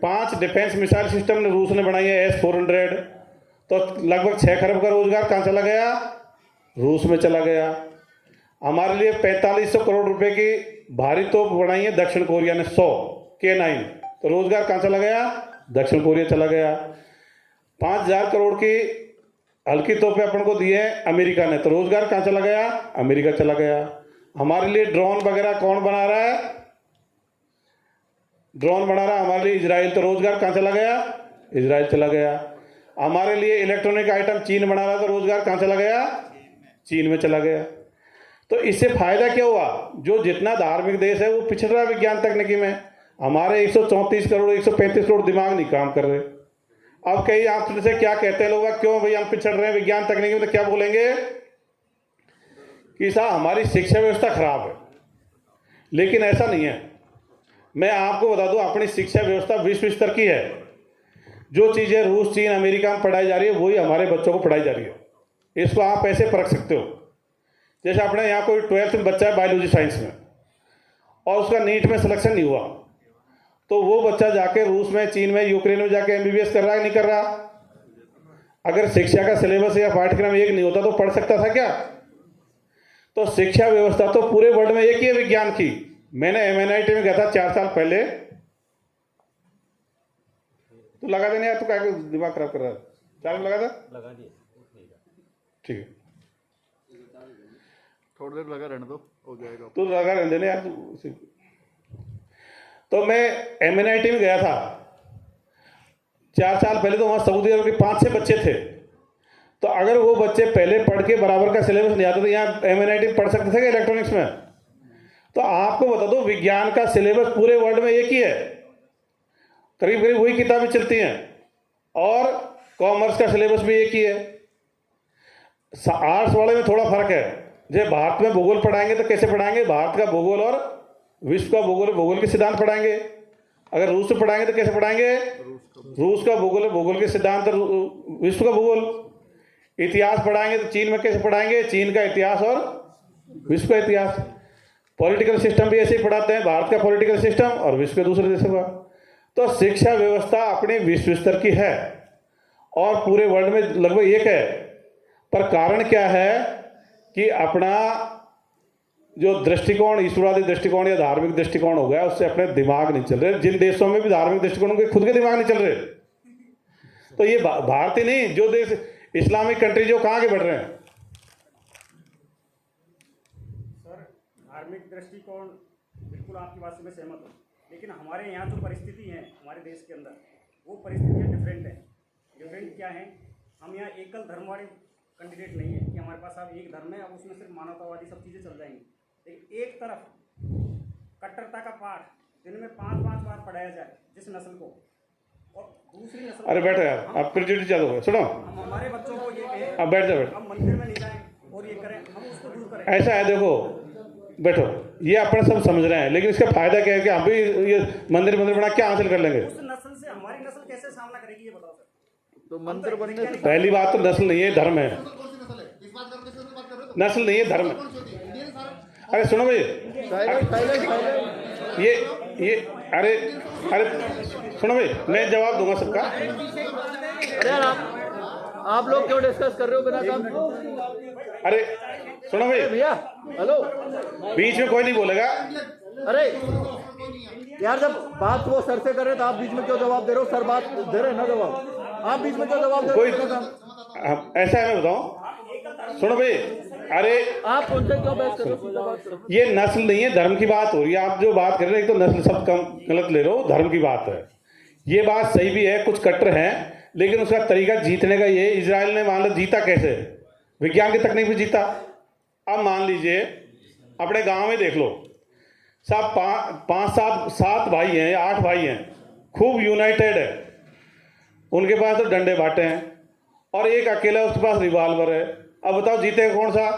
[SPEAKER 3] 5 डिफेंस मिसाइल सिस्टम ने रूस ने बनाई है, S-400। तो लगभग 6 खरब का रोजगार कहाँ चला गया? रूस में चला गया। हमारे लिए 4500 करोड़ रुपए की भारी तोप बनाई है दक्षिण कोरिया ने, 100 K9। तो रोजगार कहाँ चला गया? दक्षिण कोरिया चला गया। 5000 करोड़ की हल्की तोपें अपन को दी है अमेरिका ने, तो रोजगार कहाँ चला गया? अमेरिका चला गया। हमारे लिए ड्रोन वगैरह कौन बना रहा है? ड्रोन बना रहा है हमारे लिए इजराइल। तो रोजगार कहाँ चला गया? इजराइल चला गया। हमारे लिए इलेक्ट्रॉनिक आइटम चीन बना रहा था, रोजगार कहाँ चला गया? चीन में चला गया। तो इससे फायदा क्या हुआ? जो जितना धार्मिक देश है वो पिछड़ रहा है विज्ञान तकनीकी में। हमारे 134 करोड़ 135 करोड़ दिमाग नहीं काम कर रहे। अब कई आपसे क्या कहते हैं लोग, क्यों भाई हम पिछड़ रहे हैं विज्ञान तकनीकी में? तो क्या बोलेंगे कि साहब हमारी शिक्षा व्यवस्था खराब है। लेकिन ऐसा नहीं है। मैं आपको बता दूं, अपनी शिक्षा व्यवस्था विश्व स्तर की है। जो चीजें रूस, चीन, अमेरिका में पढ़ाई जा रही है वही हमारे बच्चों को पढ़ाई जा रही है। इसको आप ऐसे परख सकते हो। जैसे अपने यहाँ कोई 12th में बच्चा है बायोलॉजी साइंस में, और उसका नीट में सिलेक्शन नहीं हुआ, तो वो बच्चा जाके रूस में, चीन में, यूक्रेन में जाके MBBS कर रहा है नहीं कर रहा? अगर शिक्षा का सिलेबस या पाठ्यक्रम एक नहीं होता तो पढ़ सकता था क्या? तो शिक्षा व्यवस्था तो पूरे वर्ल्ड में एक ही है विज्ञान की। मैंने MNIT में गया था 4 साल पहले। तो लगा देने यार, तो क्या दिमाग खराब कर रहा है? 4 में लगा था, लगा दिया। ठीक है,
[SPEAKER 7] थोड़ी देर लगा रहने दो, हो जाएगा।
[SPEAKER 3] तो लगा रहने देने यार। तो मैं MNIT में गया था 4 साल पहले। तो वहाँ सऊदी अरब के 5-6 बच्चे थे। तो अगर वो बच्चे पहले पढ़ के बराबर का सिलेबस नहीं आता तो यहाँ MNIT में पढ़ सकते थे क्या इलेक्ट्रॉनिक्स में? तो आपको बता दो, विज्ञान का सिलेबस पूरे वर्ल्ड में एक ही है। करीब करीब वही किताबें चलती हैं, और कॉमर्स का सिलेबस भी एक ही है। आर्ट्स वाले में थोड़ा फर्क है। जैसे भारत में भूगोल पढ़ाएंगे तो कैसे पढ़ाएंगे? भारत का भूगोल और विश्व का भूगोल, भूगोल के सिद्धांत पढ़ाएंगे। अगर रूस से पढ़ाएंगे तो कैसे पढ़ाएंगे? रूस का भूगोल, भूगोल के सिद्धांत, विश्व का भूगोल। इतिहास पढ़ाएंगे तो चीन में कैसे पढ़ाएंगे? चीन का इतिहास और विश्व का इतिहास। पॉलिटिकल सिस्टम भी ऐसे ही पढ़ाते हैं, भारत का पॉलिटिकल सिस्टम और विश्व के दूसरे देशों का। तो शिक्षा व्यवस्था अपने विश्व स्तर की है और पूरे वर्ल्ड में लगभग एक है। पर कारण क्या है कि अपना जो दृष्टिकोण, ईश्वरवादी दृष्टिकोण या धार्मिक दृष्टिकोण हो गया, उससे अपने दिमाग नहीं चल रहे। जिन देशों में भी धार्मिक दृष्टिकोण के खुद के दिमाग नहीं चल रहे। तो ये भारत ही नहीं, जो देश इस्लामिक कंट्री जो कहाँ के बढ़ रहे हैं।
[SPEAKER 9] सर धार्मिक दृष्टिकोण बिल्कुल आपकी बात से मैं सहमत हूँ, लेकिन हमारे यहाँ जो परिस्थिति है हमारे देश के अंदर वो परिस्थितियाँ डिफरेंट है। डिफरेंट क्या है, हम यहाँ एकल धर्म वाले कैंडिडेट नहीं है कि हमारे पास अब एक धर्म है, अब उसमें सिर्फ मानवतावादी सब चीज़ें चल जाएंगी। लेकिन एक तरफ कट्टरता का पाठ दिन में 5-5 बार पढ़ाया जाए जिस नस्ल को, और दूसरी नस्ल,
[SPEAKER 3] अरे बैठो यार, आप प्रेजुडिस ज़्यादा हो गए, सुनो,
[SPEAKER 9] हम हमारे बच्चों को ये कहें
[SPEAKER 3] अब बैठ जाओ,
[SPEAKER 9] हम मंदिर में नहीं जाएं और ये करें, हम उसको दूर करें।
[SPEAKER 3] ऐसा है, देखो बैठो, ये अपने सब समझ रहे हैं, लेकिन इसका फायदा क्या है कि हम भी ये मंदिर बना क्या हासिल कर लेंगे।
[SPEAKER 9] उस नस्ल से हमारी नस्ल कैसे सामना करेगी ये बताओ सर।
[SPEAKER 7] तो मंदिर बनने से
[SPEAKER 3] पहली बात तो नस्ल नहीं है, धर्म है। नस्ल नहीं है, धर्म है। अरे सुनो भाई, ये अरे सुनो भाई, मैं जवाब दूंगा सबका।
[SPEAKER 7] अरे यार आप लोग क्यों डिस्कस कर रहे हो बिना काम।
[SPEAKER 3] अरे सुनो भाई
[SPEAKER 7] भैया, हेलो,
[SPEAKER 3] बीच में कोई नहीं बोलेगा।
[SPEAKER 7] अरे यार जब बात वो सर से कर रहे तो आप बीच में क्यों जवाब दे रहे हो। सर बात दे रहे हैं ना जवाब, आप बीच में क्यों जवाब दे रहे हो।
[SPEAKER 3] ऐसा है, मैं बताऊं, सुनो भाई, अरे
[SPEAKER 7] आप उनसे क्यों बहस कर रहे हो।
[SPEAKER 3] ये नस्ल नहीं है, धर्म की बात हो रही है। आप जो बात कर रहे हैं, एक तो नस्ल सब कम गलत ले रहे हो, धर्म की बात है। ये बात सही भी है, कुछ कट्टर हैं, लेकिन उसका तरीका जीतने का ये, इजराइल ने मान लो जीता कैसे, विज्ञान की तकनीक में जीता। अब मान लीजिए अपने गांव में देख लो, सब 5-7 भाई हैं या 8 भाई हैं, खूब यूनाइटेड है, उनके पास तो डंडे बाटे हैं, और एक अकेला उसके पास रिवॉल्वर है। अब बताओ जीतेगा कौन सा।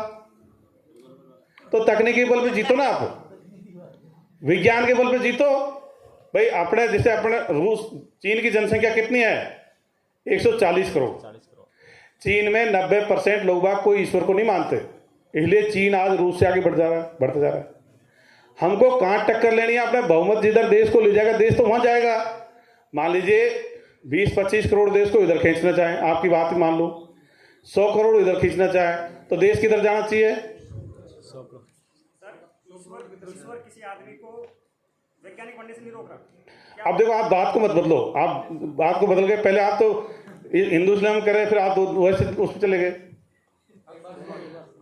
[SPEAKER 3] तो तकनीकी बल पे जीतो ना, आप विज्ञान के बल पे जीतो भाई। अपने जैसे अपने रूस, चीन की जनसंख्या कितनी है, 140 करोड़। चीन में 90% लोग बाग कोई ईश्वर को नहीं मानते, इसलिए चीन आज रूस से आगे बढ़ता जा रहा है। हमको कहाँ टक्कर लेनी है, अपने बहुमत जिधर देश को ले जाएगा, देश तो वहां जाएगा। मान लीजिए 20-25 करोड़ देश को इधर खींचना चाहें, आपकी बात मान लो 100 करोड़ इधर खींचना चाहें, तो देश किधर जाना चाहिए।
[SPEAKER 9] ईश्वर किसी आदमी को वैज्ञानिक बनने से नहीं रोक रहा।
[SPEAKER 3] अब देखो, आप बात को मत बदलो, आप बात को बदल गए। पहले आप तो हिंदू इस्लाम करे, फिर आप वैसे उस पर चले गए।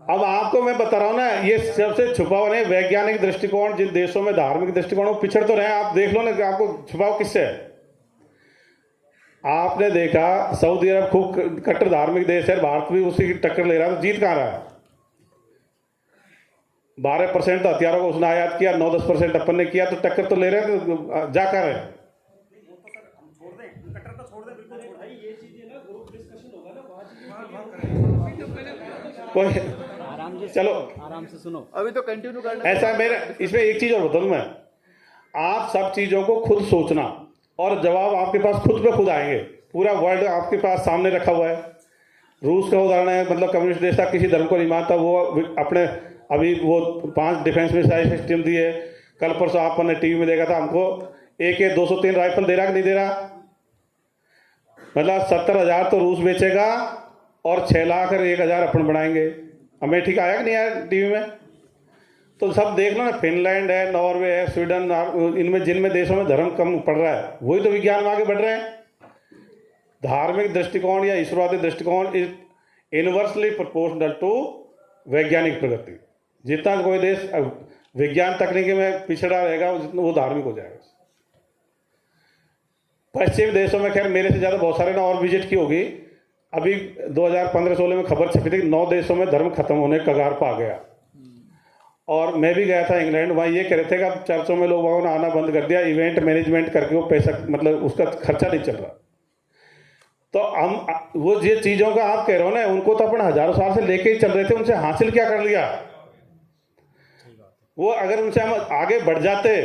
[SPEAKER 3] अब आपको मैं बता रहा हूं ना, ये सबसे छुपाव नहीं, वैज्ञानिक दृष्टिकोण जिन देशों में धार्मिक दृष्टिकोण पिछड़ तो रहे, आप देख लो ना कि आपको छुपाव किससे है। आपने देखा सऊदी अरब खूब कट्टर धार्मिक देश है, भारत भी उसी की टक्कर ले रहा है, तो जीत कहां रहा है। 12% तो हथियारों को उसने आयात किया, 9-10% अपन ने किया, तो टक्कर तो ले रहे हैं, तो जा कर रहे हैं। चलो
[SPEAKER 8] आराम से सुनो,
[SPEAKER 7] अभी तो कंटिन्यू करना।
[SPEAKER 3] ऐसा मेरा इसमें एक चीज और बता दूं मैं, आप सब चीजों को खुद सोचना और जवाब आपके पास खुद पे खुद आएंगे। पूरा वर्ल्ड आपके पास सामने रखा हुआ है। रूस का उदाहरण है, मतलब कम्युनिस्ट देश था, किसी धर्म को नहीं मानता, वो अपने अभी वो 5 डिफेंस मिसाइल सिस्टम दिए। कल परसों आपने टीवी में देखा था, हमको AK 203 राइफल दे रहा कि नहीं दे रहा। मतलब 70,000 तो रूस बेचेगा और 6 लाख और 1,000 अपन बनाएंगे। अमेठी का आया कि नहीं आया टीवी में। तो सब देख लो ना, फिनलैंड है, नॉर्वे है, स्वीडन, इनमें जिनमें देशों में धर्म कम पड़ रहा है, वही तो विज्ञान में आगे बढ़ रहे हैं। धार्मिक दृष्टिकोण या ईश्वरवादी दृष्टिकोण इज इनवर्सली प्रोपोर्शनल टू वैज्ञानिक प्रगति। जितना कोई देश विज्ञान तकनीकी में पिछड़ा रहेगा, वो धार्मिक हो जाएगा। पश्चिमी देशों में खैर मेरे से ज़्यादा बहुत सारे ने और विजिट की होगी। अभी 2015-16 में खबर छपी थी कि 9 देशों में धर्म खत्म होने कगार पर आ गया। और मैं भी गया था इंग्लैंड, वहाँ ये कह रहे थे कि अब चर्चों में लोगों ने आना बंद कर दिया, इवेंट मैनेजमेंट करके वो पैसा, मतलब उसका खर्चा नहीं चल रहा। तो हम वो ये चीज़ों का आप कह रहे हो ना, उनको तो अपन हजारों साल से लेके ही चल रहे थे, उनसे हासिल क्या कर लिया। वो अगर उनसे हम आगे बढ़ जाते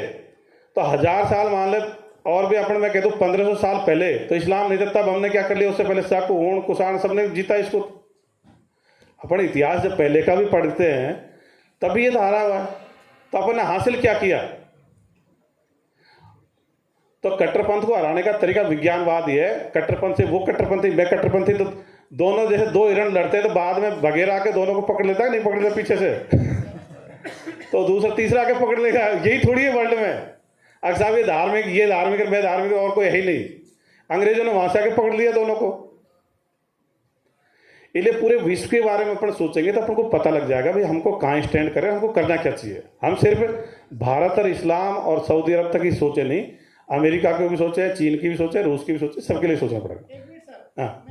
[SPEAKER 3] तो 1000 साल मान ले, और भी अपन मैं कहता हूँ 1500 साल पहले तो इस्लाम नहीं था, तब हमने क्या कर लिया, उससे पहले शक, ऊण, कुषाण सबने जीता इसको। अपन इतिहास जब पहले का भी पढ़ते हैं तभी ये तो हारा हुआ है। तो अपन ने हासिल क्या किया। तो कट्टरपंथ को हराने का तरीका विज्ञानवाद ही है। कट्टरपंथ से वो कट्टरपंथी, मैं कट्टरपंथी, तो दोनों जैसे 2 हिरण लड़ते हैं तो बाद में बगेरा के दोनों को पकड़ लेता है, नहीं पकड़ लेता पीछे से तो दूसरा तीसरा आके पकड़ लेगा। यही थोड़ी है वर्ल्ड में। अक्सर ये धार्मिक, मैं धार्मिक, और कोई है ही नहीं। अंग्रेजों ने वहां से आके पकड़ लिया दोनों को। इसलिए पूरे विश्व के बारे में अपन सोचेंगे तो अपन को पता लग जाएगा भाई हमको कहाँ स्टैंड करें, हमको करना क्या चाहिए। हम सिर्फ भारत और इस्लाम और सऊदी अरब तक ही सोचे नहीं, अमेरिका की भी सोचे, चीन की भी सोचे, रूस की भी सोचे, सबके लिए सोचना पड़ेगा। हाँ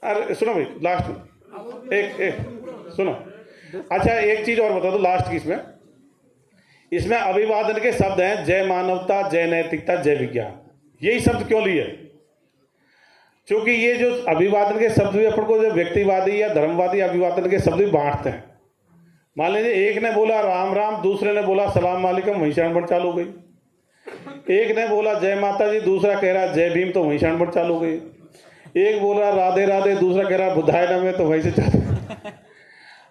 [SPEAKER 3] अरे सुनो भाई, लास्ट में एक सुनो। अच्छा एक चीज और बता दो लास्ट की, इसमें अभिवादन के शब्द हैं जय मानवता, जय नैतिकता, जय विज्ञान। यही शब्द क्यों लिए? क्योंकि ये जो अभिवादन के शब्द भी अपन को जो व्यक्तिवादी या धर्मवादी अभिवादन के शब्द भी बांटते हैं। मान लीजिए एक ने बोला राम राम, दूसरे ने बोला सलाम वालेकुम, वहीं शानबड़ चालू हो गई। एक ने बोला जय माता जी, दूसरा कह रहा जय भीम, तो वहीं शानबड़ चालू हो गई। एक बोल रहा राधे राधे, दूसरा कह रहा बुधाय नमः, तो वहीं से चालू।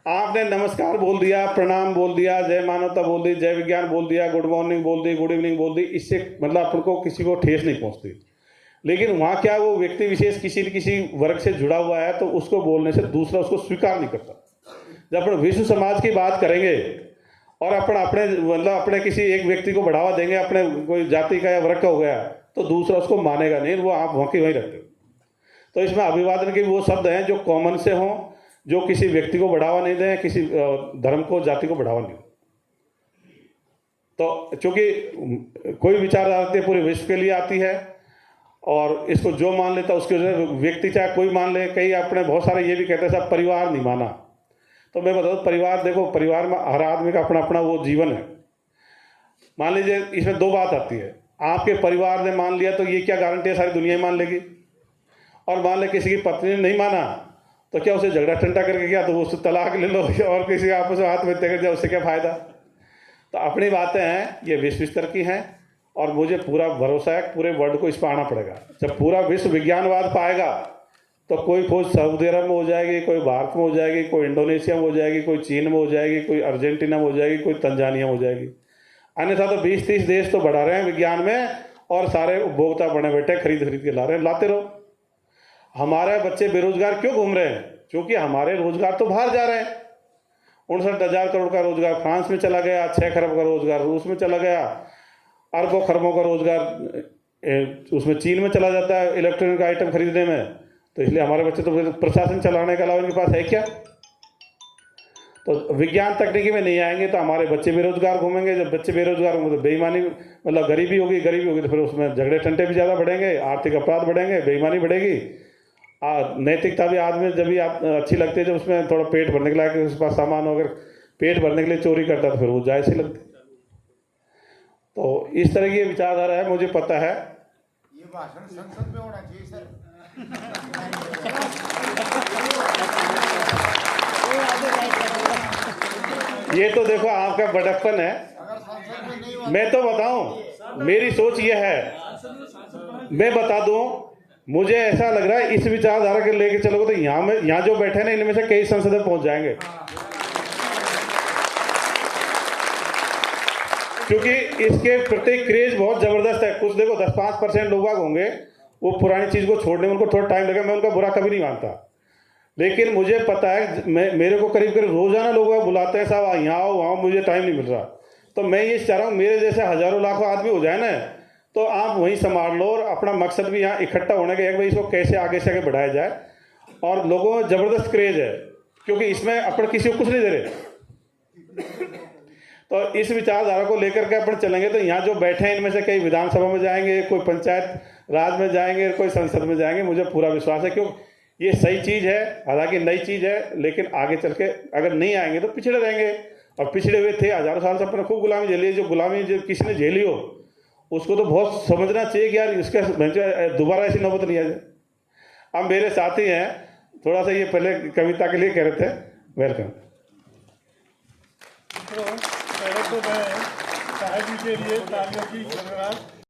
[SPEAKER 3] आपने नमस्कार बोल दिया, प्रणाम बोल दिया, जय मानवता बोल दी, जय विज्ञान बोल दिया, गुड मॉर्निंग बोल दी, गुड इवनिंग बोल दी, इससे मतलब अपन को किसी को ठेस नहीं पहुंचती। लेकिन वहाँ क्या वो व्यक्ति विशेष किसी न किसी वर्ग से जुड़ा हुआ है तो उसको बोलने से दूसरा उसको स्वीकार नहीं करता। जब अपन विश्व समाज की बात करेंगे और अपन अपने मतलब अपने किसी एक व्यक्ति को बढ़ावा देंगे, अपने कोई जाति का या वर्ग का हो गया, तो दूसरा उसको मानेगा नहीं, वो आप वहाँ की वहीं रखते। तो इसमें अभिवादन के वो शब्द हैं जो कॉमन से हों, जो किसी व्यक्ति को बढ़ावा नहीं दें, किसी धर्म को, जाति को बढ़ावा नहीं दें। तो चूंकि कोई विचारधारा पूरे विश्व के लिए आती है और इसको जो मान लेता उसके व्यक्ति चाहे कोई मान ले। कई अपने बहुत सारे ये भी कहते हैं साहब परिवार नहीं माना, तो मैं बताऊँ परिवार, देखो परिवार में हर आदमी का अपना अपना वो जीवन है। मान लीजिए इसमें दो बात आती है, आपके परिवार ने मान लिया तो ये क्या गारंटी है सारी दुनिया मान लेगी, और मान ले किसी की पत्नी ने नहीं माना तो क्या उसे झगड़ा टंटा करके क्या, तो उससे तलाक ले लो और किसी आपस में हाथ में कर जाए, उससे क्या फायदा। तो अपनी बातें हैं ये विश्व स्तर की हैं और मुझे पूरा भरोसा है पूरे वर्ल्ड को इस पर आना पड़ेगा। जब पूरा विश्व विज्ञानवाद पाएगा तो कोई खोज सऊदी अरब में हो जाएगी, कोई भारत में हो जाएगी, कोई इंडोनेशिया में हो जाएगी, कोई चीन में हो जाएगी, कोई अर्जेंटीना में हो जाएगी, कोई तंजानिया में हो जाएगी। अन्यथा तो 20-30 देश तो बढ़ा रहे हैं विज्ञान में और सारे उपभोक्ता बने बैठे खरीद के ला रहे हैं, लाते रहो। हमारे बच्चे बेरोजगार क्यों घूम रहे हैं? क्योंकि हमारे रोजगार तो बाहर जा रहे हैं। 59,000 करोड़ का रोजगार फ्रांस में चला गया, 6 खरब का रोजगार रूस में चला गया, अरबों खरबों का रोजगार उसमें चीन में चला जाता है इलेक्ट्रॉनिक आइटम खरीदने में। तो इसलिए हमारे बच्चे तो प्रशासन चलाने के अलावा इनके पास है क्या? तो विज्ञान तकनीकी में नहीं आएंगे तो हमारे बच्चे बेरोजगार घूमेंगे। जब बच्चे बेरोजगार होंगे तो बेईमानी मतलब गरीबी होगी तो फिर उसमें झगड़े टंटे भी ज़्यादा बढ़ेंगे, आर्थिक अपराध बढ़ेंगे, बेईमानी बढ़ेगी। नैतिकता भी आदमी जब भी आप अच्छी लगती है जब उसमें थोड़ा पेट भरने के लिए उसके पास सामान हो, अगर पेट भरने के लिए चोरी करता तो फिर वो जायज़ ही लगती। तो इस तरह की विचारधारा है, मुझे पता है।
[SPEAKER 6] ये भाषण संसद में होना चाहिए सर।
[SPEAKER 3] ये तो देखो आपका बड़प्पन है। मैं तो बताऊं मेरी सोच ये है, मैं बता दूं मुझे ऐसा लग रहा है इस विचारधारा के लेके चलोगे तो यहाँ जो बैठे ना इनमें से कई संसद में पहुंच जाएंगे, क्योंकि इसके प्रति क्रेज बहुत जबरदस्त है। कुछ देखो 10-5% लोग होंगे वो पुरानी चीज को छोड़ने में उनको थोड़ा टाइम लगेगा। मैं उनका बुरा कभी नहीं मानता, लेकिन मुझे पता है मेरे को करीब रोजाना लोग बुलाते हैं साहब यहाँ आओ वहाँ, मुझे टाइम नहीं मिल रहा। तो मैं ये चाह रहा हूँ मेरे जैसे हजारों लाखों आदमी हो जाए ना, तो आप वहीं संभाल लो और अपना मकसद भी यहाँ इकट्ठा होने का है भाई इसको कैसे आगे से आगे बढ़ाया जाए। और लोगों में जबरदस्त क्रेज है क्योंकि इसमें अपन किसी को कुछ नहीं दे रहे। तो इस विचारधारा को लेकर के अपन चलेंगे तो यहाँ जो बैठे हैं इनमें से कई विधानसभा में जाएंगे, कोई पंचायत राज में जाएंगे, कोई संसद में जाएंगे। मुझे पूरा विश्वास है क्यों ये सही चीज़ है, हालांकि नई चीज़ है, लेकिन आगे चल के अगर नहीं आएंगे तो पिछड़े रहेंगे। और पिछड़े हुए थे हजारों साल से अपने खूब गुलामी झेली। जो गुलामी जो किसी ने झेली हो उसको तो बहुत समझना चाहिए कि यार इसका दोबारा ऐसी नौबत नहीं आ जाए। अब मेरे साथी हैं थोड़ा सा ये पहले कविता के लिए कह रहे थे, वेलकम।
[SPEAKER 5] पहले तो मैं साहब जी के लिए तालियों की